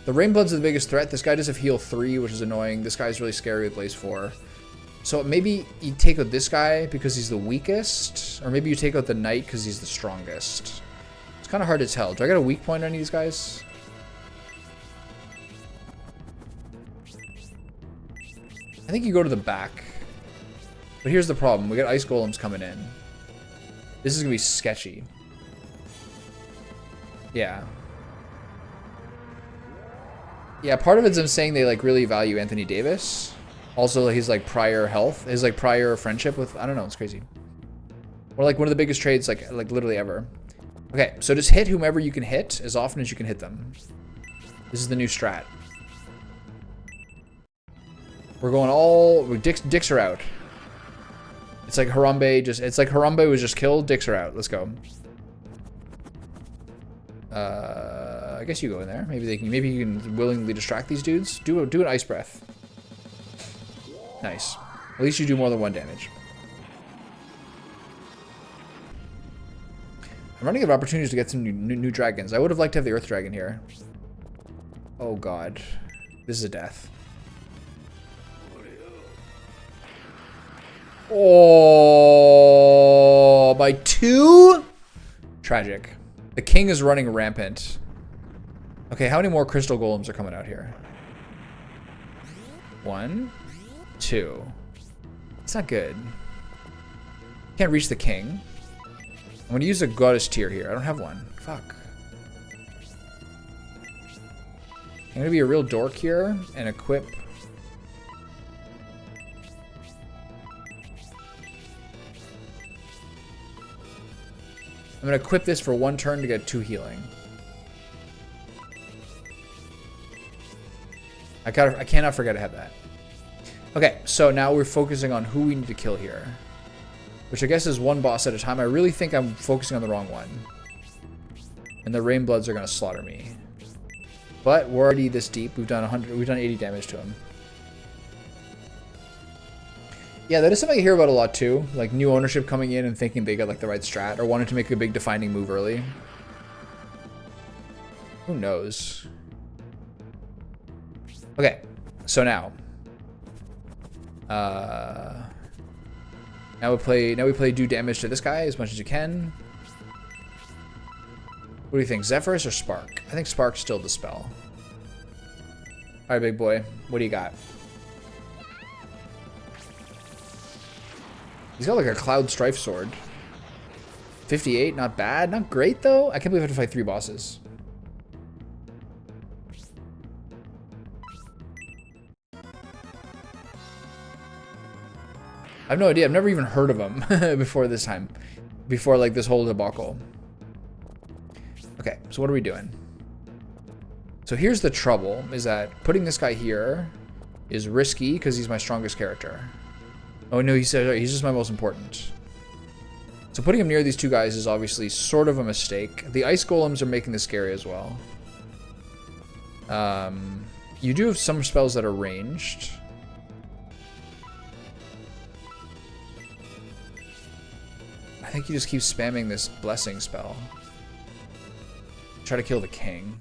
The Rainblood's the biggest threat. This guy does have heal 3, which is annoying. This guy's really scary with Blaze 4. So maybe you take out this guy because he's the weakest, or maybe you take out the Knight because he's the strongest. It's kind of hard to tell. Do I got a weak point on any of these guys? I think you go to the back. But here's the problem. We got ice golems coming in. This is going to be sketchy. Yeah. Yeah, part of it's them saying they like really value Anthony Davis. Also his like prior health, his like prior friendship with, I don't know, it's crazy. Or like one of the biggest trades like literally ever. Okay, so just hit whomever you can hit as often as you can hit them. This is the new strat. We're going all, dicks are out. It's like Harambe it's like Harambe was just killed, dicks are out. Let's go. I guess you go in there. Maybe you can willingly distract these dudes. Do an ice breath. Nice. At least you do more than 1 damage. I'm running out of opportunities to get some new dragons. I would have liked to have the Earth Dragon here. Oh god. This is a death. Oh, by 2? Tragic. The king is running rampant. Okay, how many more crystal golems are coming out here? 1, 2. It's not good. Can't reach the king. I'm gonna use a goddess tier here. I don't have one. Fuck. I'm gonna be a real dork here and equip. I'm gonna equip this for 1 turn to get 2 healing. I cannot forget I have that. Okay, so now we're focusing on who we need to kill here. Which I guess is 1 boss at a time. I really think I'm focusing on the wrong one. And the Rainbloods are gonna slaughter me. But we're already this deep. We've done 80 damage to him. Yeah, that is something I hear about a lot too. Like new ownership coming in and thinking they got like the right strat or wanting to make a big defining move early. Who knows? Okay, so now. Now we play do damage to this guy as much as you can. What do you think, Zephyrus or Spark? I think Spark's still the spell. All right, big boy. What do you got? He's got like a Cloud Strife sword. 58, not bad. Not great, though. I can't believe I have to fight 3 bosses. I have no idea. I've never even heard of him before this time. Before, like, this whole debacle. Okay, so what are we doing? So here's the trouble, is that putting this guy here is risky because he's my strongest character. Oh, no, he's just my most important. So putting him near these 2 guys is obviously sort of a mistake. The ice golems are making this scary as well. You do have some spells that are ranged. I think you just keep spamming this blessing spell. Try to kill the king.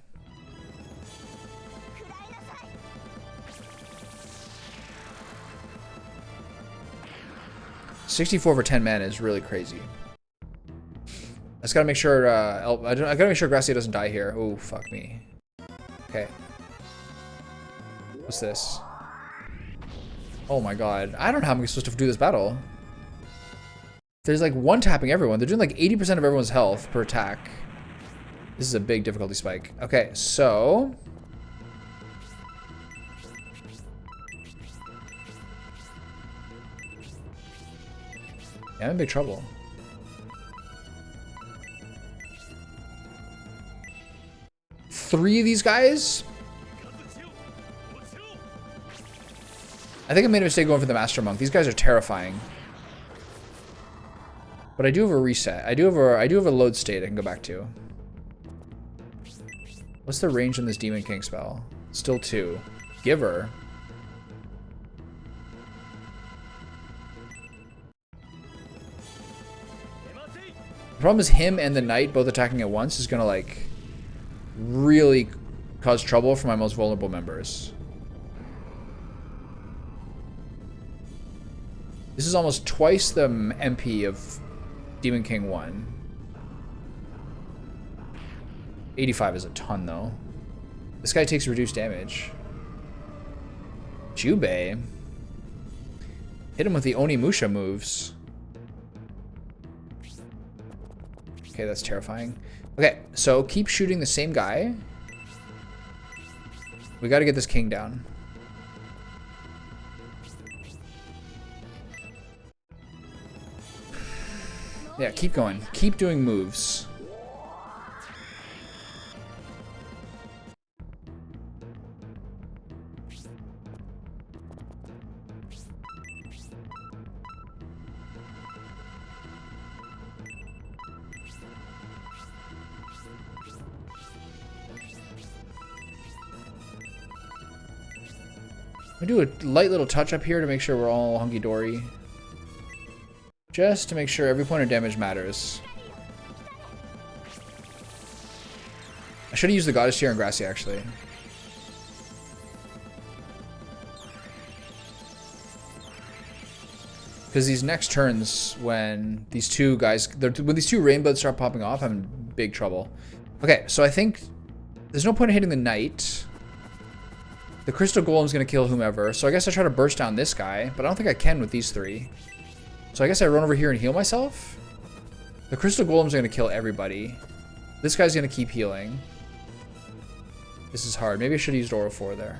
$64 for 10 mana is really crazy. I just gotta make sure I gotta make sure Gracia doesn't die here. Oh, fuck me. Okay. What's this? Oh my god. I don't know how I'm supposed to do this battle. There's like one tapping everyone. They're doing like 80% of everyone's health per attack. This is a big difficulty spike. Okay, so yeah, I'm in big trouble. Three of these guys? I think I made a mistake going for the Master Monk. These guys are terrifying. But I do have a reset. I do have a load state I can go back to. What's the range on this Demon King spell? Still 2. Giver. The problem is him and the Knight both attacking at once is gonna like really cause trouble for my most vulnerable members. This is almost twice the MP of Demon King 1. 85 is a ton though. This guy takes reduced damage. Jubei. Hit him with the Onimusha moves. Okay, that's terrifying. Okay, so keep shooting the same guy. We gotta get this king down. Yeah, keep going. Keep doing moves. I'm gonna do a light little touch up here to make sure we're all hunky-dory. Just to make sure every point of damage matters. I should have used the Goddess Tear on Gracia, actually. Because these next turns, when these 2 guys, when these 2 Rainbloods start popping off, I'm in big trouble. Okay, so I think there's no point in hitting the Knight. The Crystal Golem's gonna kill whomever, so I guess I try to burst down this guy, but I don't think I can with these 3. So I guess I run over here and heal myself? The Crystal Golem's gonna kill everybody. This guy's gonna keep healing. This is hard. Maybe I should have used Aura 4 there.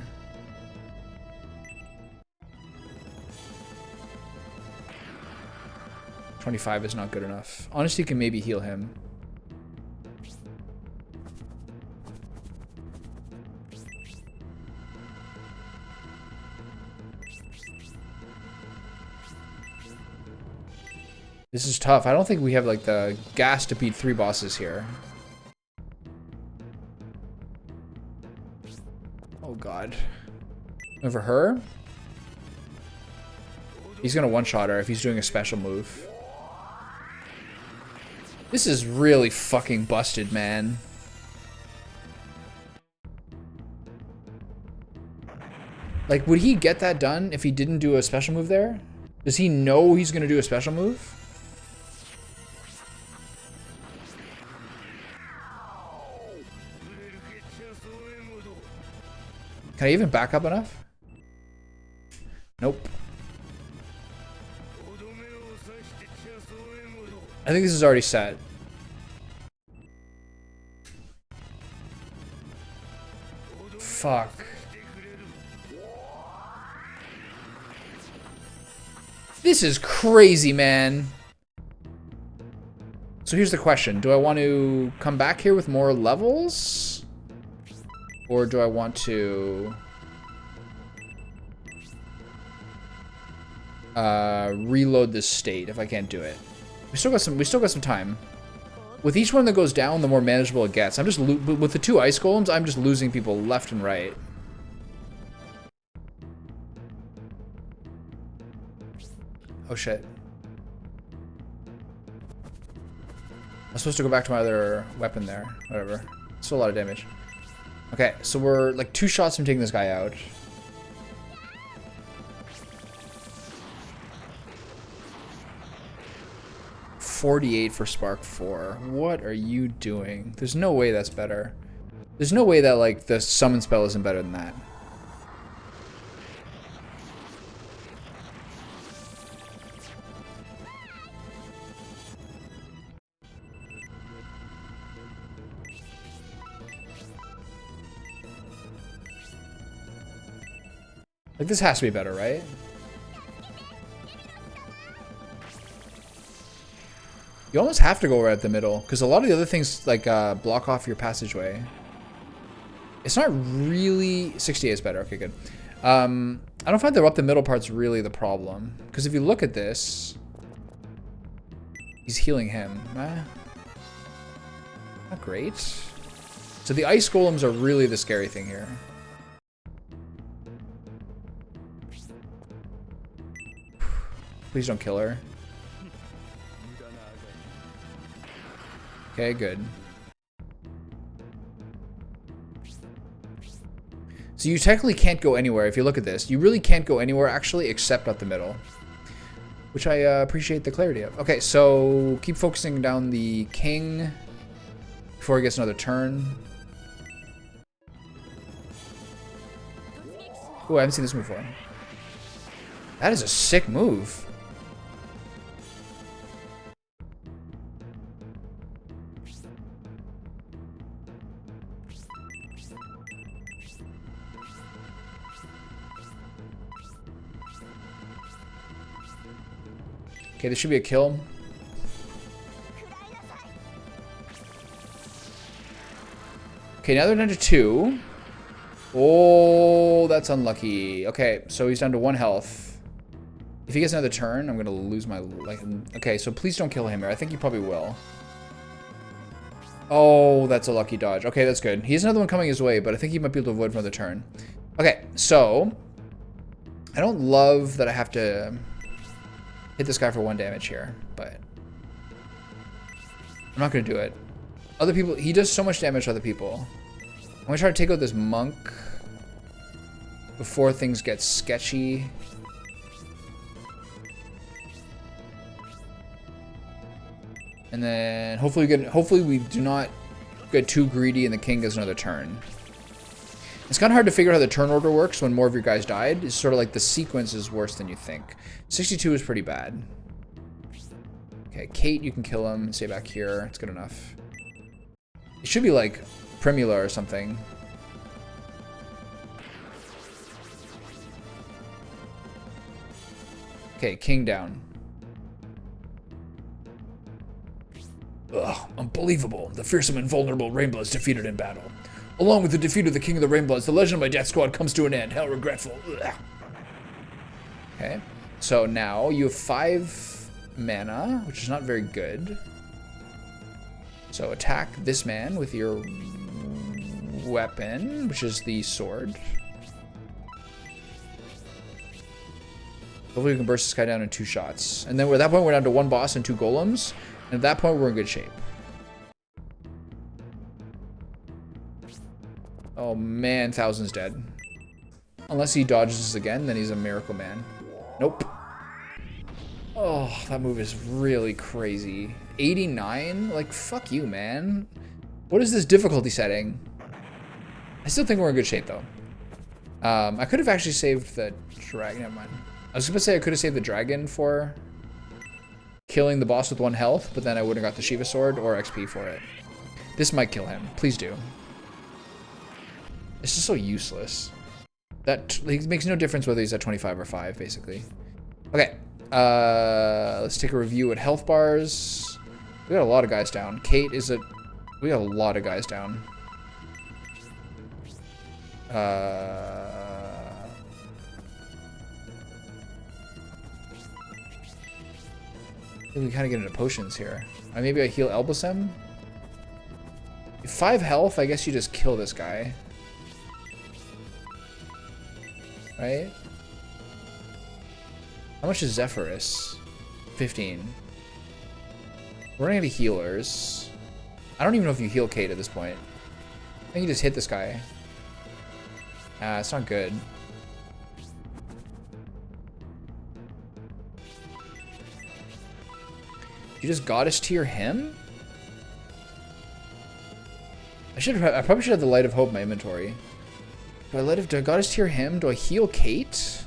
$25 is not good enough. Honesty can maybe heal him. This is tough. I don't think we have like the gas to beat 3 bosses here. Oh god. Over her? He's gonna one-shot her if he's doing a special move. This is really fucking busted, man. Like, would he get that done if he didn't do a special move there? Does he know he's gonna do a special move? Can I even back up enough? Nope. I think this is already set. Fuck. This is crazy, man. So here's the question. Do I want to come back here with more levels? Or do I want to reload this state if I can't do it? We still got some time. With each one that goes down, the more manageable it gets. I'm just with the 2 ice golems, I'm just losing people left and right. Oh shit. I'm supposed to go back to my other weapon there. Whatever. Still a lot of damage. Okay, so we're like 2 shots from taking this guy out. $48 for Spark 4. What are you doing? There's no way that's better. There's no way that like the summon spell isn't better than that. Like this has to be better, right? You almost have to go right at the middle, because a lot of the other things like block off your passageway. It's not really 68 is better. Okay, good. I don't find the up the middle part's really the problem, because if you look at this, he's healing him. Not great. So the ice golems are really the scary thing here. Please don't kill her. Okay, good. So you technically can't go anywhere if you look at this. You really can't go anywhere actually except up the middle. Which I appreciate the clarity of. Okay, so keep focusing down the king before he gets another turn. Ooh, I haven't seen this move before. That is a sick move. Okay, this should be a kill. Okay, now they're down to 2. Oh, that's unlucky. Okay, so he's down to 1 health. If he gets another turn, I'm gonna lose my okay, so please don't kill him here. I think he probably will. Oh, that's a lucky dodge. Okay, that's good. He has another one coming his way, but I think he might be able to avoid another turn. Okay, so I don't love that I have to hit this guy for 1 damage here, but I'm not gonna do it. Other people, he does so much damage to other people. I'm gonna try to take out this monk before things get sketchy. And then hopefully we do not get too greedy and the king gets another turn. It's kind of hard to figure out how the turn order works when more of your guys died. It's sort of like the sequence is worse than you think. 62 is pretty bad. Okay, Kate, you can kill him. Stay back here. It's good enough. It should be like Primula or something. Okay, king down. Ugh, unbelievable. The fearsome and vulnerable Rainblood is defeated in battle. Along with the defeat of the King of the Rainbloods, the legend of my death squad comes to an end. How regretful. Ugh. Okay, so now you have 5 mana, which is not very good. So attack this man with your weapon, which is the sword. Hopefully we can burst this guy down in 2 shots. And then at that point we're down to 1 boss and 2 golems. And at that point we're in good shape. Oh man, Thousand's dead. Unless he dodges this again, then he's a miracle man. Nope. Oh, that move is really crazy. 89? Like, fuck you, man. What is this difficulty setting? I still think we're in good shape, though. I could have actually saved the dragon. Never mind. I was gonna say I could have saved the dragon for killing the boss with 1 health, but then I wouldn't have got the Shiva sword or XP for it. This might kill him. Please do. It's just so useless. That it makes no difference whether he's at 25 or 5, basically. Okay. Let's take a review at health bars. We got a lot of guys down. Kate is at... We got a lot of guys down. I think we kind of get into potions here. Maybe I heal Elbasem. 5 health, I guess you just kill this guy. Right? How much is Zephyrus? 15. We're running out of healers. I don't even know if you heal Kate at this point. I think you just hit this guy. It's not good. You just goddess tier him? I probably should have the Light of Hope in my inventory. Do I goddess tier him? Do I heal Kate?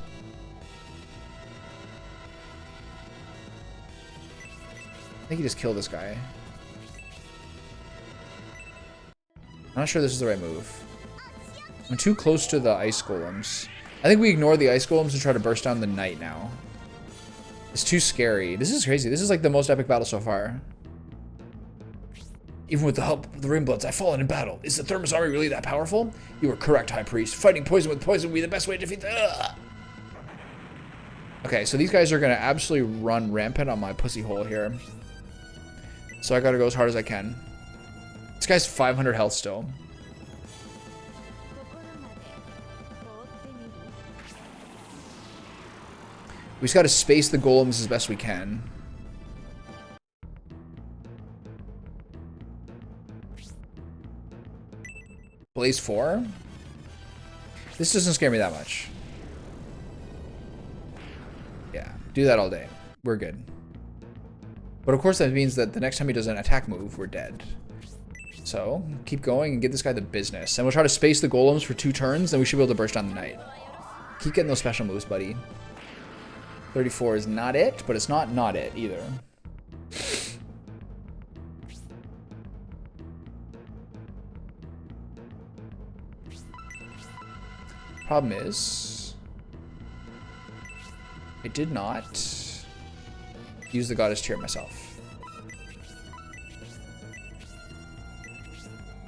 I think you just kill this guy. I'm not sure this is the right move. I'm too close to the ice golems. I think we ignore the ice golems and try to burst down the knight now. It's too scary. This is crazy. This is like the most epic battle so far. Even with the help of the Rainbloods, I've fallen in battle. Is the Thermos army really that powerful? You are correct, High Priest. Fighting poison with poison would be the best way to defeat the... Ugh. Okay, so these guys are going to absolutely run rampant on my pussy hole here. So I got to go as hard as I can. This guy's 500 health still. We just got to space the golems as best we can. Blaze 4? This doesn't scare me that much. Yeah, do that all day. We're good. But of course that means that the next time he does an attack move, we're dead. So, keep going and get this guy the business. And we'll try to space the golems for 2 turns, then we should be able to burst down the knight. Keep getting those special moves, buddy. 34 is not it, but it's not it either. Problem is, I did not use the goddess tier myself.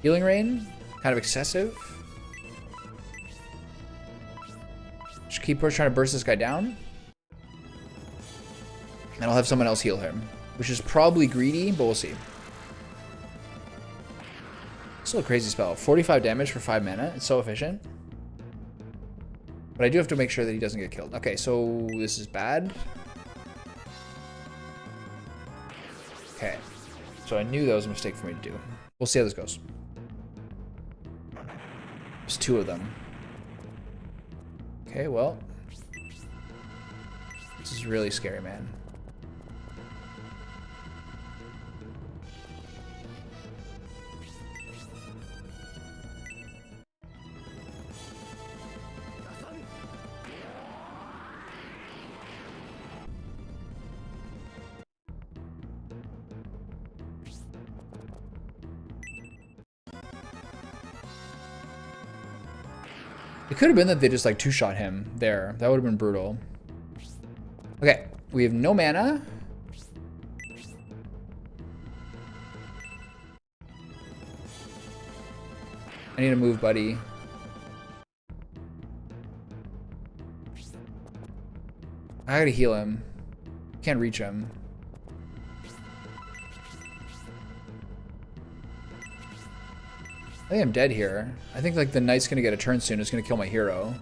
Healing Rain, kind of excessive. Just keep trying to burst this guy down. And I'll have someone else heal him, which is probably greedy, but we'll see. Still a crazy spell. 45 damage for 5 mana. It's so efficient. But I do have to make sure that he doesn't get killed. Okay, so this is bad. Okay. So I knew that was a mistake for me to do. We'll see how this goes. There's 2 of them. Okay, well. This is really scary, man. It could have been that they just like 2-shot him there. That would have been brutal. Okay, we have no mana. I need to move, buddy. I gotta heal him. Can't reach him. I think I'm dead here. I think like the knight's gonna get a turn soon. It's gonna kill my hero.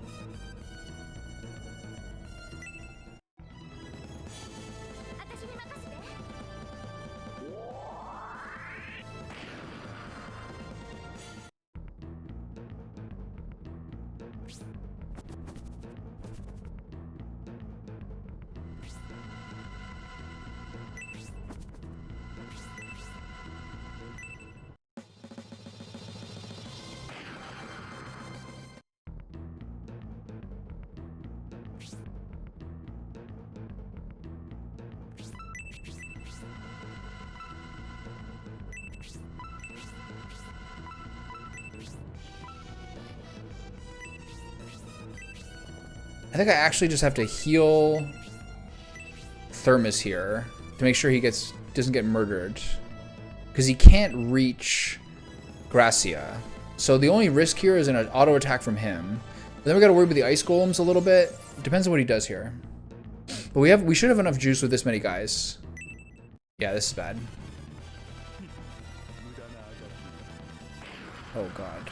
I think I actually just have to heal Thermus here to make sure he doesn't get murdered. Because he can't reach Gracia. So the only risk here is an auto attack from him. But then we gotta worry about the ice golems a little bit. Depends on what he does here. But we should have enough juice with this many guys. Yeah, this is bad. Oh god.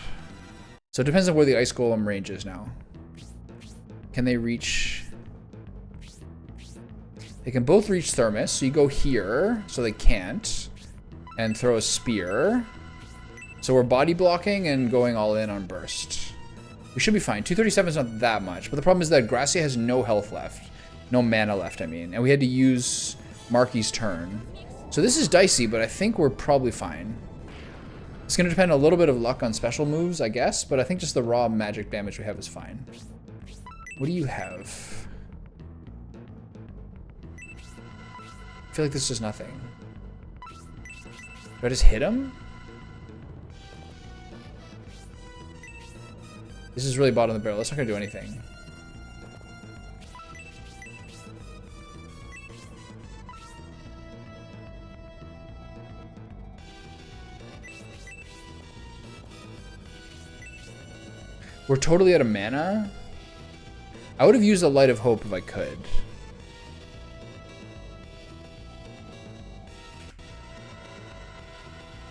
So it depends on where the ice golem range is now. Can they reach? They can both reach Thermus, so you go here, so they can't. And throw a spear. So we're body blocking and going all in on burst. We should be fine. 237 is not that much, but the problem is that Gracia has no health left. No mana left, I mean. And we had to use Marky's turn. So this is dicey, but I think we're probably fine. It's going to depend a little bit of luck on special moves, I guess, but I think just the raw magic damage we have is fine. What do you have? I feel like this is nothing. Do I just hit him? This is really bottom of the barrel. That's not going to do anything. We're totally out of mana. I would have used a Light of Hope if I could.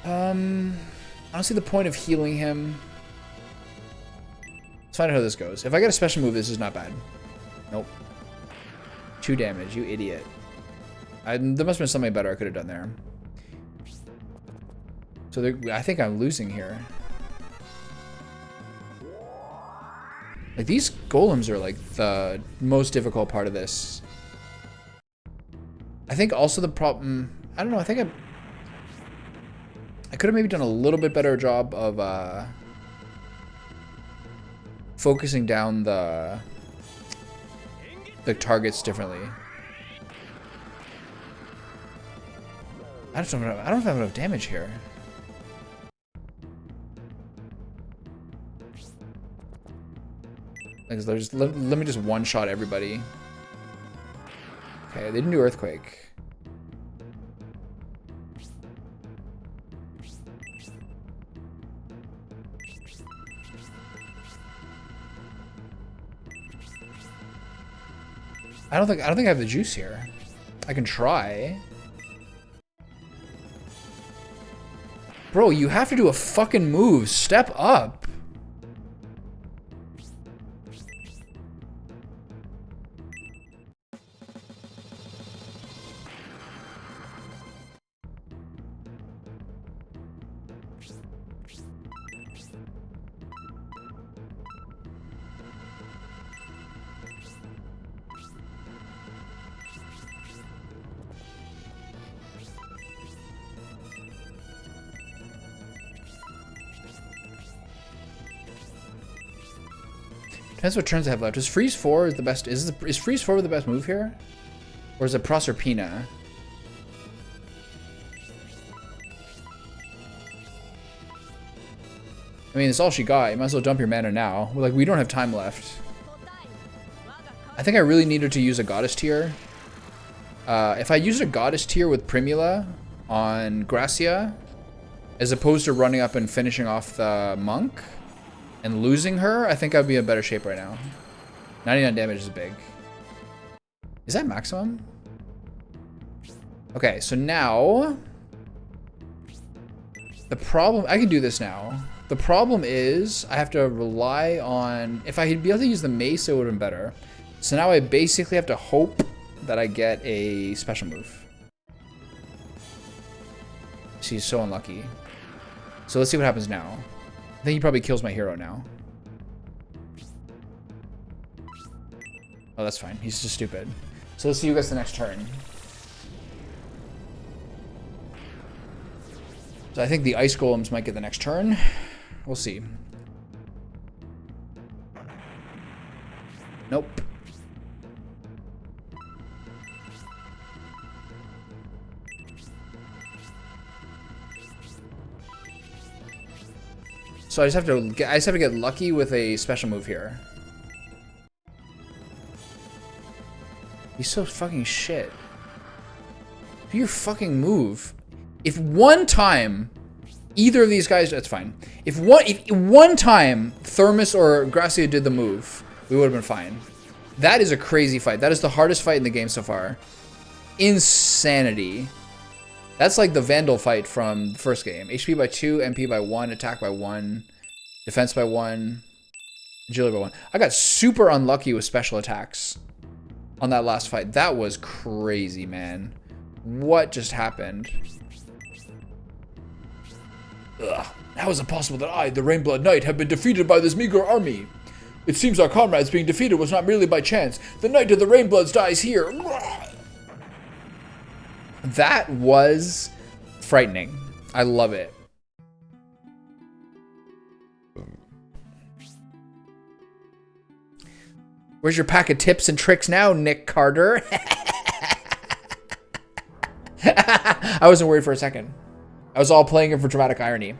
I don't see the point of healing him. Let's find out how this goes. If I get a special move, this is not bad. Nope. 2 damage, you idiot. There must have been something better I could have done there. So I think I'm losing here. Like, these golems are like the most difficult part of this. I think also the problem, I don't know, I think I could have maybe done a little bit better job of focusing down the targets differently. I don't know if I have enough damage here. Like, let me just one-shot everybody. Okay, they didn't do Earthquake. I don't think I have the juice here. I can try. Bro, you have to do a fucking move. Step up. Depends what turns I have left. Is Freeze 4 the best? Is Freeze 4 the best move here? Or is it Proserpina? I mean, it's all she got. You might as well dump your mana now. Like, we don't have time left. I think I really needed to use a Goddess tier. If I used a Goddess tier with Primula on Gracia, as opposed to running up and finishing off the Monk and losing her, I think I'd be in better shape right now. 99 damage is big. Is that maximum? Okay, so now the problem, I can do this now. The problem is I have to rely on, if I could be able to use the mace, it would have been better. So now I basically have to hope that I get a special move. She's so unlucky. So let's see what happens now. I think he probably kills my hero now. Oh, that's fine. He's just stupid. So let's see who gets the next turn. So I think the ice golems might get the next turn. We'll see. Nope. So I just have to get lucky with a special move here. He's so fucking shit. Do your fucking move. If one time either of these guys, that's fine. If one time Thermus or Gracia did the move, we would have been fine. That is a crazy fight. That is the hardest fight in the game so far. Insanity. That's like the Vandal fight from the first game. HP by 2, MP by 1, attack by 1, defense by 1, agility by 1. I got super unlucky with special attacks on that last fight. That was crazy, man. What just happened? Ugh. How is it possible that I, the Rainblood Knight, have been defeated by this meager army? It seems our comrades being defeated was not merely by chance. The Knight of the Rainbloods dies here. That was frightening. I love it. Where's your pack of tips and tricks now, Nick Carter? I wasn't worried for a second. I was all playing it for dramatic irony.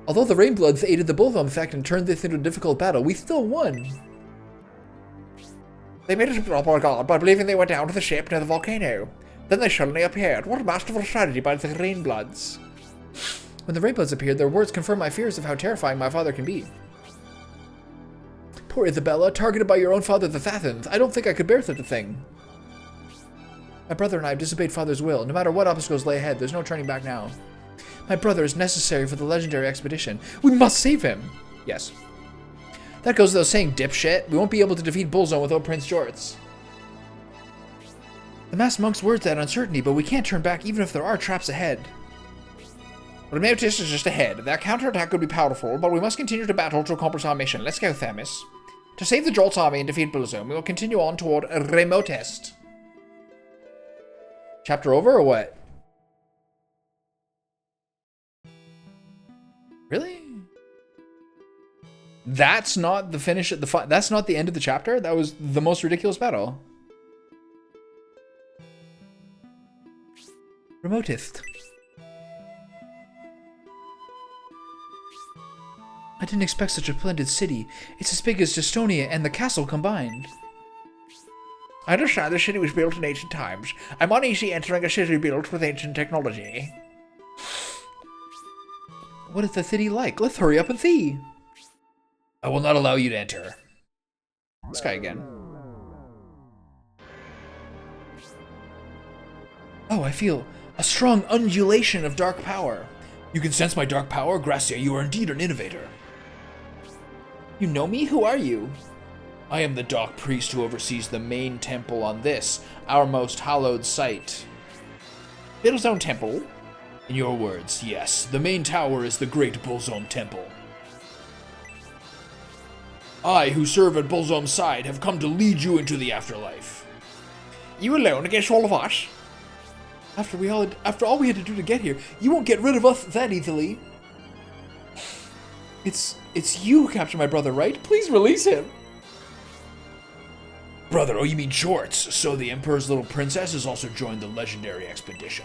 Although the Rainbloods aided the Bullsome effect and turned this into a difficult battle, we still won. They made us drop our guard by believing they were down to the ship near the volcano. Then they suddenly appeared. What a masterful strategy by the Rainbloods. When the Rainbloods appeared, their words confirmed my fears of how terrifying my father can be. Poor Isabella, targeted by your own father, the Thathans. I don't think I could bear such a thing. My brother and I have disobeyed father's will. No matter what obstacles lay ahead, there's no turning back now. My brother is necessary for the legendary expedition. We must save him. Yes. That goes without saying, dipshit. We won't be able to defeat Bullsome without Prince Jorts. The masked monk's words add uncertainty, but we can't turn back even if there are traps ahead. Remotus is just ahead. That counterattack could be powerful, but we must continue to battle to accomplish our mission. Let's go, Thermus. To save the Jolt's army and defeat Bullsome, we will continue on toward Remotest. Chapter over or what? Really? That's not the finish at the that's not the end of the chapter? That was the most ridiculous battle. Remotest. I didn't expect such a splendid city. It's as big as Destonia and the castle combined. I understand the city was built in ancient times. I'm uneasy entering a city built with ancient technology. What is the city like? Let's hurry up and see. I will not allow you to enter. This guy again. Oh, I feel a strong undulation of dark power. You can sense my dark power? Gracia, you are indeed an innovator. You know me? Who are you? I am the Dark Priest who oversees the main temple on this, our most hallowed site. Bullsome Temple? In your words, yes. The main tower is the Great Bullsome Temple. I, who serve at Bullsome's side, have come to lead you into the afterlife. You alone against all of us? After all we had to do to get here, you won't get rid of us that easily. It's you who captured my brother, right? Please release him. Brother, oh, you mean Jorts? So the Emperor's little princess has also joined the legendary expedition.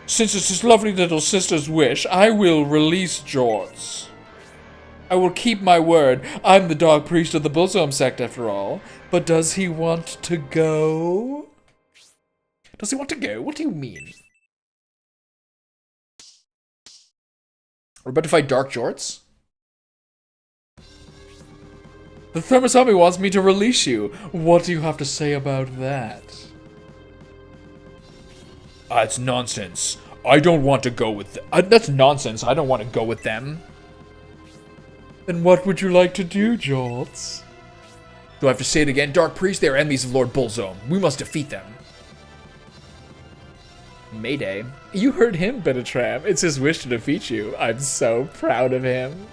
Since it's his lovely little sister's wish, I will release Jorts. I will keep my word. I'm the Dark Priest of the Bullsome sect, after all. But does he want to go? Does he want to go? What do you mean? We're about to fight Dark Jorts? The Thermus Army wants me to release you. What do you have to say about that? It's nonsense. I don't want to go with them. That's nonsense. I don't want to go with them. Then what would you like to do, Jorts? Do I have to say it again? Dark Priest, they are enemies of Lord Bullsome. We must defeat them. Mayday. You heard him, Benetram. It's his wish to defeat you. I'm so proud of him.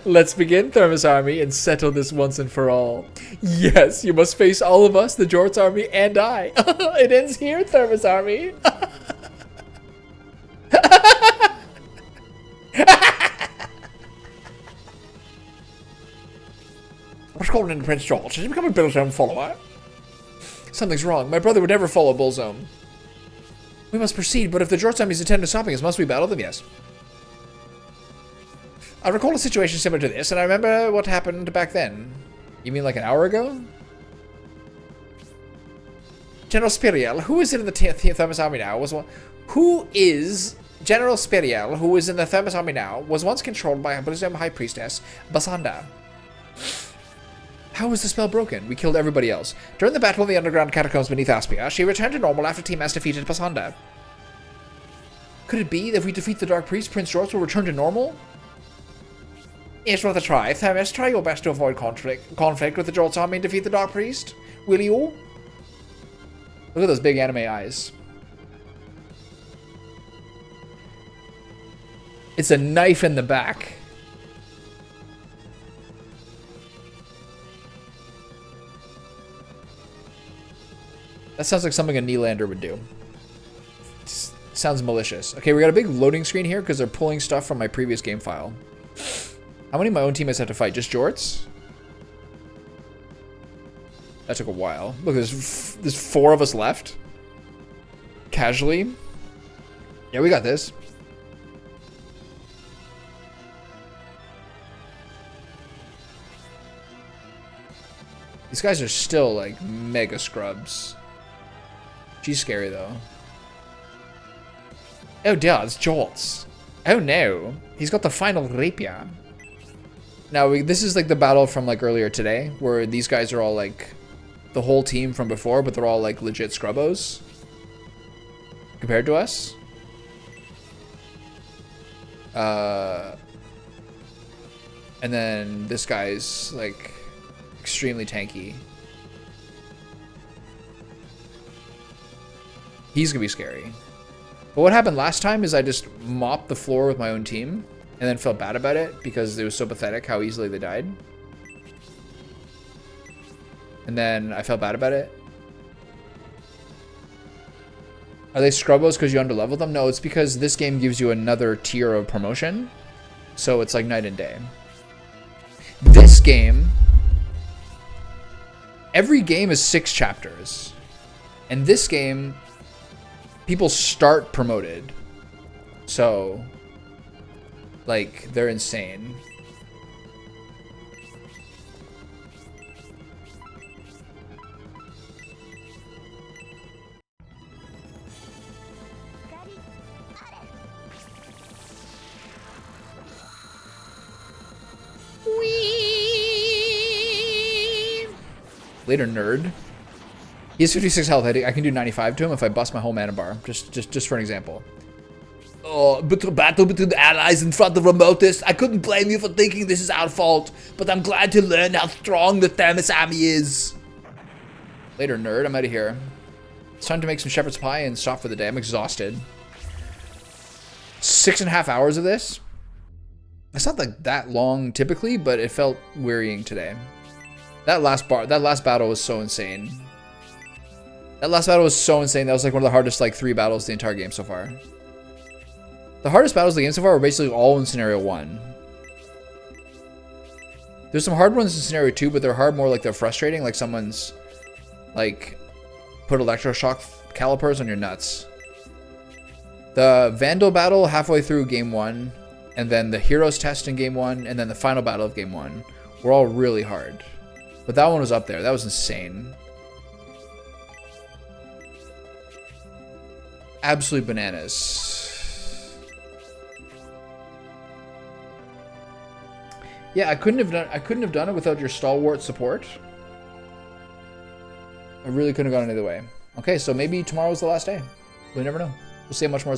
Let's begin, Thermus Army, and settle this once and for all. Yes, you must face all of us, the Jorts Army, and I. It ends here, Thermus Army. What's calling in Prince Jorts? Has he become a Bullsome follower? Something's wrong. My brother would never follow Bullsome. We must proceed, but if the Jorts Armies intend to stopping us, must we battle them? Yes. I recall a situation similar to this, and I remember what happened back then. You mean like an hour ago? General Spiriel, who is in the Thermos Army now, was one. Who is General Spiriel, who is in the Thermos Army now, was once controlled by Blizzard High Priestess Basanda. How was the spell broken? We killed everybody else. During the battle in the underground catacombs beneath Aspia, she returned to normal after Team S defeated Basanda. Could it be that if we defeat the Dark Priest, Prince George will return to normal? It's worth a try. Thermos, try your best to avoid conflict with the Jolt's army and defeat the Dark Priest. Will you? Look at those big anime eyes. It's a knife in the back. That sounds like something a Nylander would do. Sounds malicious. Okay, we got a big loading screen here because they're pulling stuff from my previous game file. How many of my own teammates have to fight? Just Jorts? That took a while. Look, there's 4 of us left. Casually. Yeah, we got this. These guys are still like mega scrubs. She's scary though. Oh dear, it's Jolts. Oh no, he's got the final rapier. Now this is like the battle from like earlier today, where these guys are all like the whole team from before, but they're all like legit scrubbos compared to us. And then this guy's like extremely tanky. He's gonna be scary. But what happened last time is I just mopped the floor with my own team and then felt bad about it because it was so pathetic how easily they died. And then I felt bad about it. Are they scrubbos because you underleveled them? No, it's because this game gives you another tier of promotion. So it's like night and day. This game, every game is 6 chapters. And this game, people start promoted. So, like, they're insane. Later, nerd. He has 56 health. I can do 95 to him if I bust my whole mana bar. Just for an example. Oh, but the battle between the allies in front of Remotus, I couldn't blame you for thinking this is our fault, but I'm glad to learn how strong the Thermos army is. Later, nerd. I'm out of here. It's time to make some shepherd's pie and stop for the day. I'm exhausted. 6.5 hours of this. It's not like that long typically, but it felt wearying today. That last battle was so insane. That last battle was so insane. That was like one of the hardest like 3 battles the entire game so far. The hardest battles of the game so far were basically all in scenario 1. There's some hard ones in scenario 2, but they're hard more like they're frustrating, like someone's like put electroshock calipers on your nuts. The Vandal battle halfway through game 1, and then the Heroes test in game 1, and then the final battle of game 1 were all really hard. But that one was up there. That was insane. Absolute bananas. Yeah, I couldn't have done it without your stalwart support. I really couldn't have gone any other way. Okay, so maybe tomorrow's the last day. We never know. We'll see how much more is